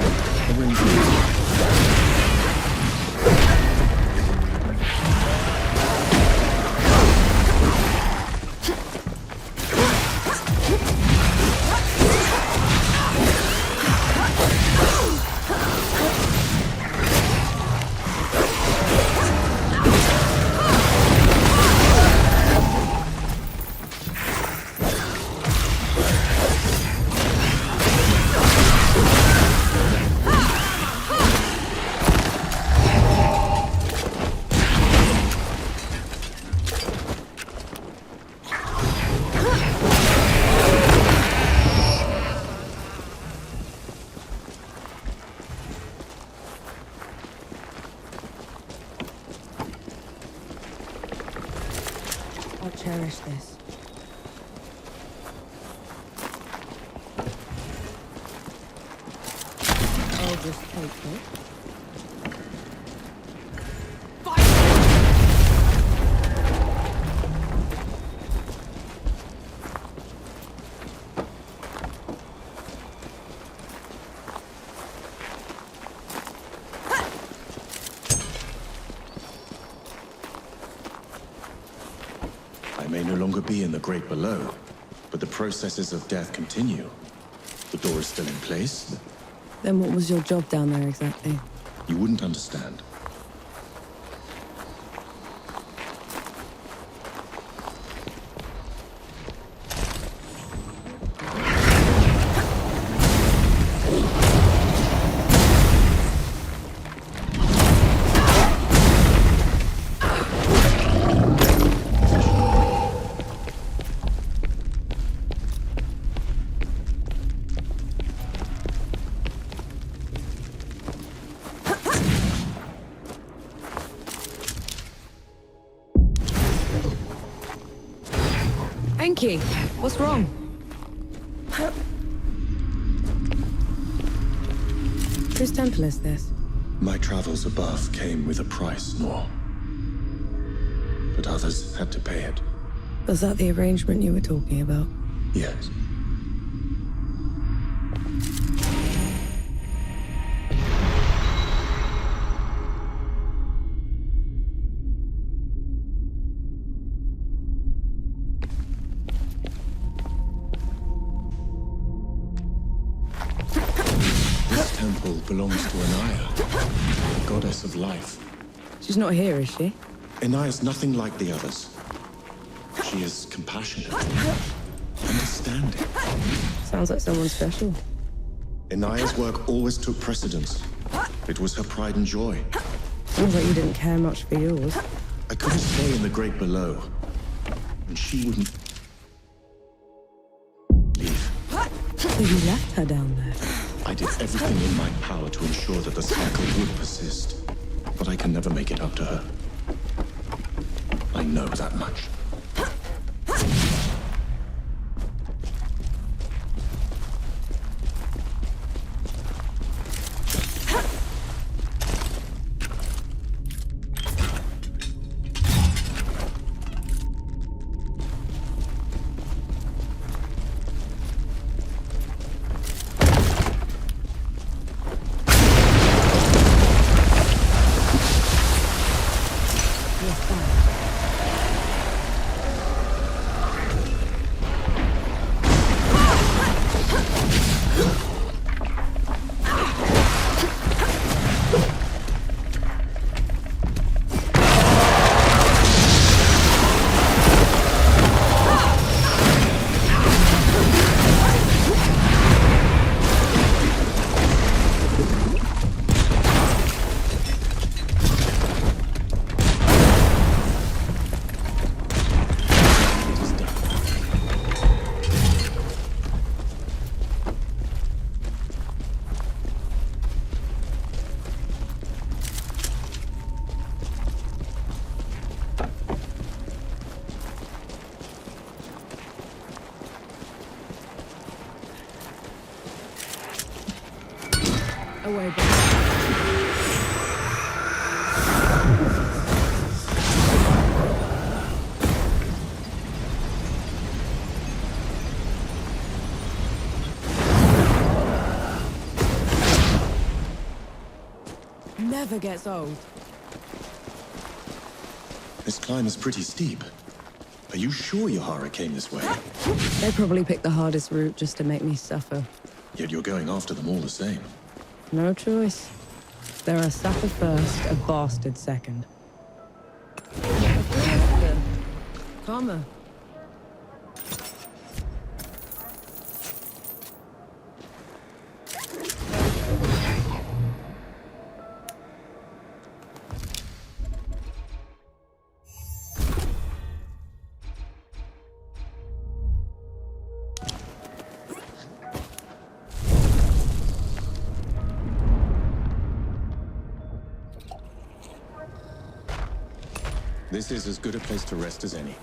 C: I'll cherish this. I'll just take it.
Q: I may no longer be in the great below, but the processes of death continue. The door is still in place.
C: Then what was your job down there exactly?
Q: You wouldn't understand.
C: Enki, what's wrong? Whose temple is this?
Q: My travels above came with a price, Nor. But others had to pay it.
C: Was that the arrangement you were talking about?
Q: Yes. This temple belongs to Anaya, the goddess of life.
C: She's not here, is she?
Q: Anaya's nothing like the others. She is compassionate, understanding.
C: Sounds like someone special.
Q: Anaya's work always took precedence. It was her pride and joy.
C: Sounds like you didn't care much for yours.
Q: I couldn't stay in the great below, and she wouldn't leave.
C: So you left her down there?
Q: I did everything in my power to ensure that the cycle would persist, but I can never make it up to her. I know that much.
C: Away, boy. Never gets old.
Q: This climb is pretty steep. Are you sure Yahara came this way?
C: They probably picked the hardest route just to make me suffer.
Q: Yet you're going after them all the same.
C: No choice. They're a sucker first, a bastard second. Karma.
Q: This is as good a place to rest as any.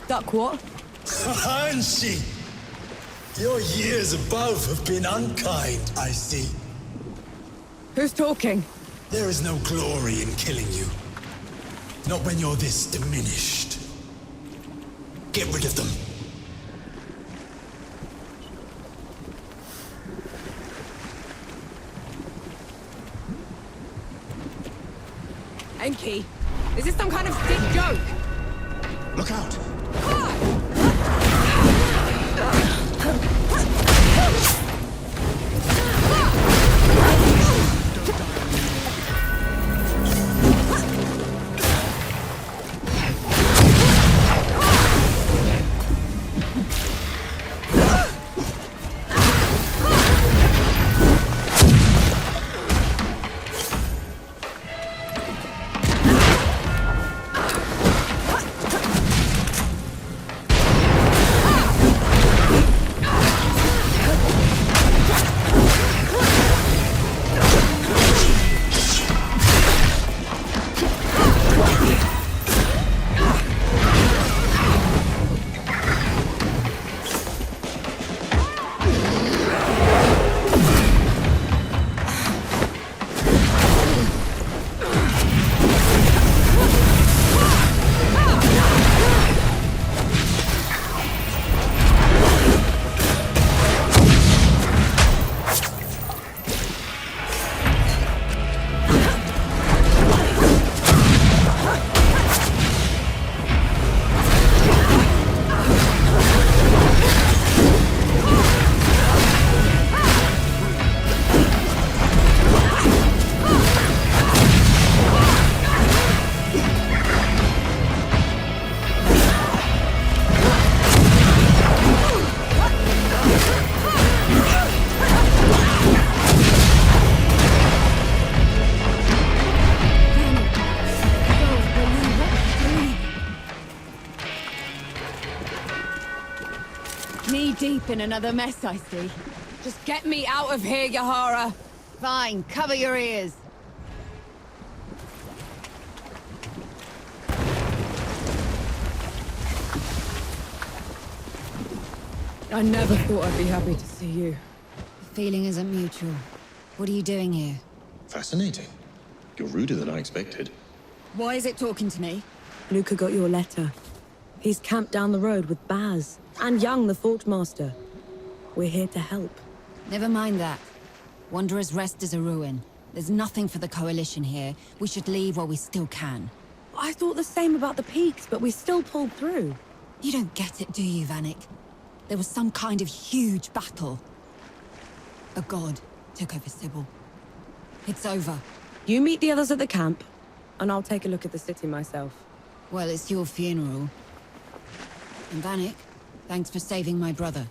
C: Duck what?
N: Hanshi! Your years above have been unkind, I see.
C: Who's talking?
N: There is no glory in killing you. Not when you're this diminished. Get rid of them.
C: Enki, is this some kind of sick joke?
Q: Look out!
C: Deep in another mess, I see. Just get me out of here, Yahara.
S: Fine, cover your ears.
C: I never thought I'd be happy to see you.
R: The feeling isn't mutual. What are you doing here?
Q: Fascinating. You're ruder than I expected.
R: Why is it talking to me?
C: Luca got your letter. He's camped down the road with Baz. And Young, the Forge Master. We're here to help.
R: Never mind that. Wanderer's Rest is a ruin. There's nothing for the Coalition here. We should leave while we still can.
C: I thought the same about the peaks, but we still pulled through.
R: You don't get it, do you, Vanek? There was some kind of huge battle. A god took over Sybil. It's over.
C: You meet the others at the camp, and I'll take a look at the city myself.
R: Well, it's your funeral. And Vanek, thanks for saving my brother.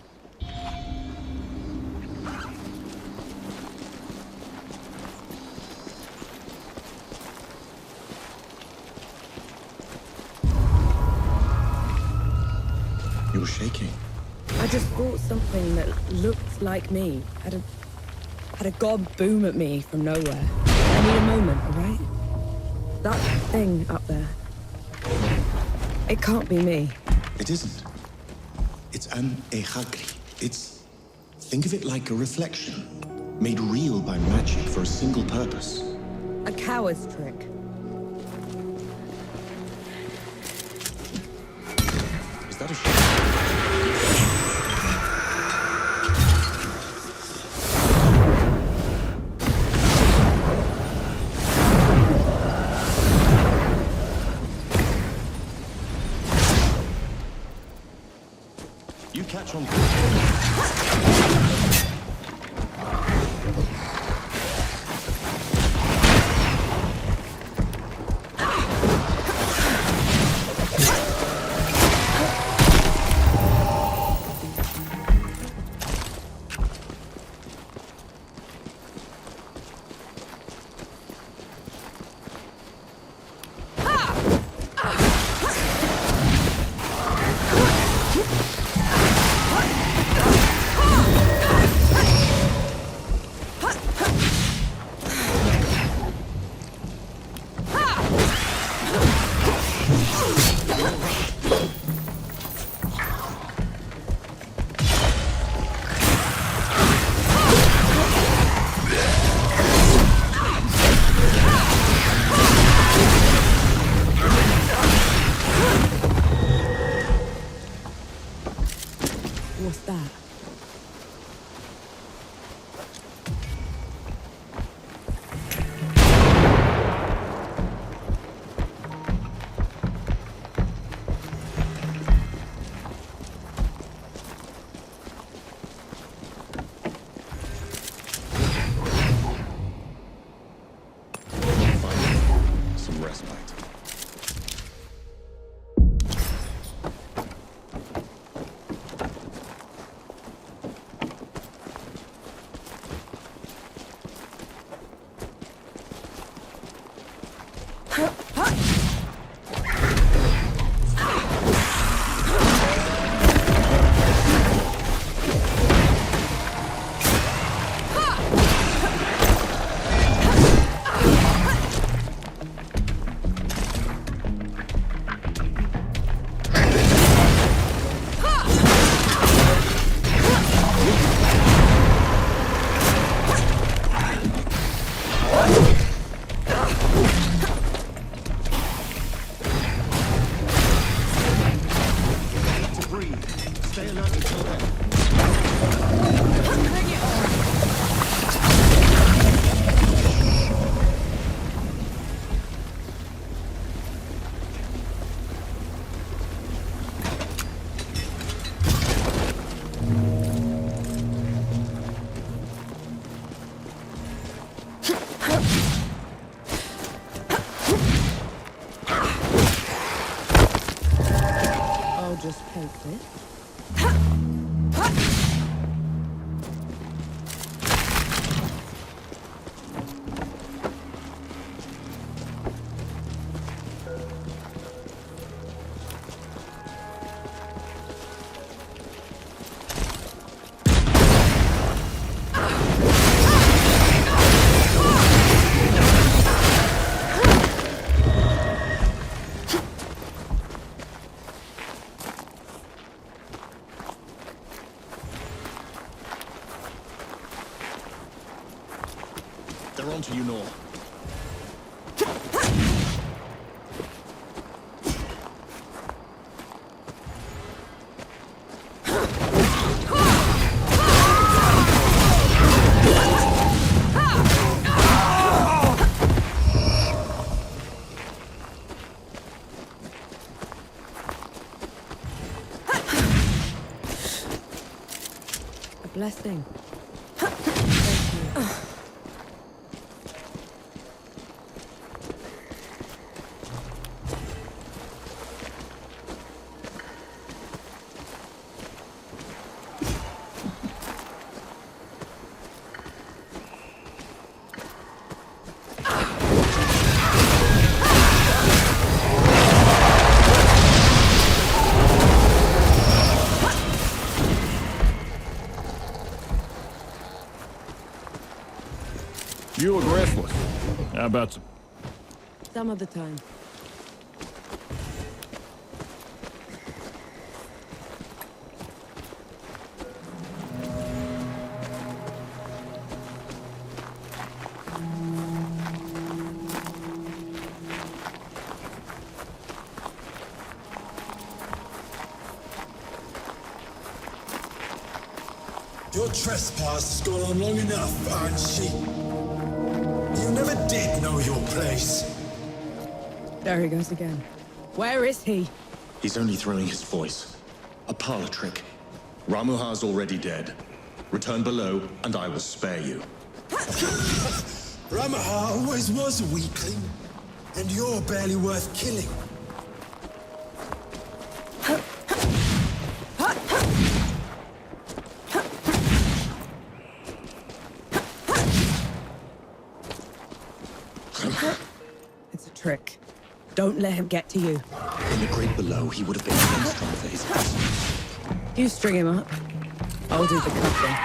Q: You're shaking.
C: I just fought something that looked like me. Had a god boom at me from nowhere. I need a moment, all right? That thing up there. It can't be me.
Q: It isn't. It's an EVGA. Think of it like a reflection, made real by magic for a single purpose.
C: A coward's trick.
Q: Is that a ship? You catch on.
C: What's that?
Q: Some respite.
C: Just take this.
Q: They're on to you, Nor.
C: A blessing.
T: How about some?
C: Some other time.
N: Your trespass has gone on long enough, Archie. You never did know your place.
C: There he goes again. Where is he?
Q: He's only throwing his voice. A parlor trick. Ramuha's already dead. Return below, and I will spare you.
N: Ramuha always was a weakling, and you're barely worth killing.
C: It's a trick. Don't let him get to you.
Q: In the grate below, he would have been strong for his best.
C: You string him up. I'll do the cuffing.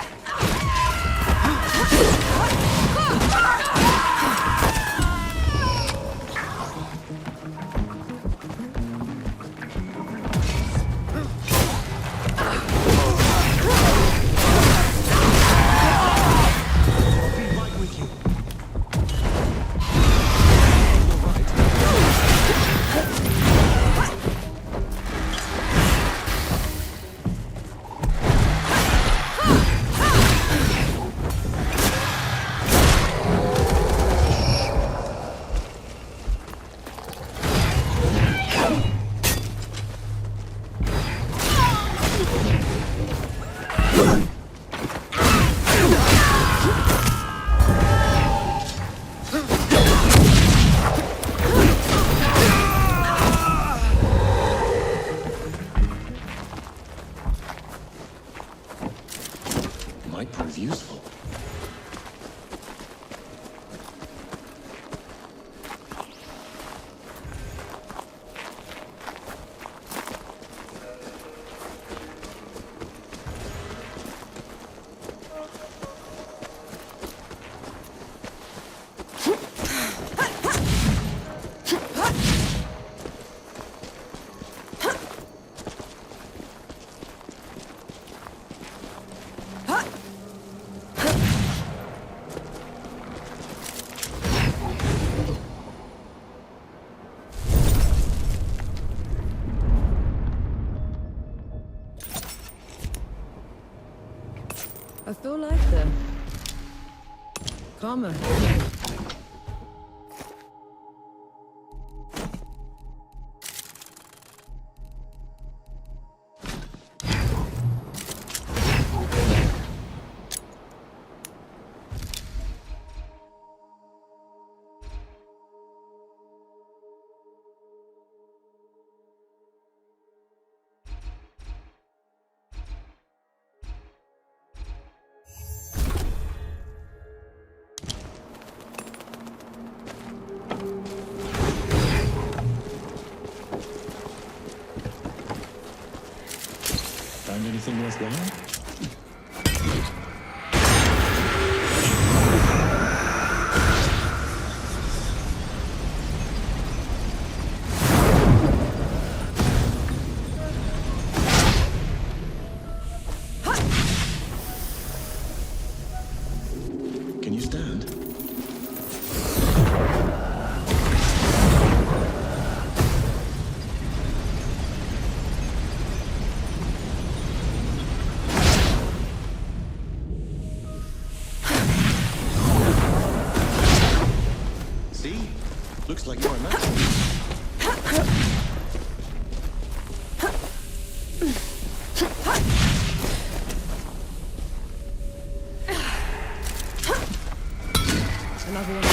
Q: Might prove useful.
C: I feel like the karma.
Q: Find anything worthwhile? Can you stand? See? Looks like you're a match.
C: Another one.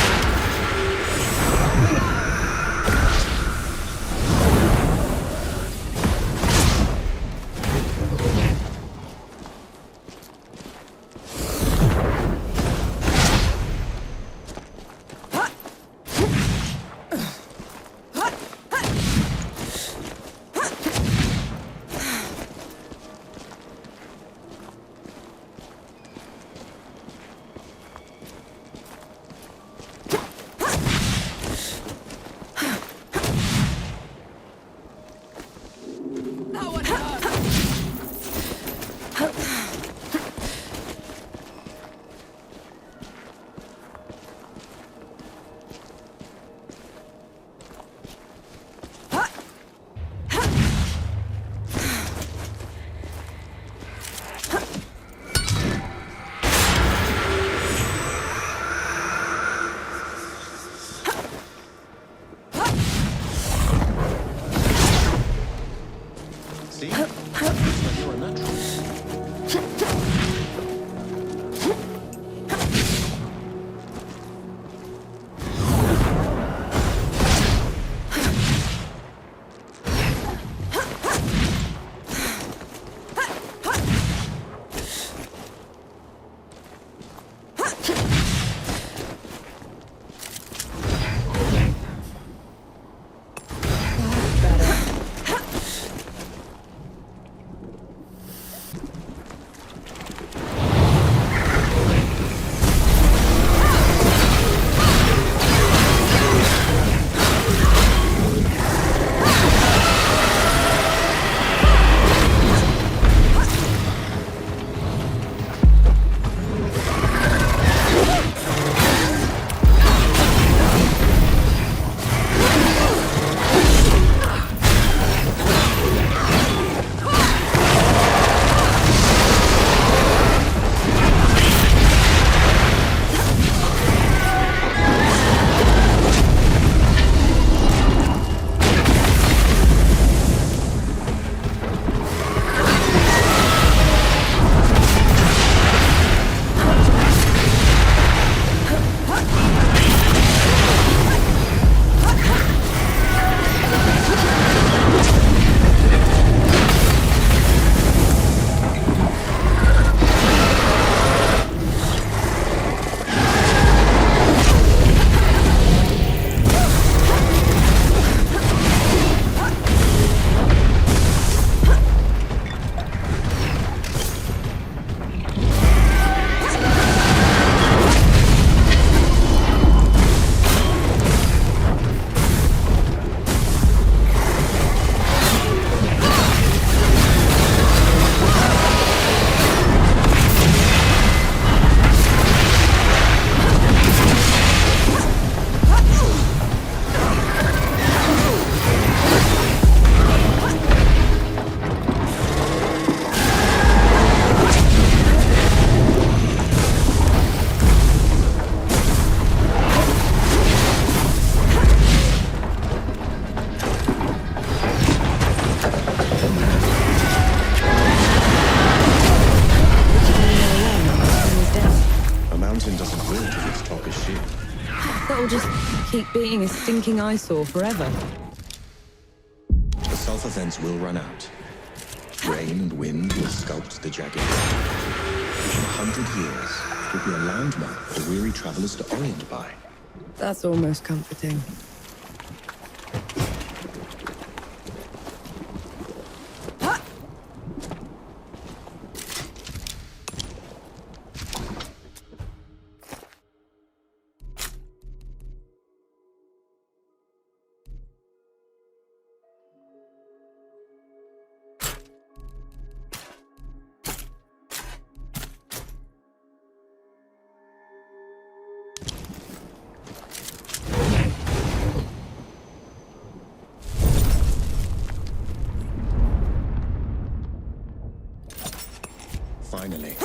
Q: See? Looks like you're a natural.
C: That'll just keep being a stinking eyesore forever.
Q: The sulfur vents will run out. Rain and wind will sculpt the jagged. In 100 years, it will be a landmark for weary travelers to orient by.
C: That's almost comforting.
Q: Finally.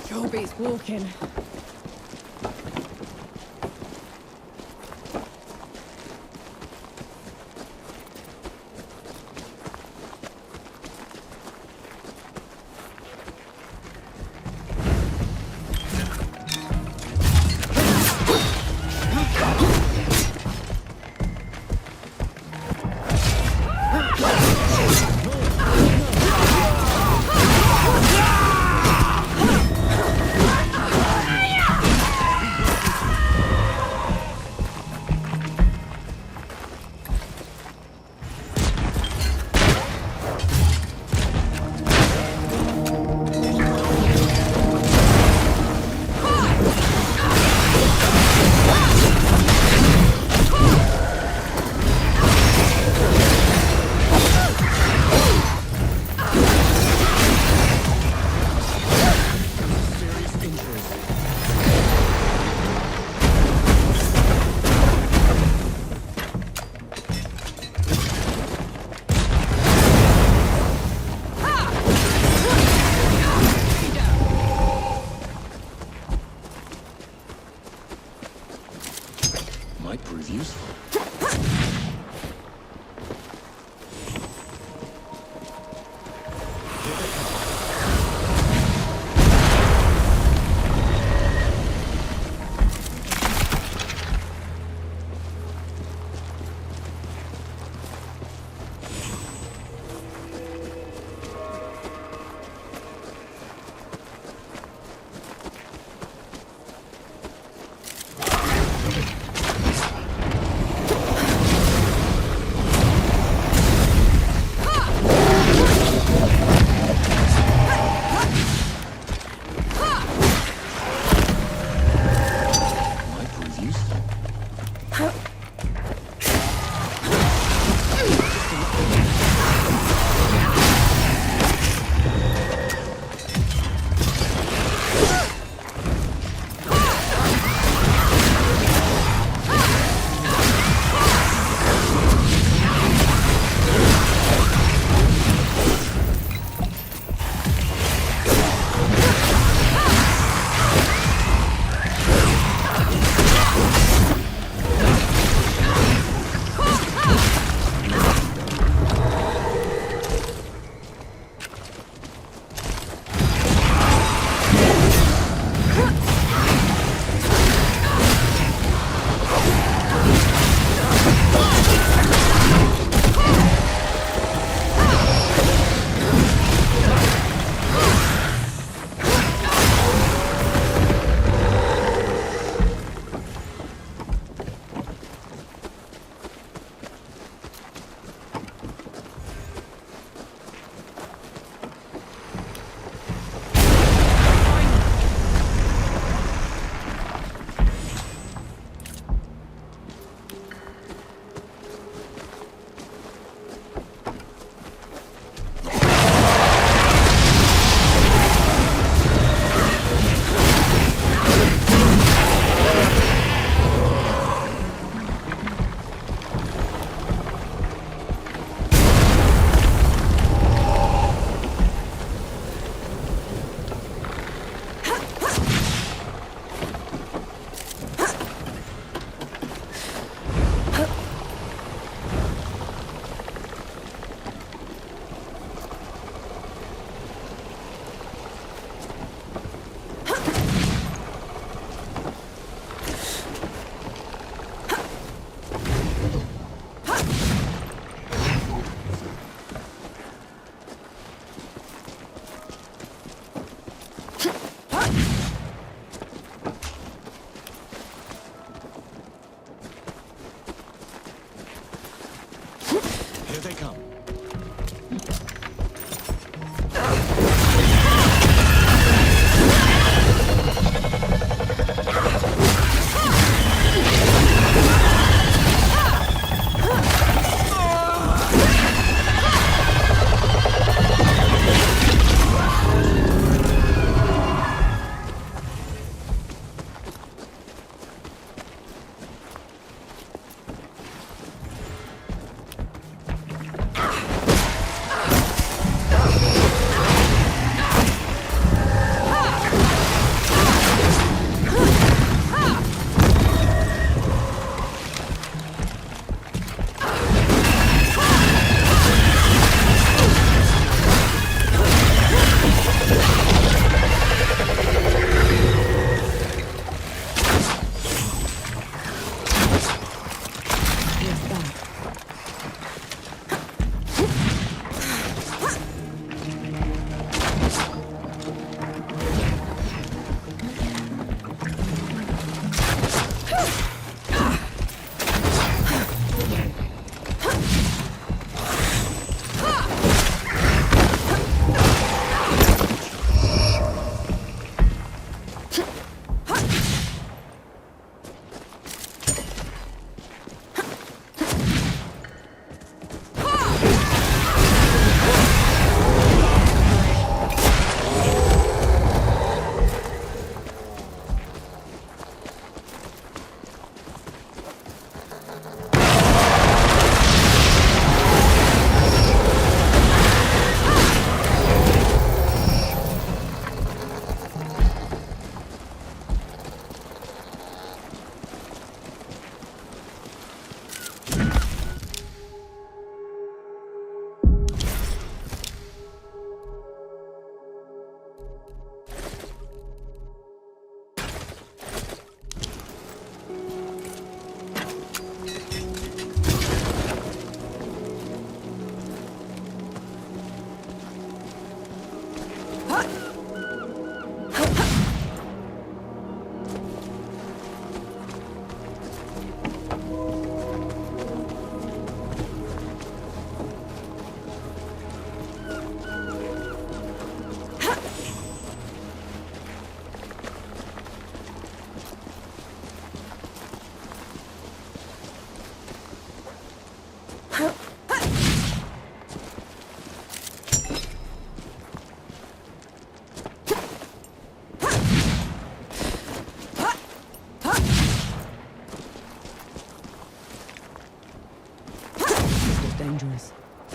C: Sure beats walking.
Q: might prove useful.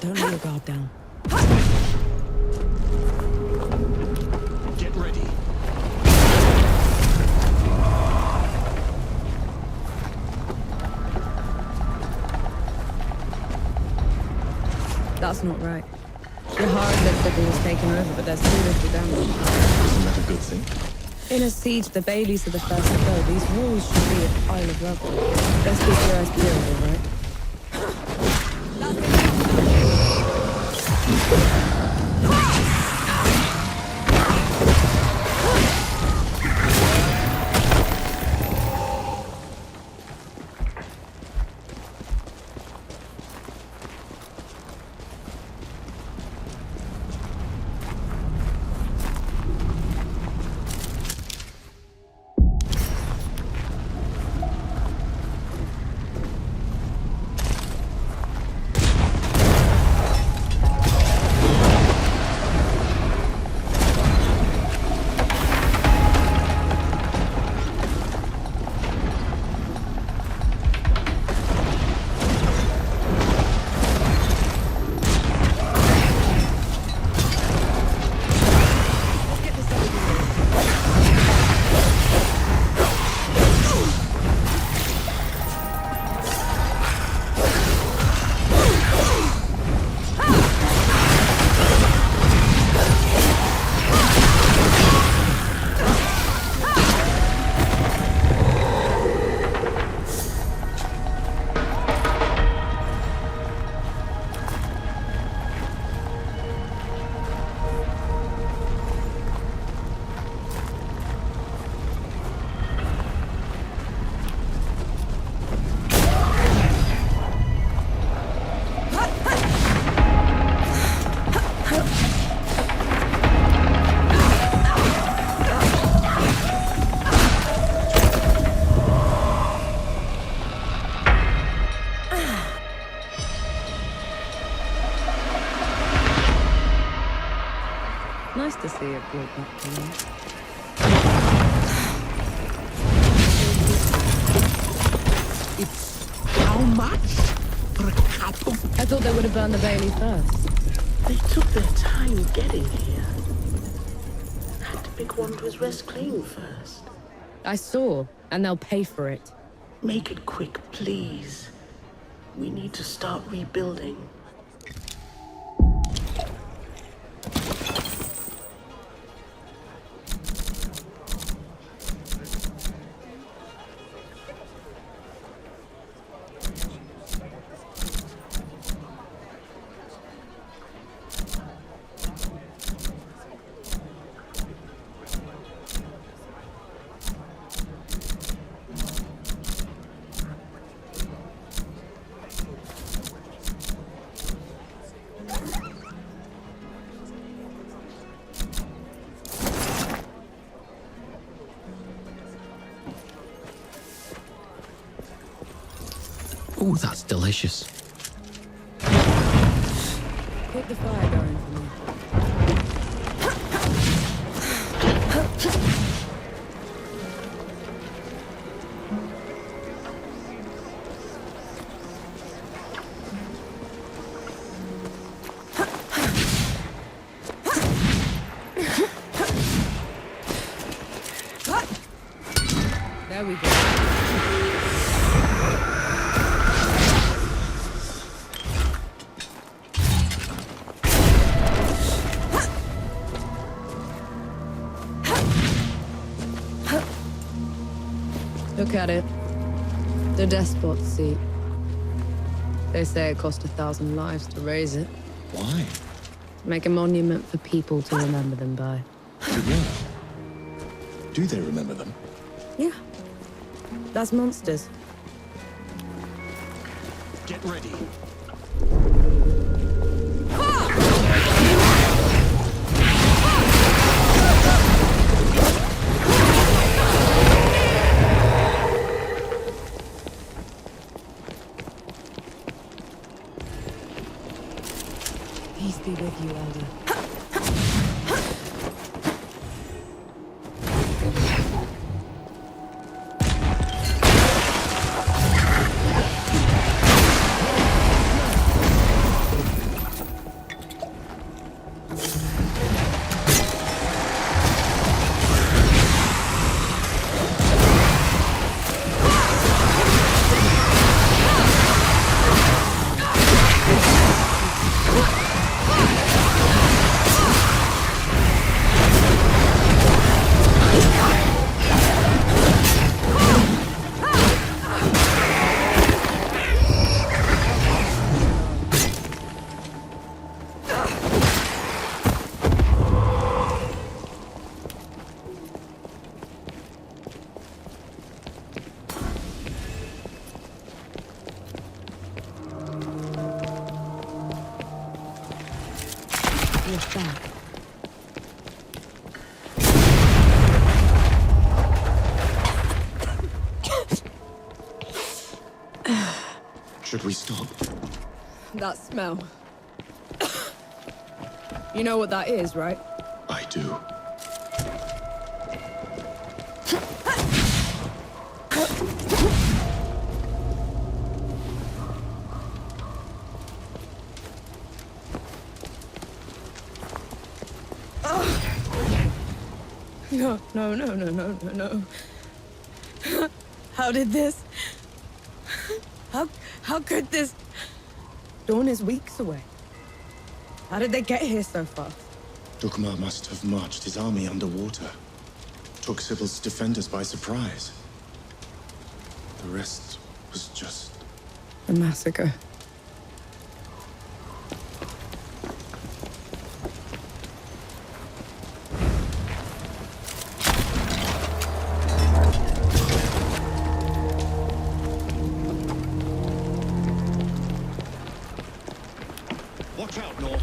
E: Don't let your guard down.
Q: Get ready.
C: That's not right. Your hard looks like it was taken over, but there's too little damage.
Q: Isn't that a good thing?
C: In a siege, the Baileys are the first to go. These walls should be a pile of rubble. Let's keep your eyes peeled, all right? Nice to see it brought back to life.
H: It's how much for a cup of...
C: I thought they would have burned the Bailey first.
G: They took their time getting here. Had to pick one to his rest clean first.
C: I saw, and they'll pay for it.
G: Make it quick, please. We need to start rebuilding.
T: Oh, that's delicious.
C: Keep the fire going for me. There we go. Look at it. The despot's seat. They say it cost 1,000 lives to raise it.
Q: Why?
C: To make a monument for people to remember them by.
Q: To what? Do they remember them?
C: Yeah. That's monsters.
Q: Get ready.
C: Peace be with you, Elder. forth back.
Q: Should we stop?
C: That smell. You know what that is, right?
Q: I do.
C: No. How did this? How could this? Dawn is weeks away. How did they get here so fast?
Q: Dukma must have marched his army underwater. Took Sybil's defenders by surprise. The rest was just...
C: A massacre.
N: Watch out, Nor.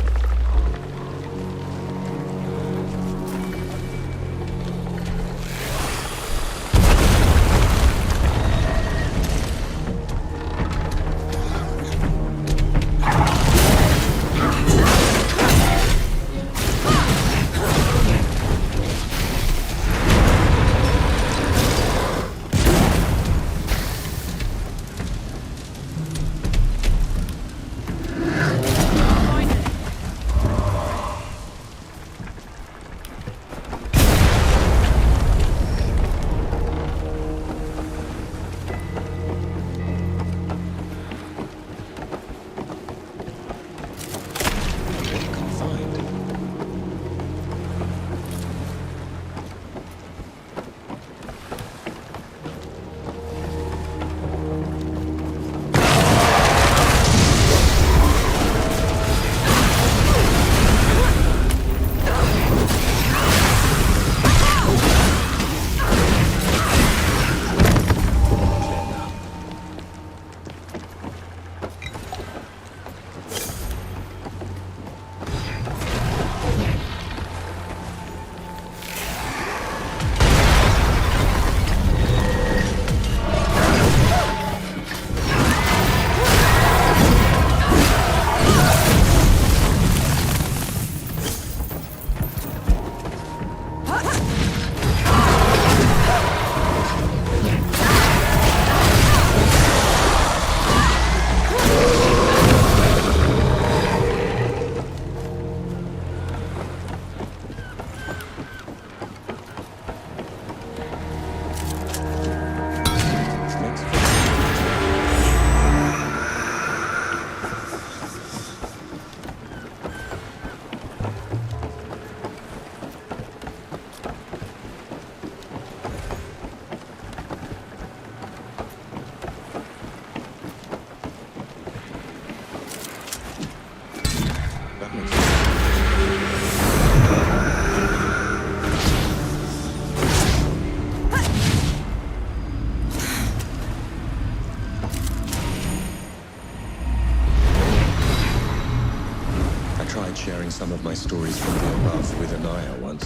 Q: Sharing some of my stories from the above with Anaya once.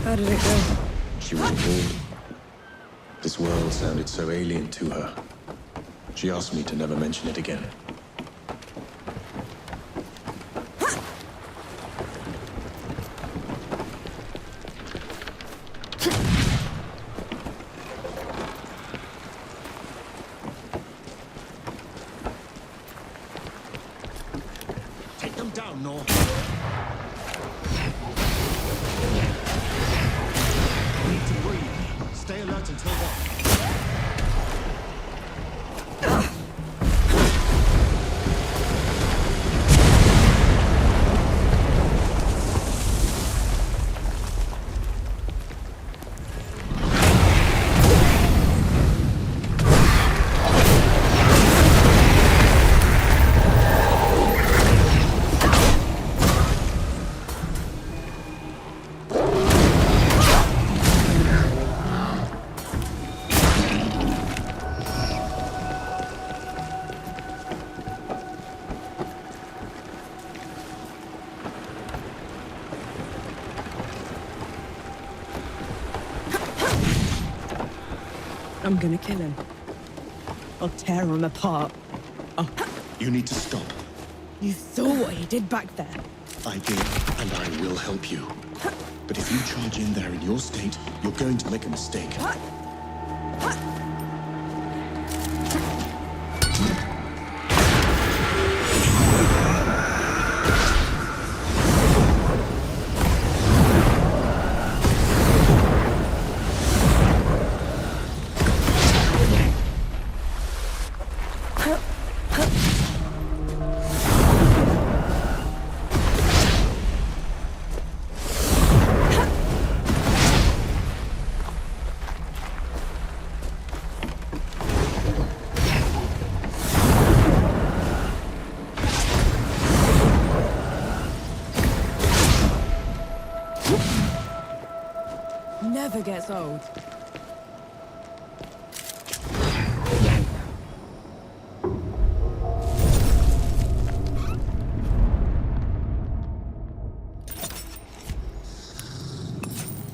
C: How did it go?
Q: She was appalled. This world sounded so alien to her. She asked me to never mention it again.
N: Take them down, Nor. Need to breathe. Stay alert until then.
C: I'm gonna kill him. I'll tear him apart.
F: You need to stop.
C: You saw what he did back there.
F: I did, and I will help you. But if you charge in there in your state, you're going to make a mistake.
C: Never gets old.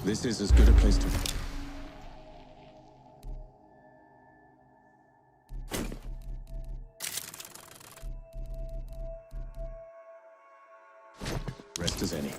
F: This is as good a place to... Rest as any.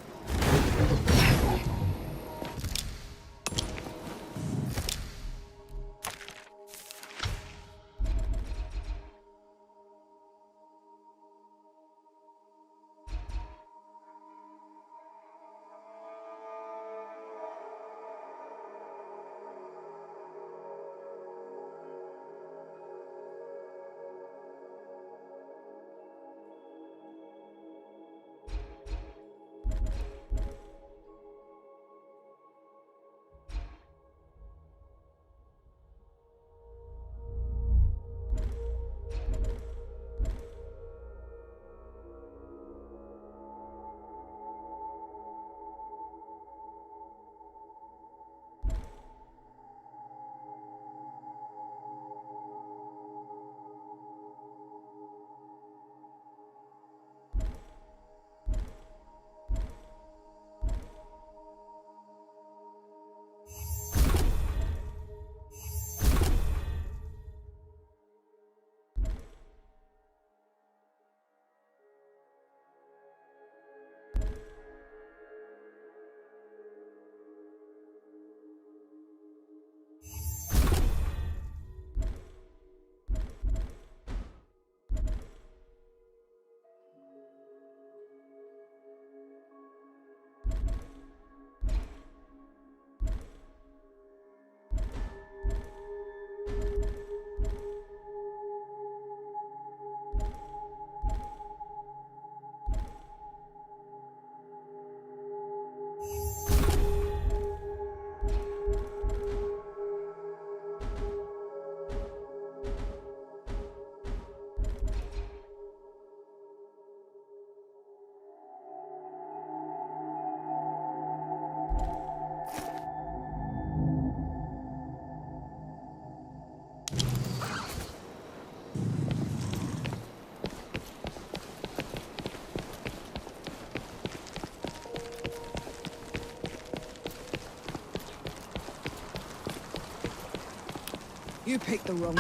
C: You picked the wrong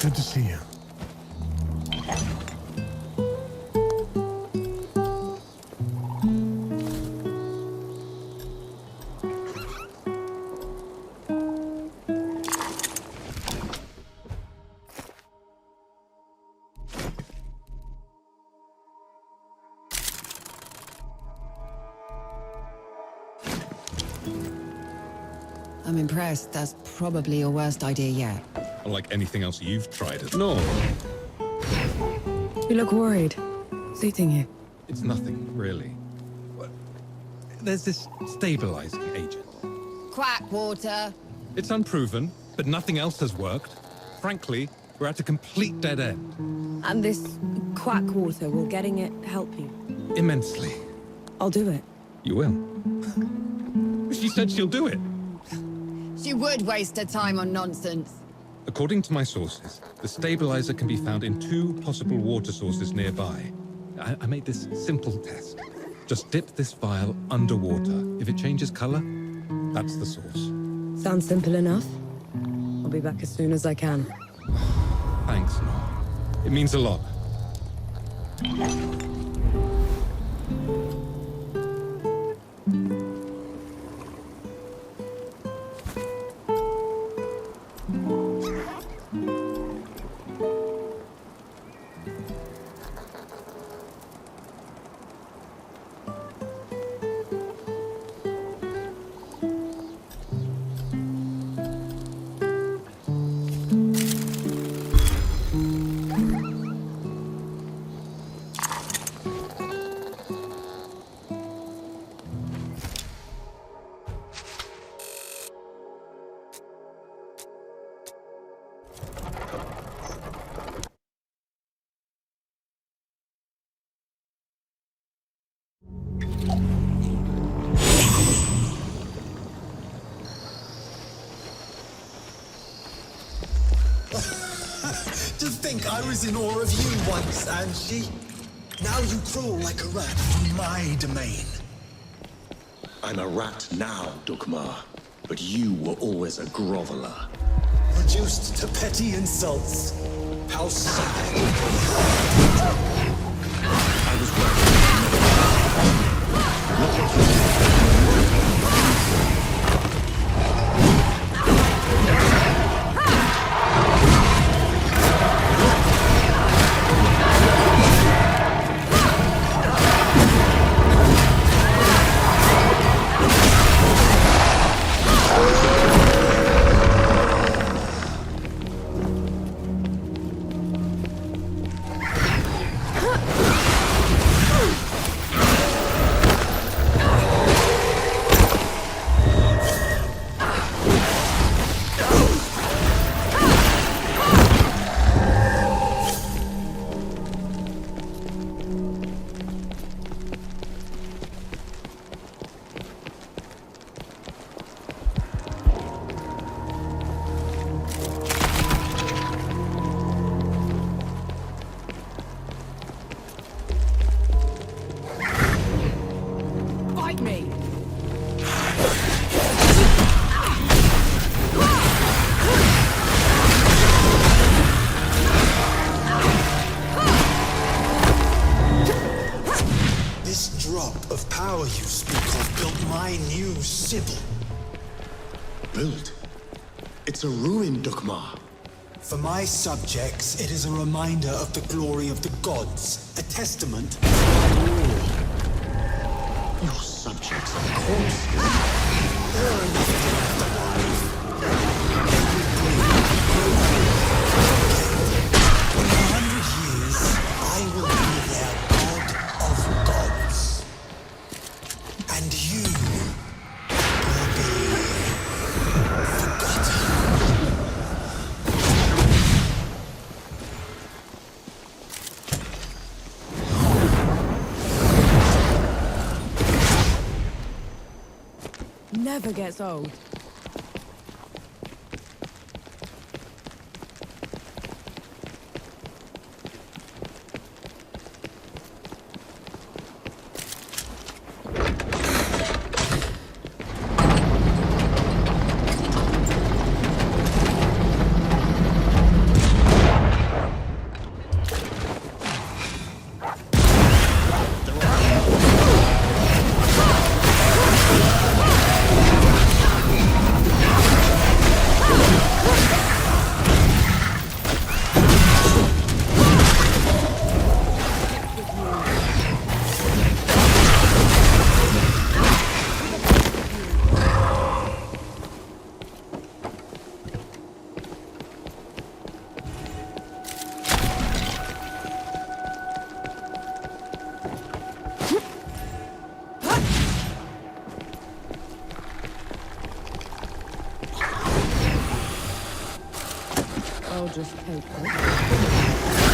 A: Good to see you.
E: I'm impressed. That's probably your worst idea yet.
B: Unlike anything else you've tried at all.
C: You look worried. Suiting you.
B: It's nothing, really. There's this stabilizing agent.
S: Quack water.
B: It's unproven, but nothing else has worked. Frankly, we're at a complete dead end.
C: And this quack water, will getting it help you?
B: Immensely.
C: I'll do it.
B: You will. She said she'll do it.
S: She would waste her time on nonsense.
B: According to my sources, the stabilizer can be found in 2 possible water sources nearby. I made this simple test. Just dip this vial underwater. If it changes color, that's the source.
C: Sounds simple enough. I'll be back as soon as I can.
B: Thanks, Noel. It means a lot.
N: To think I was in awe of you once, Angie. Now you crawl like a rat through my domain.
Q: I'm a rat now, Dukmar, but you were always a groveler.
N: Reduced to petty insults. How sad.
Q: I was right. Look what you did.
N: A ruin, Dukmar. For my subjects, it is a reminder of the glory of the gods, a testament to
Q: your subjects are corpses.
N: There are nothing left alive. In 100 years, I will be their god of gods. And you will be forgotten.
C: Never gets old. just take her.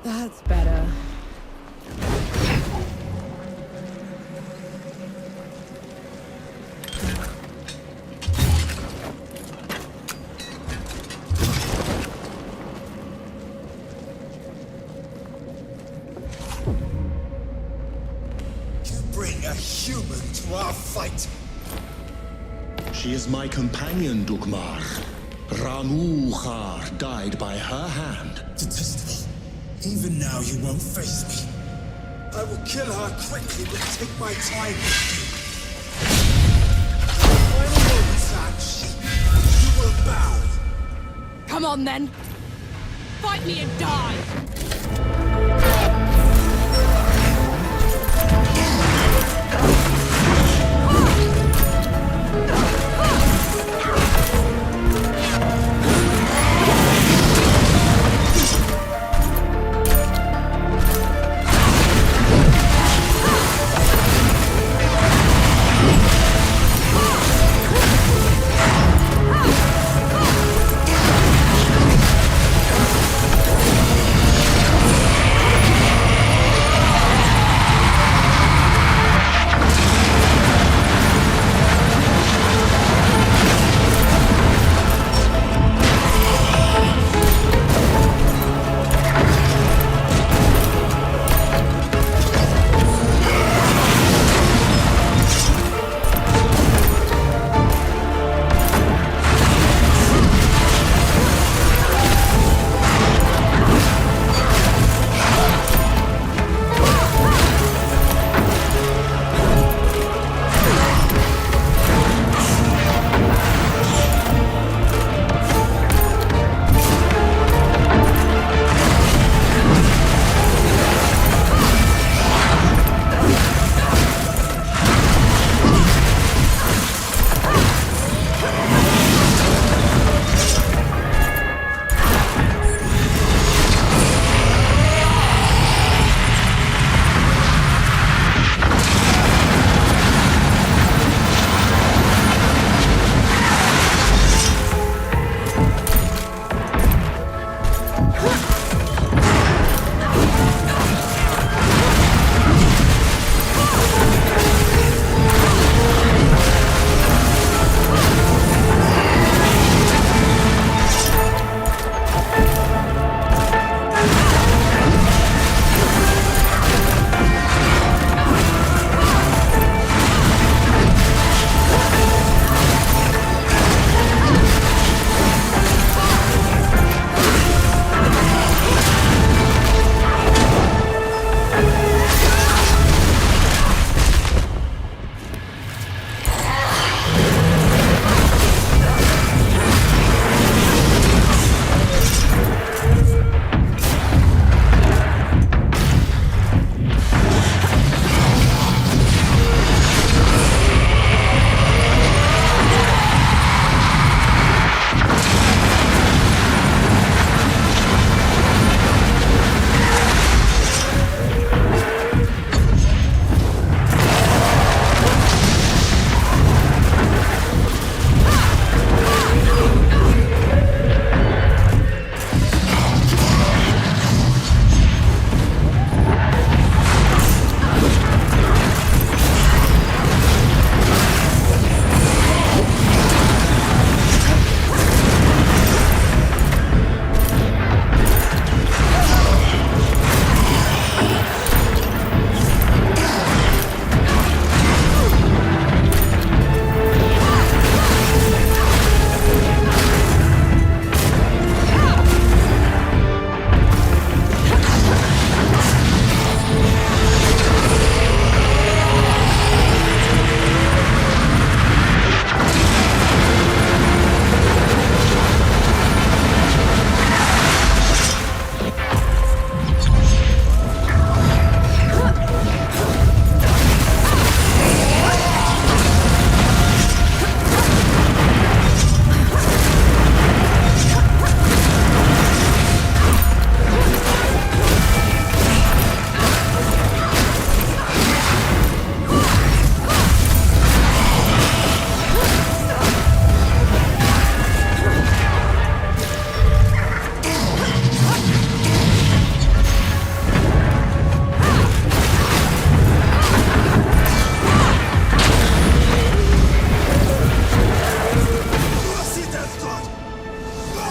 C: That's better.
N: You bring a human to our fight.
F: She is my companion, Dukmar. Ramuhar died by her hand.
N: Detestable. Even now, you won't face me. I will kill her quickly, but take my time. Final moments, Ash. You will bow.
C: Come on, then. Fight me and die!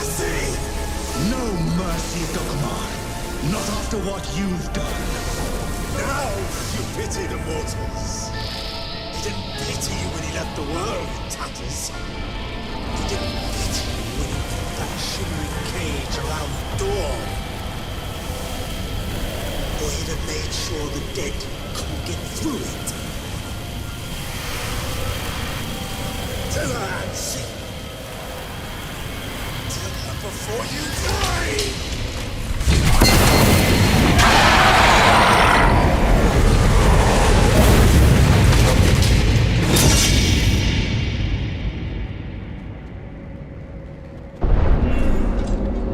N: mercy!
F: No mercy, Dokuma. Not after what you've done.
N: Now you pity the mortals. He didn't pity you when he left the world in tatters. He didn't pity you when he put that shimmering cage around the door. Or he'd have made sure the dead couldn't get through it. Tell her, Ansi. Tell her before you die!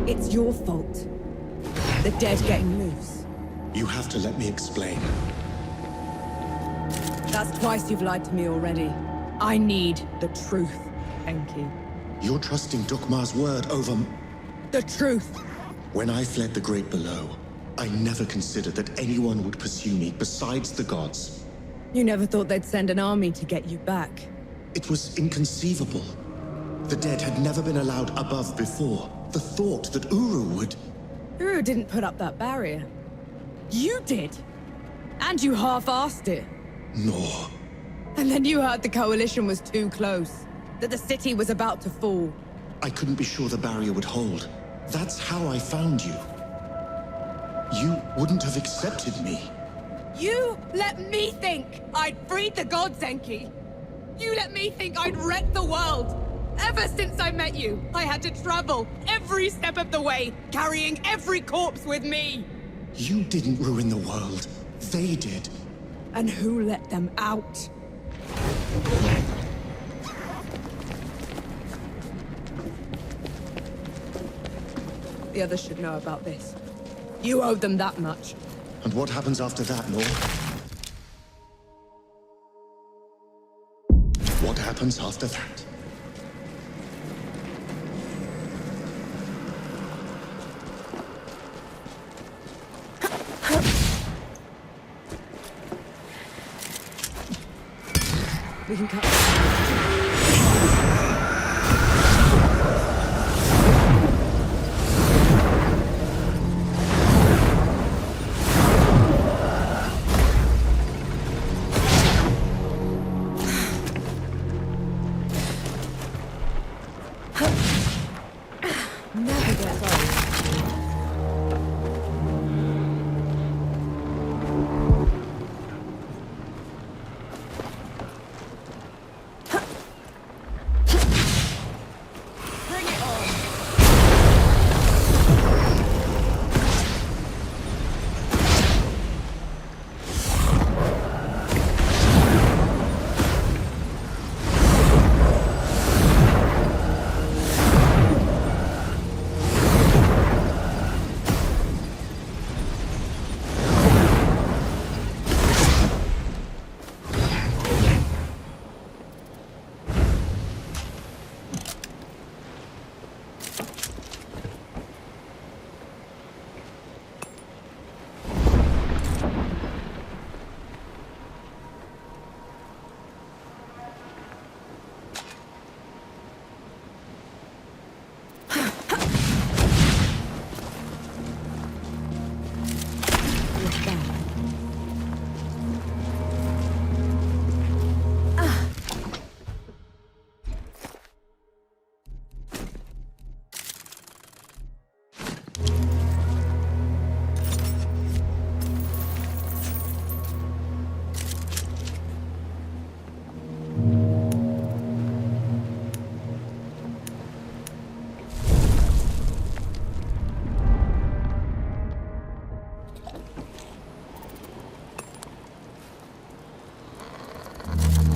C: It's your fault. The dead getting loose.
F: You have to let me explain.
C: That's twice you've lied to me already. I need the truth, Enki.
F: You're trusting Dokma's word over...
C: The truth!
F: When I fled the Great Below, I never considered that anyone would pursue me besides the gods.
C: You never thought they'd send an army to get you back.
F: It was inconceivable. The dead had never been allowed above before. The thought that Uru would...
C: Uru didn't put up that barrier. You did! And you half-assed it.
F: No.
C: And then you heard the Coalition was too close. That the city was about to fall.
F: I couldn't be sure the barrier would hold. That's how I found you. You wouldn't have accepted me.
C: You let me think I'd freed the gods, Enki! You let me think I'd wrecked the world! Ever since I met you, I had to travel every step of the way, carrying every corpse with me!
F: You didn't ruin the world. They did.
C: And who let them out? The others should know about this. You owed them that much.
F: And what happens after that, Nor? What happens after that?
C: We can cut. Never gets old.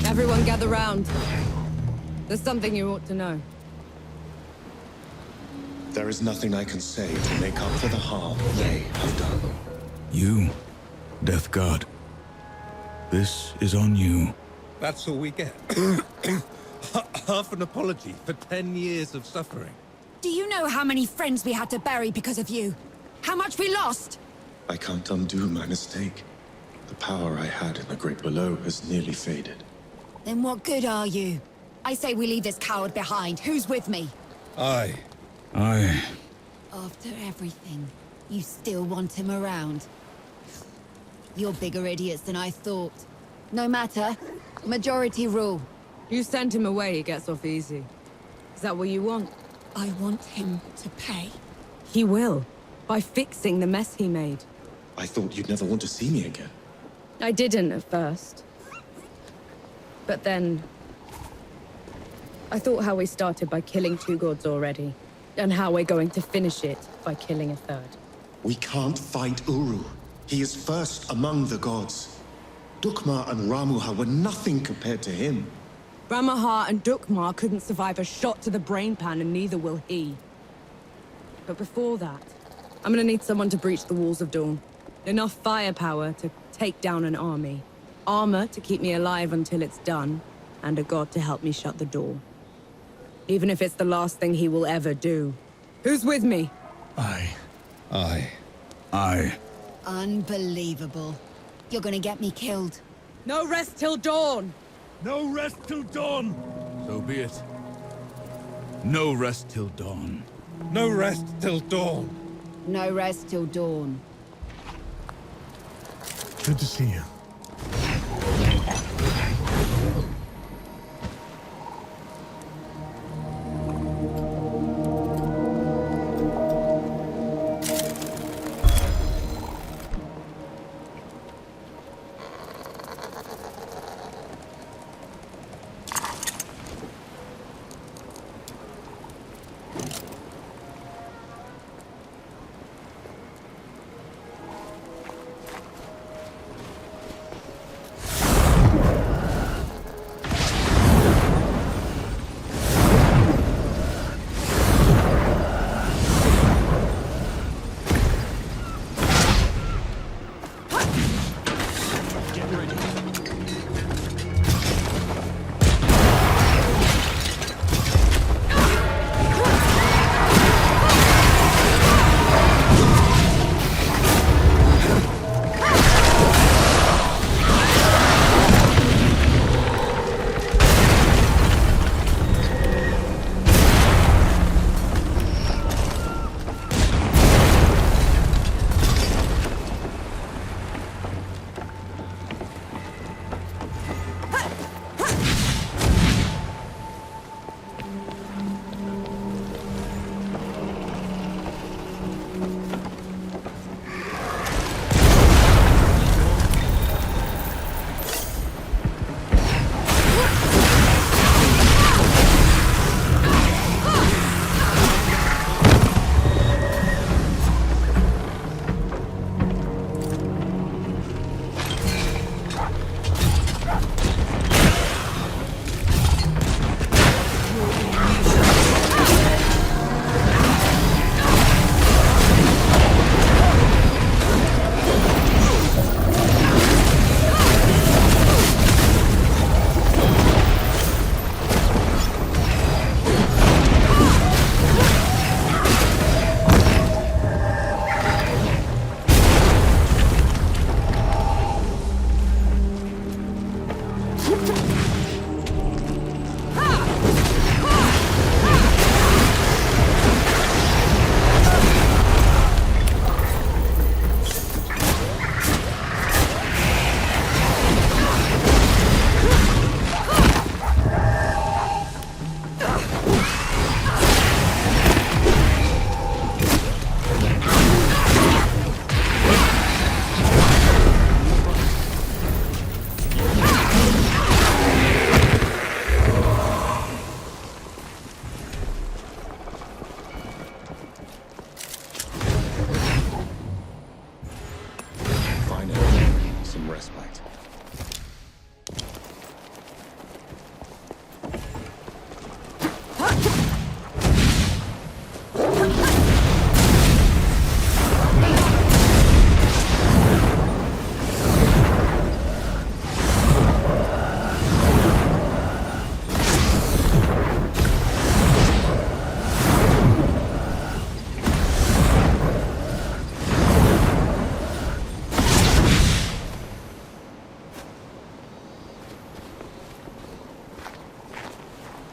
C: Everyone gather round. There's something you ought to know.
F: There is nothing I can say to make up for the harm they have done.
P: You, Death God. This is on you.
B: That's all we get. Half an apology for 10 years of suffering.
R: Do you know how many friends we had to bury because of you? How much we lost?
F: I can't undo my mistake. The power I had in the Great Below has nearly faded.
R: Then what good are you? I say we leave this coward behind. Who's with me?
B: Aye.
R: After everything, you still want him around? You're bigger idiots than I thought. No matter. Majority rule.
C: You send him away, he gets off easy. Is that what you want?
R: I want him to pay.
C: He will. By fixing the mess he made.
Q: I thought you'd never want to see me again.
C: I didn't at first. But then... I thought how we started by killing 2 gods already. And how we're going to finish it by killing a 3rd.
Q: We can't fight Uru. He is first among the gods. Dukmar and Ramuha were nothing compared to him.
C: Ramaha and Dukmar couldn't survive a shot to the brain pan, and neither will he. But before that, I'm gonna need someone to breach the walls of Dawn. Enough firepower to take down an army. Armor to keep me alive until it's done, and a god to help me shut the door. Even if it's the last thing he will ever do. Who's with me?
B: I.
R: Unbelievable. You're gonna get me killed.
C: No rest till dawn!
J: No rest till dawn! So be it. No rest till dawn.
B: No rest till dawn.
S: No rest till dawn.
A: Good to see you.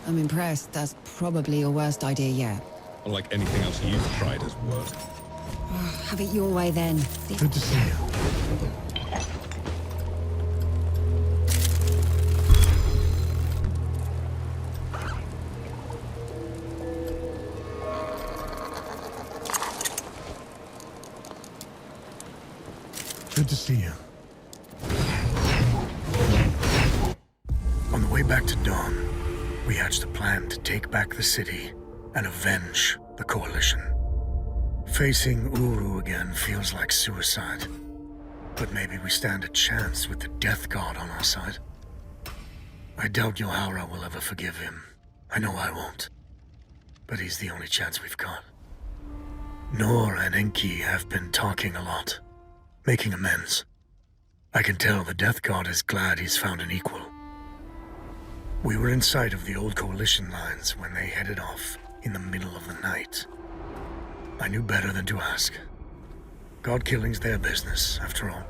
S: I'm impressed. That's probably your worst idea yet.
B: Or like anything else you've tried has worked.
R: Oh, have it your way then.
A: Good to see you. Good to see you. On the way back to Dawn, we hatched a plan to take back the city and avenge the Coalition. Facing Uru again feels like suicide, but maybe we stand a chance with the Death God on our side. I doubt Yohara will ever forgive him. I know I won't. But he's the only chance we've got. Nor and Enki have been talking a lot, making amends. I can tell the Death God is glad he's found an equal. We were in sight of the old Coalition lines when they headed off in the middle of the night. I knew better than to ask. God killing's their business, after all.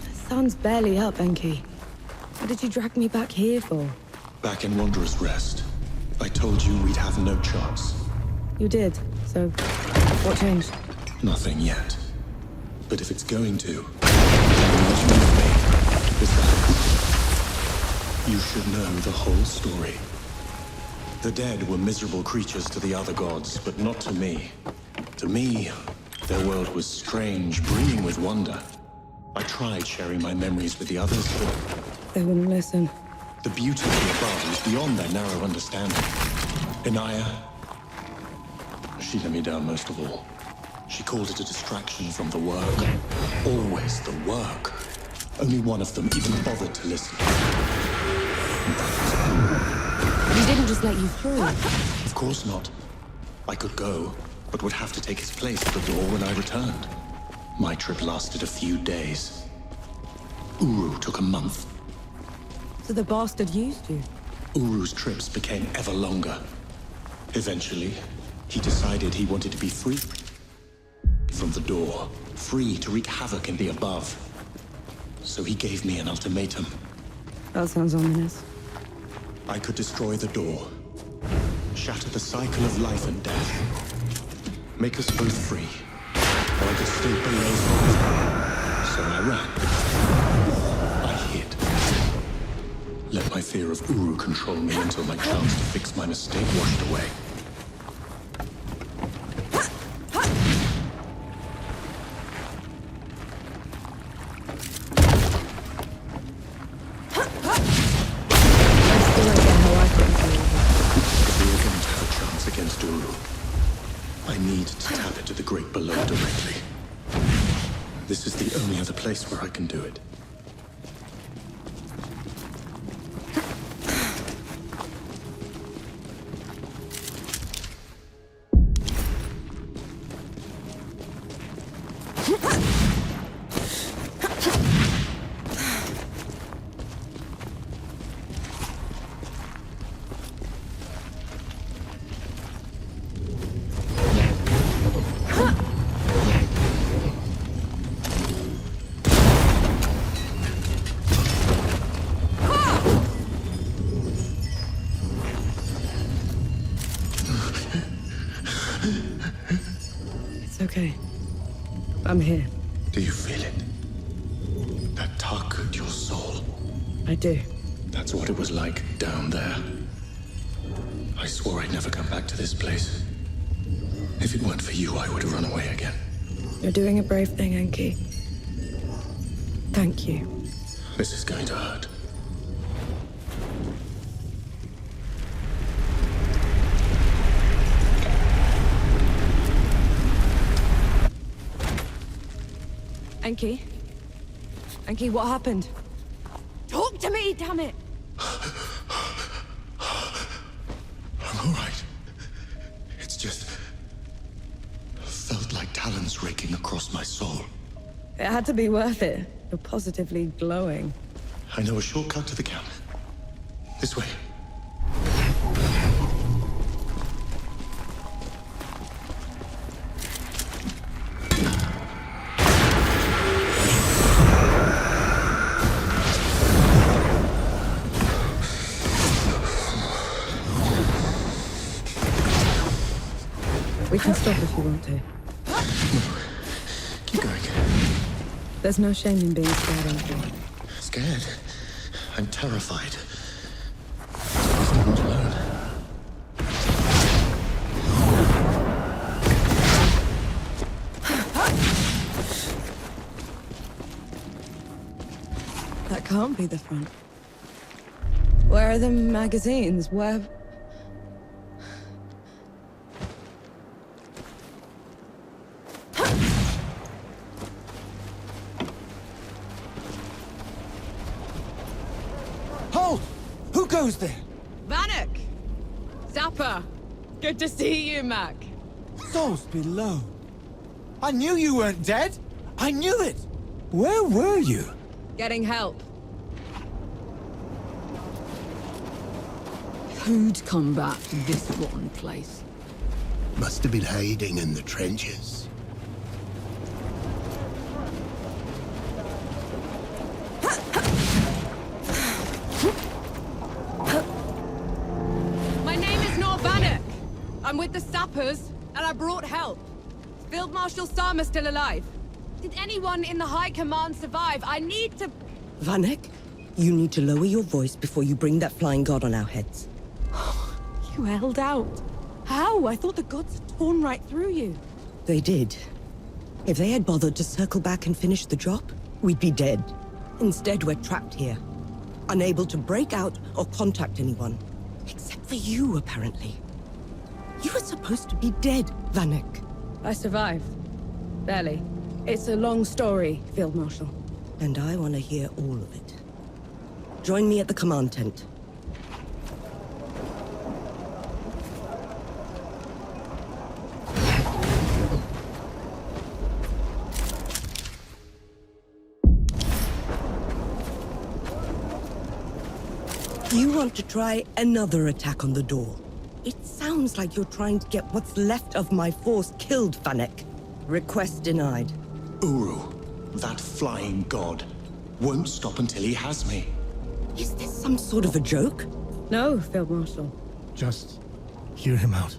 C: The sun's barely up, Enki. What did you drag me back here for?
Q: Back in Wanderer's Rest, I told you we'd have no chance.
C: You did, so what changed?
Q: Nothing yet. But if it's going to, what you move me. Besides, you should know the whole story. The dead were miserable creatures to the other gods, but not to me. To me, their world was strange, brimming with wonder. I tried sharing my memories with the others, but
C: They wouldn't listen.
Q: the beauty of the above was beyond their narrow understanding. Inaya, she let me down most of all. She called it a distraction from the work. Always the work. Only one of them even bothered to listen.
C: He didn't just let you through.
Q: Of course not. I could go, but would have to take his place at the door when I returned. My trip lasted a few days. Uru took a month.
C: So the bastard used you.
Q: Uru's trips became ever longer. Eventually, he decided he wanted to be free from the door, free to wreak havoc in the above. So he gave me an ultimatum.
C: That sounds ominous.
Q: I could destroy the door, shatter the cycle of life and death, make us both free, or I could stay below forever. So I ran. I hid. Let my fear of Uru control me until my chance to fix my mistake washed away. If we are going to have a chance against Uru, I need to tap into the Great Below directly. This is the only other place where I can do it.
C: Okay. I'm here.
Q: Do you feel it? That tug at your soul.
C: I do.
Q: That's what it was like down there. I swore I'd never come back to this place. If it weren't for you, I would have run away again.
C: You're doing a brave thing, Enki. Thank you.
Q: This is going to hurt.
C: Enki? Enki, what happened? Talk to me, damn it!
Q: I'm all right. It's just felt like talons raking across my soul.
C: It had to be worth it. You're positively glowing.
Q: I know a shortcut to the camp. This way.
C: can stop if you want to.
Q: Keep going.
C: There's no shame in being scared, Uncle.
Q: Scared? I'm terrified. There's no one to learn.
C: That can't be the front. Where are the magazines? Where...
M: Hold! Who goes there?
E: Vanek! Zappa! Good to see you, Mac.
M: Souls below. I knew you weren't dead! I knew it! Where were you?
E: Getting help.
O: Who'd come back to this rotten place?
H: Must have been hiding in the trenches.
E: My name is Nor Vanek. I'm with the sappers, and I brought help. Is Field Marshal Sama still alive? Did anyone in the High Command survive? I need to...
U: Vanek, you need to lower your voice before you bring that flying god on our heads.
C: You held out. How? I thought the gods had torn right through you.
U: They did. If they had bothered to circle back and finish the job, we'd be dead. Instead, we're trapped here. Unable to break out or contact anyone. Except for you, apparently. You were supposed to be dead, Vanek.
C: I survived. Barely. It's a long story, Field Marshal.
U: And I want to hear all of it. Join me at the command tent. You want to try another attack on the door? It sounds like you're trying to get what's left of my force killed, Vanek. Request denied.
F: Uru, that flying god, won't stop until he has me.
U: Is this some sort of a joke?
C: No, Field Marshal.
A: Just hear him out.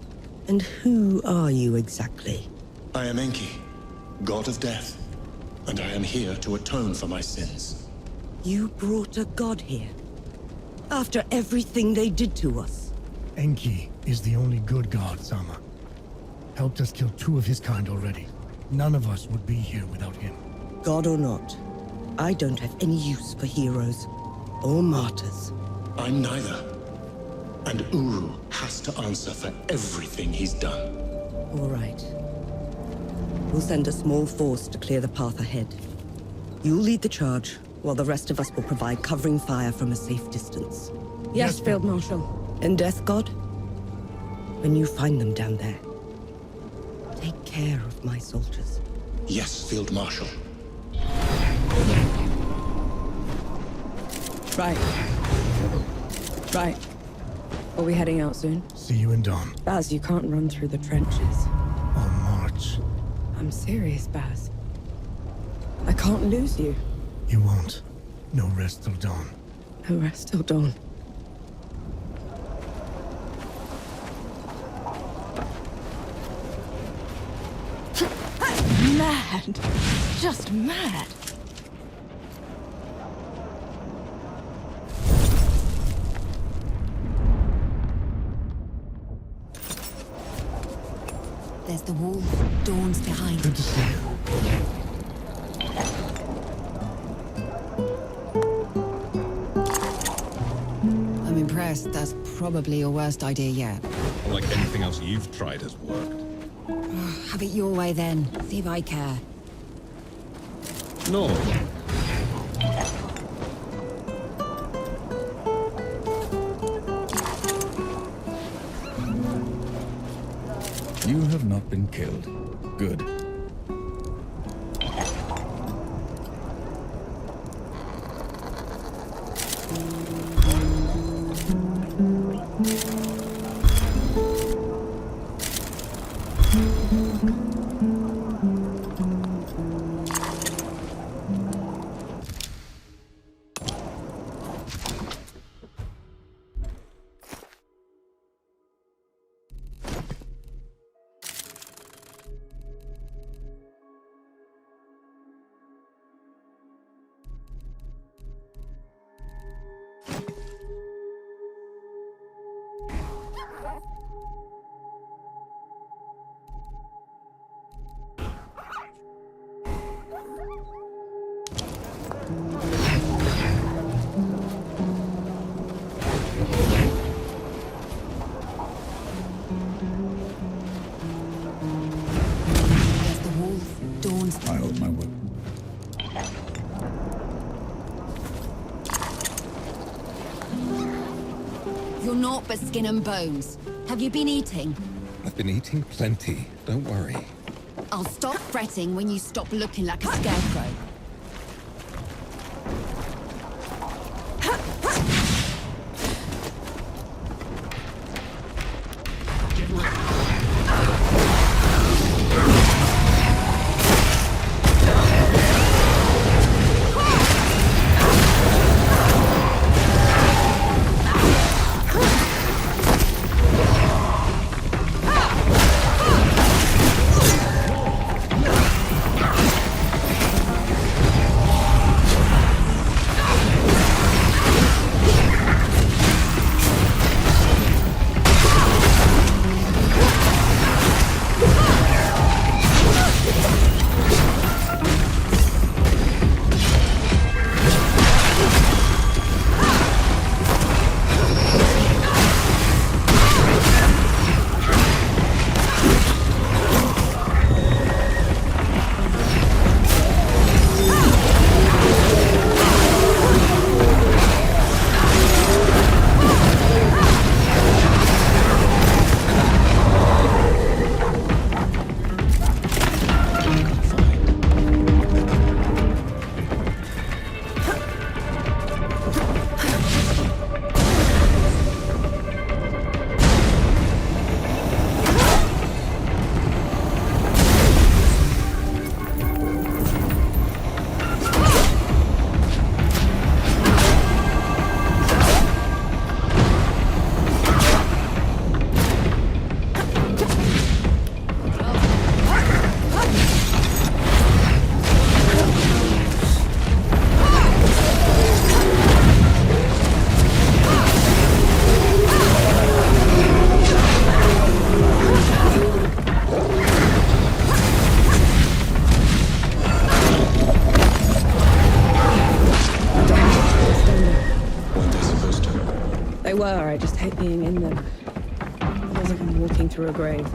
U: And who are you exactly?
F: I am Enki, god of death, and I am here to atone for my sins.
U: You brought a god here? After everything they did to us?
A: Enki is the only good god, Sama. Helped us kill 2 of his kind already. None of us would be here without him.
U: God or not, I don't have any use for heroes or martyrs.
F: I'm neither. And Uru has to answer for everything he's done.
U: All right. We'll send a small force to clear the path ahead. You'll lead the charge, while the rest of us will provide covering fire from a safe distance.
C: Yes, Field Marshal.
U: And Death God? When you find them down there, take care of my soldiers.
F: Yes, Field Marshal.
C: Right. Right. Are we heading out soon?
A: See you in dawn.
C: Baz, you can't run through the trenches.
A: On march.
C: I'm serious, Baz. I can't lose you.
A: You won't. No rest till dawn.
C: No rest till dawn. Mad. Just mad.
R: There's the wall. Dawn's behind.
A: Good to see you.
S: I'm impressed. That's probably your worst idea yet.
B: Like anything else you've tried has worked.
R: Have it your way then. See if I care.
B: No.
J: You have not been killed. Good.
R: thorns.
J: I hold my whip.
R: You're naught but skin and bones. Have you been eating?
B: I've been eating plenty. Don't worry.
R: I'll stop fretting when you stop looking like a scarecrow.
C: They were, I just hate being in them. It feels like I'm walking through a grave.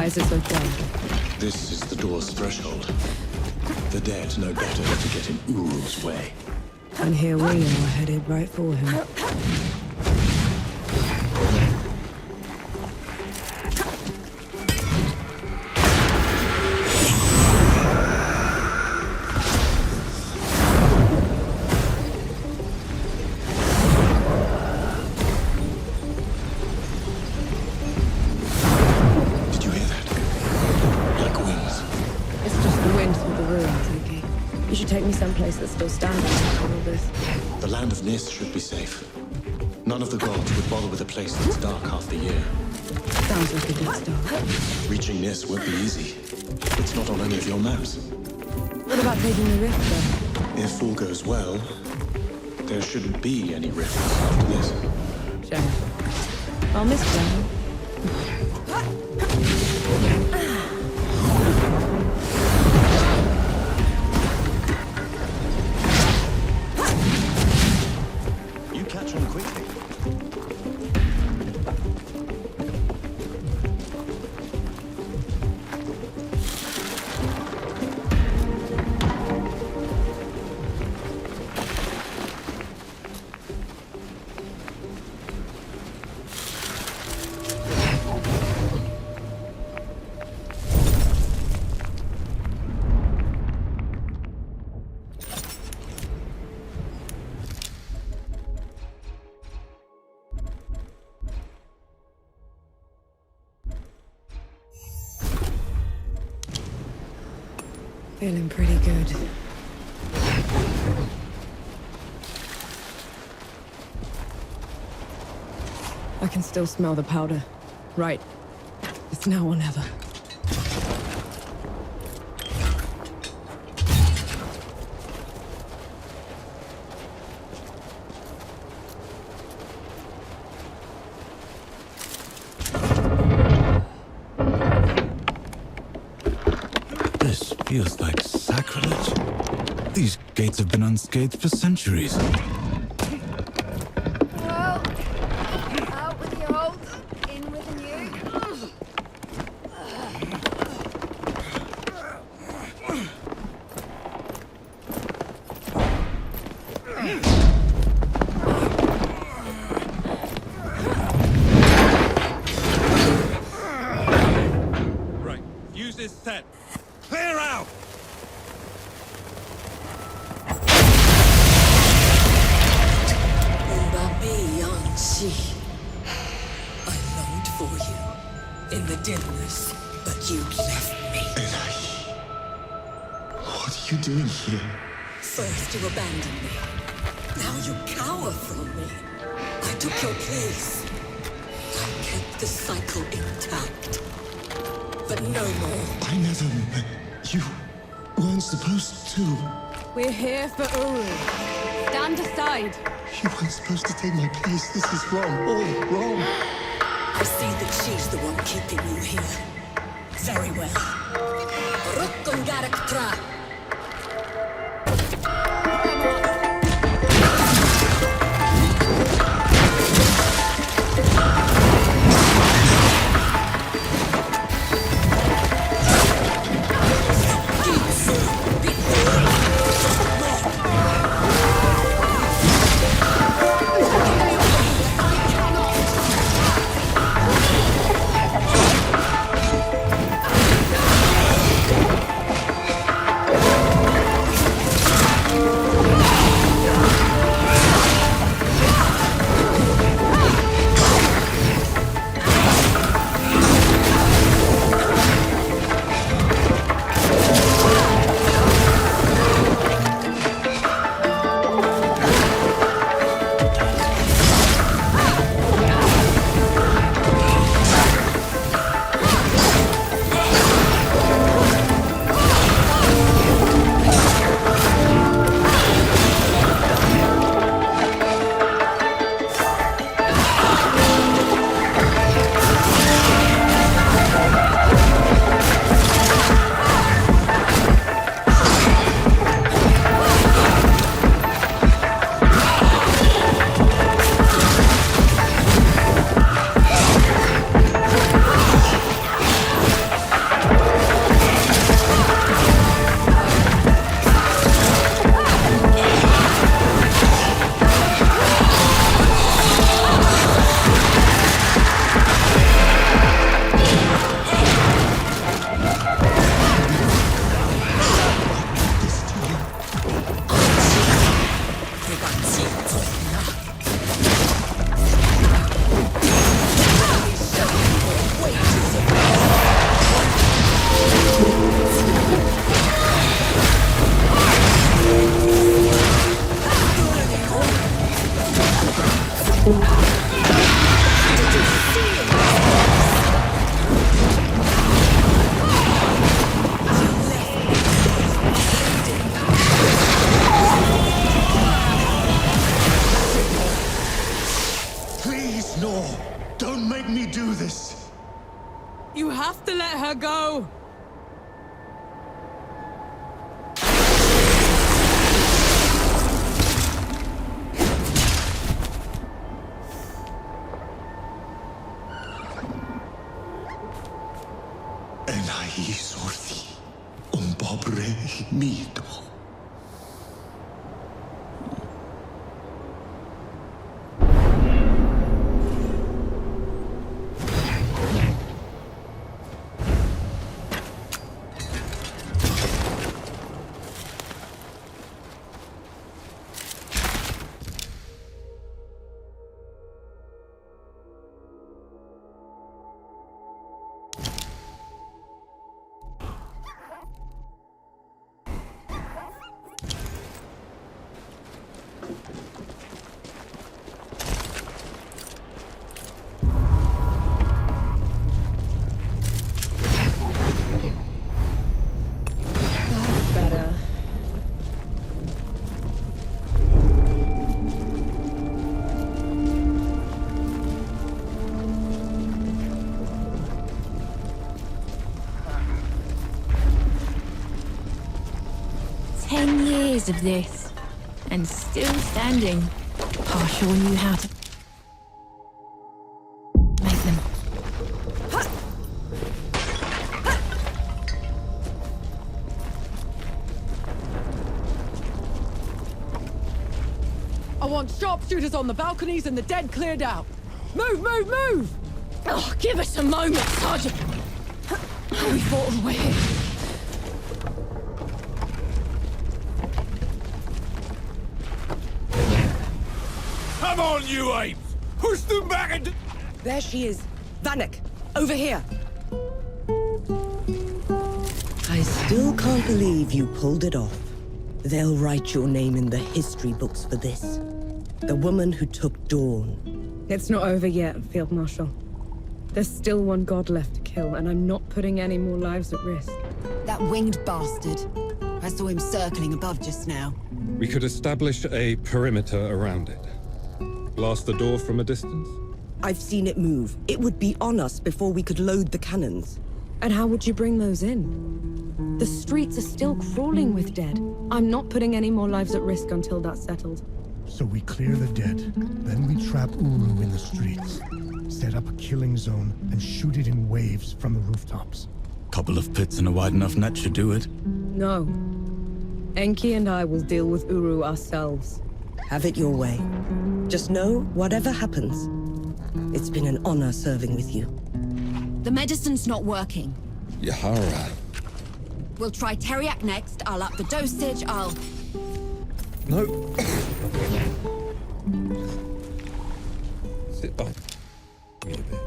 C: is it so quiet?
F: This is the door's threshold. The dead know better than to get in Uru's way.
C: And here we are, headed right for him. Someplace that's still standing after all this.
F: The land of Nis should be safe. None of the gods would bother with a place that's dark half the year.
C: Sounds like a good start.
F: Reaching Nis won't be easy. It's not on any of your maps.
C: What about taking the rift, then?
F: If all goes well, there shouldn't be any rifts after this.
C: Shame. I'll miss them.
F: Catch on quickly.
C: Feeling pretty good. I can still smell the powder. Right. It's now or never.
P: Feels like sacrilege. These gates have been unscathed for centuries.
R: Well, out with the old, in with the new.
B: Right, fuse is set. Clear out!
O: I longed for you in the dimness, but you left me.
F: What are you doing here?
O: First you abandoned me. Now you cower from me. I took your place. I kept the cycle intact. But no more.
F: I never... You weren't supposed to.
C: We're here for Uru. Stand aside.
F: You weren't supposed to take my place. This is wrong. All wrong.
O: I see that she's the one keeping you here. Very well. Rukkun Garaktra.
F: Please, no! Don't make me do this!
E: You have to let her go!
F: Enai sorti, un pobre mito.
C: Better.
K: 10 years of this, and still standing. Partial knew how to make them.
E: I want sharpshooters on the balconies and the dead cleared out. Move, move, move!
K: Oh, give us a moment, Sergeant. We fought all the way here.
N: Come on, you apes! Push them back and...
U: There she is. Vanek, over here. I still can't believe you pulled it off. They'll write your name in the history books for this. The woman who took Dawn.
C: It's not over yet, Field Marshal. There's still one god left to kill, and I'm not putting any more lives at risk.
R: That winged bastard. I saw him circling above just now.
B: We could establish a perimeter around it. Blast the door from a distance?
U: I've seen it move. It would be on us before we could load the cannons.
C: And how would you bring those in? The streets are still crawling with dead. I'm not putting any more lives at risk until that's settled.
A: So we clear the dead, then we trap Uru in the streets, set up a killing zone, and shoot it in waves from the rooftops.
P: Couple of pits and a wide enough net should do it.
C: No. Enki and I will deal with Uru ourselves.
U: Have it your way. Just know, whatever happens, it's been an honor serving with you.
R: The medicine's not working.
B: Yahara.
R: We'll try Teriak next. I'll up the dosage.
B: No. Sit by me a bit.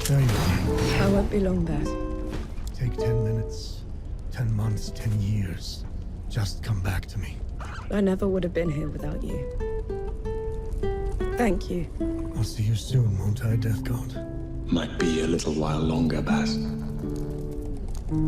A: There you are.
C: I won't be long, Bert.
A: Take 10 minutes, 10 months, 10 years. Just come back to me.
C: I never would have been here without you. Thank you.
A: I'll see you soon, won't I, Death God?
Q: Might be a little while longer, Baz.
P: Going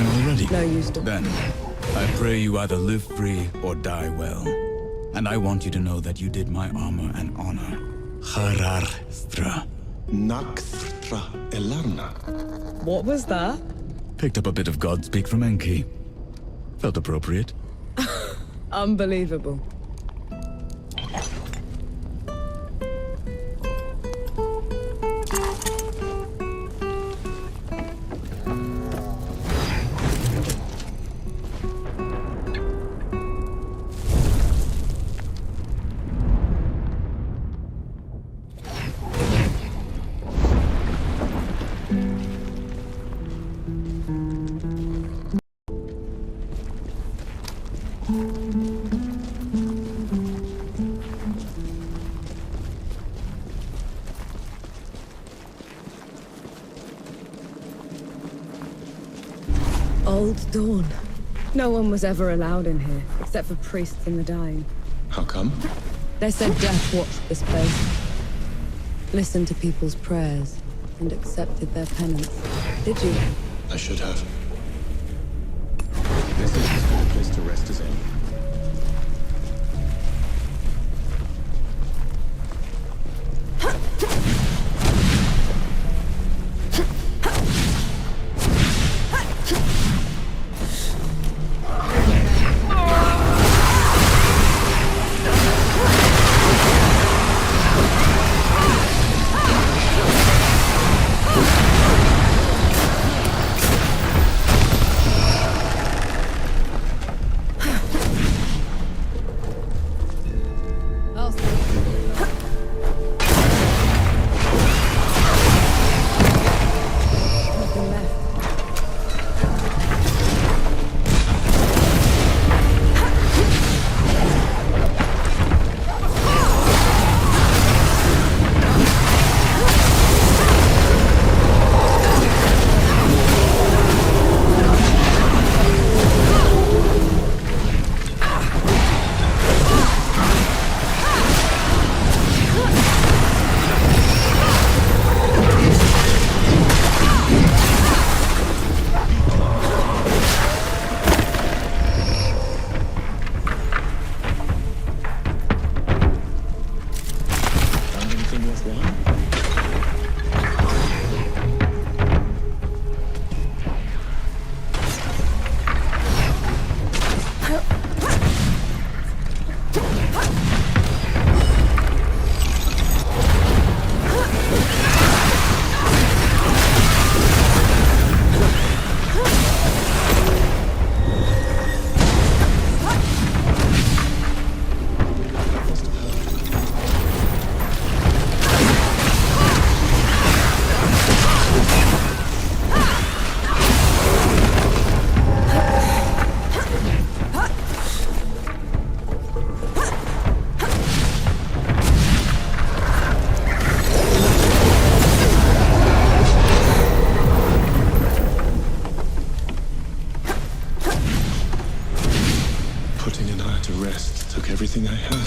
P: already?
C: No use to.
P: Then, I pray you either live free or die well. And I want you to know that you did my armor an honor. Hararstra.
F: Nakthra Elarna.
C: What was that?
P: Picked up a bit of Godspeak from Enki. Felt appropriate.
C: Unbelievable. Old Dawn. No one was ever allowed in here, except for priests and the dying.
F: How come?
C: They said death watched this place, listened to people's prayers, and accepted their penance. Did you?
F: I should have. This is as good a place to rest as any. everything I had.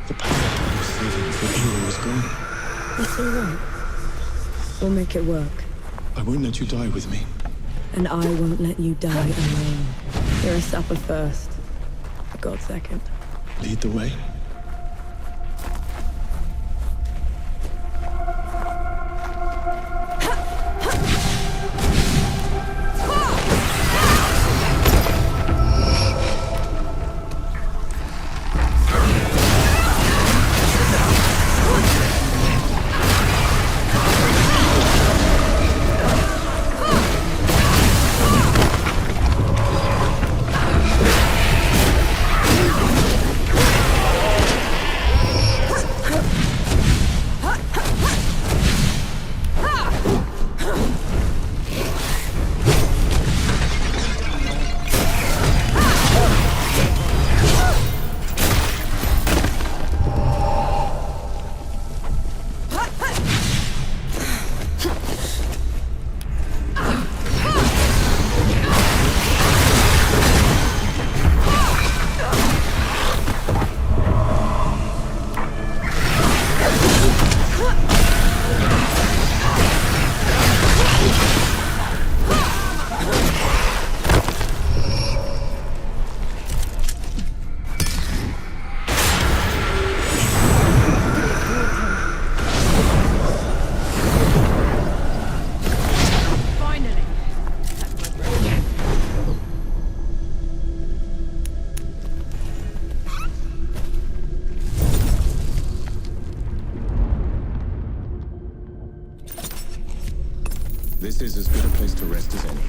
F: The power I was saving for Hero was gone.
C: It's all right. We'll make it work.
F: I won't let you die with me.
C: And I won't let you die alone. You're a supper first. A god second.
F: Lead the way.
Q: This is as good a place to rest as any.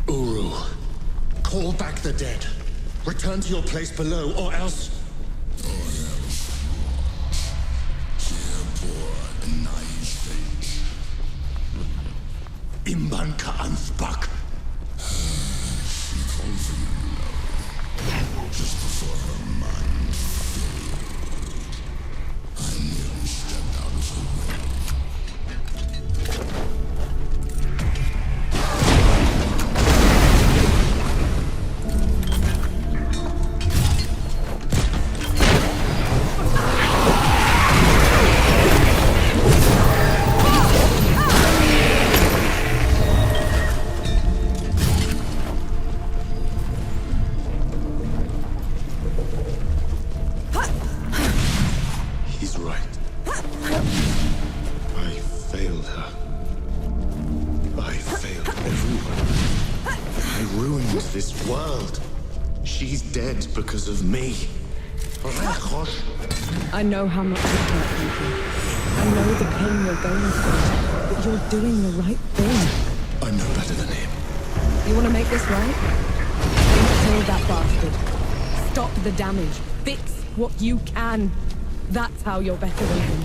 F: Uru, call back the dead. Return to your place below, or else... Imban Ka'anthbak. Just before her mind failed, I nearly stepped out of her way. He's right. I failed her. I failed everyone. I ruined this world. She's dead because of me.
C: I know how much you hurt people. I know the pain you're going through, but you're doing the right thing.
F: I'm no better than him.
C: You want to make this right? Kill that bastard. Stop the damage. Fix what you can. That's how you're better than him.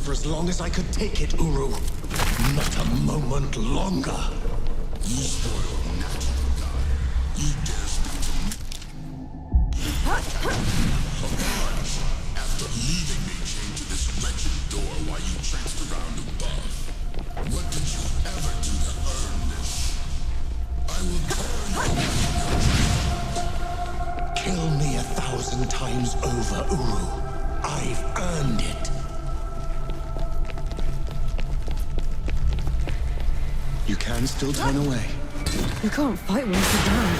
F: For as long as I could take it, Uru. Not a moment longer. You spoiled natural God. You dare speak to me? After leaving me chained to this wretched door while you traipsed around above, what did you ever do to earn this? I will tear you. Kill me 1,000 times over, Uru. I've earned it. You can still turn away.
C: You can't fight once you're down.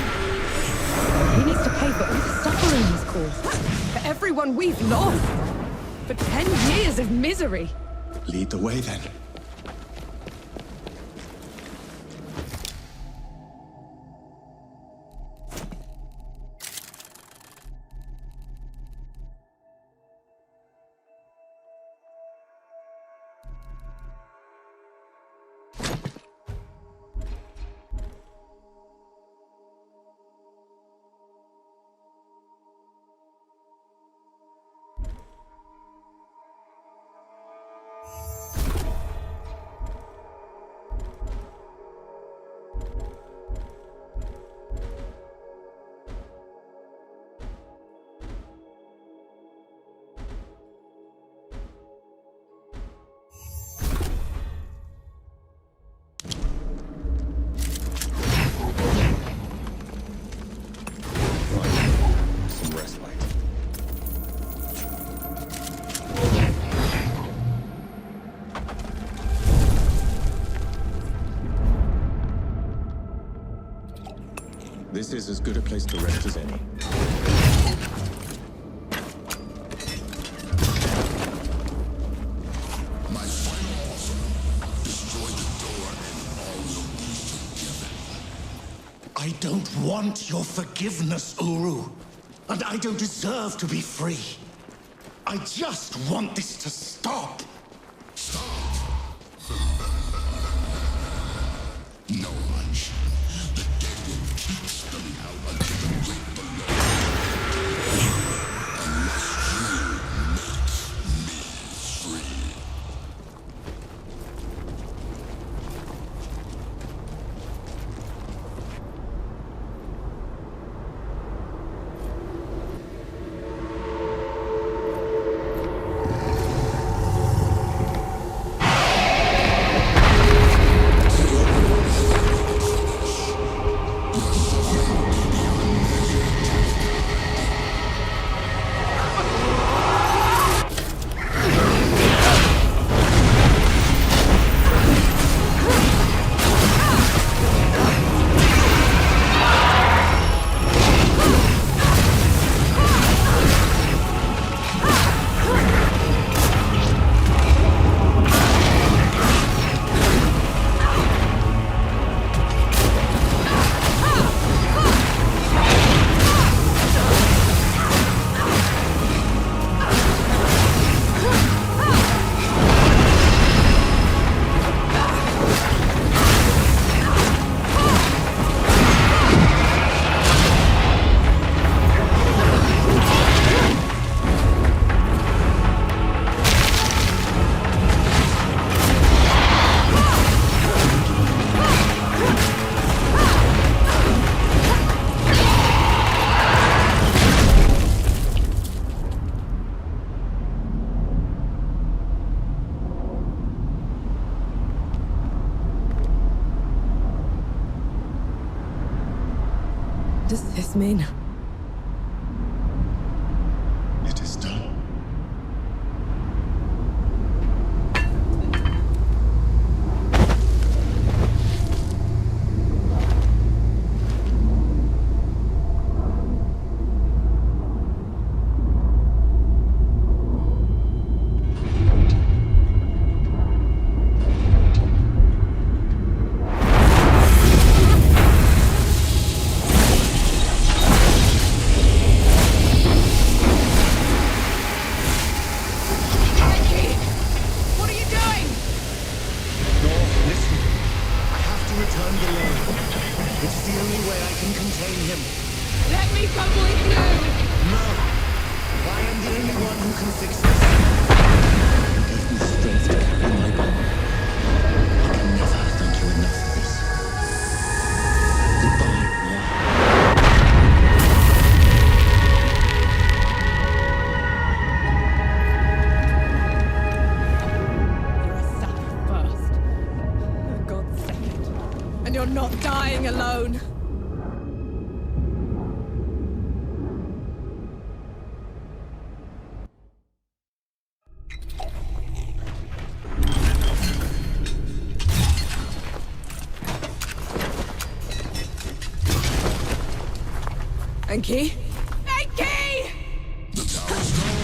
C: He needs to pay for all the suffering he's caused. For everyone we've lost. For 10 years of misery.
F: Lead the way, then.
Q: This is as good a place to rest as any.
F: My final offer. Destroy the door and all will be forgiven.
N: I don't want your forgiveness, Uru. And I don't deserve to be free. I just want this to stop.
F: No much. The dead will keep spilling out until the great below. Unless you make me free.
C: Does this mean?
F: It is done.
C: Alone. Enki? Enki!
F: The tower's gone.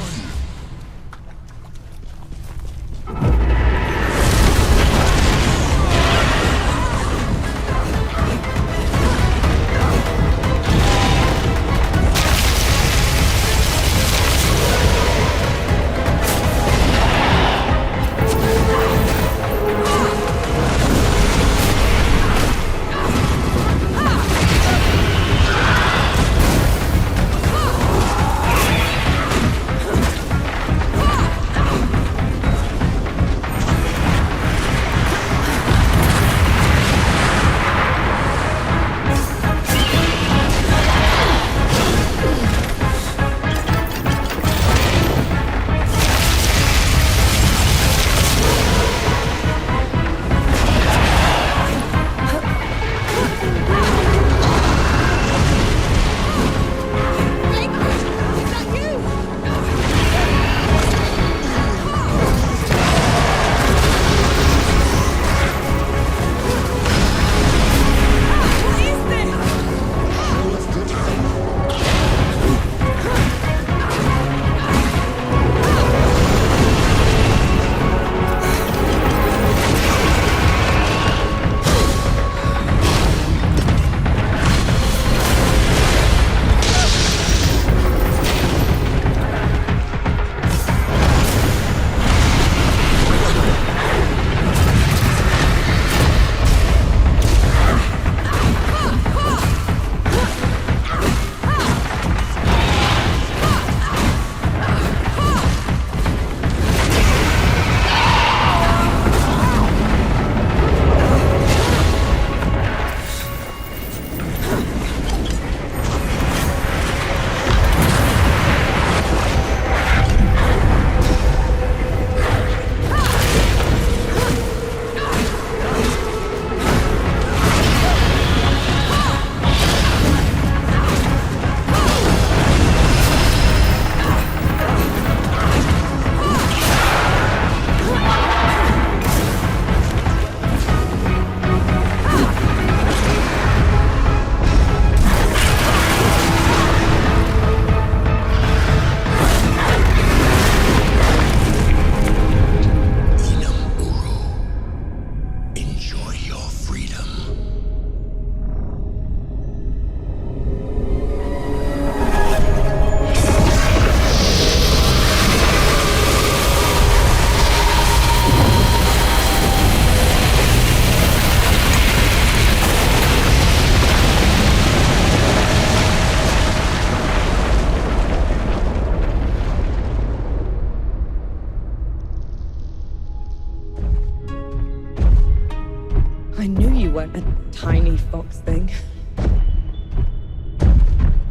C: tiny fox thing.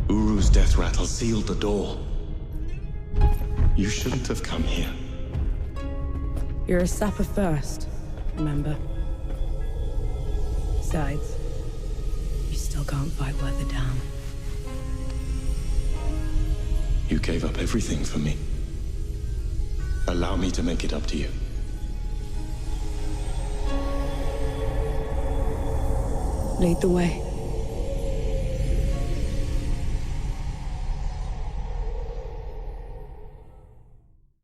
Q: Uru's death rattle sealed the door. You shouldn't have come here.
C: You're a sapper first, remember? Besides, you still can't fight worth a damn.
Q: You gave up everything for me. Allow me to make it up to you.
C: Lead the way.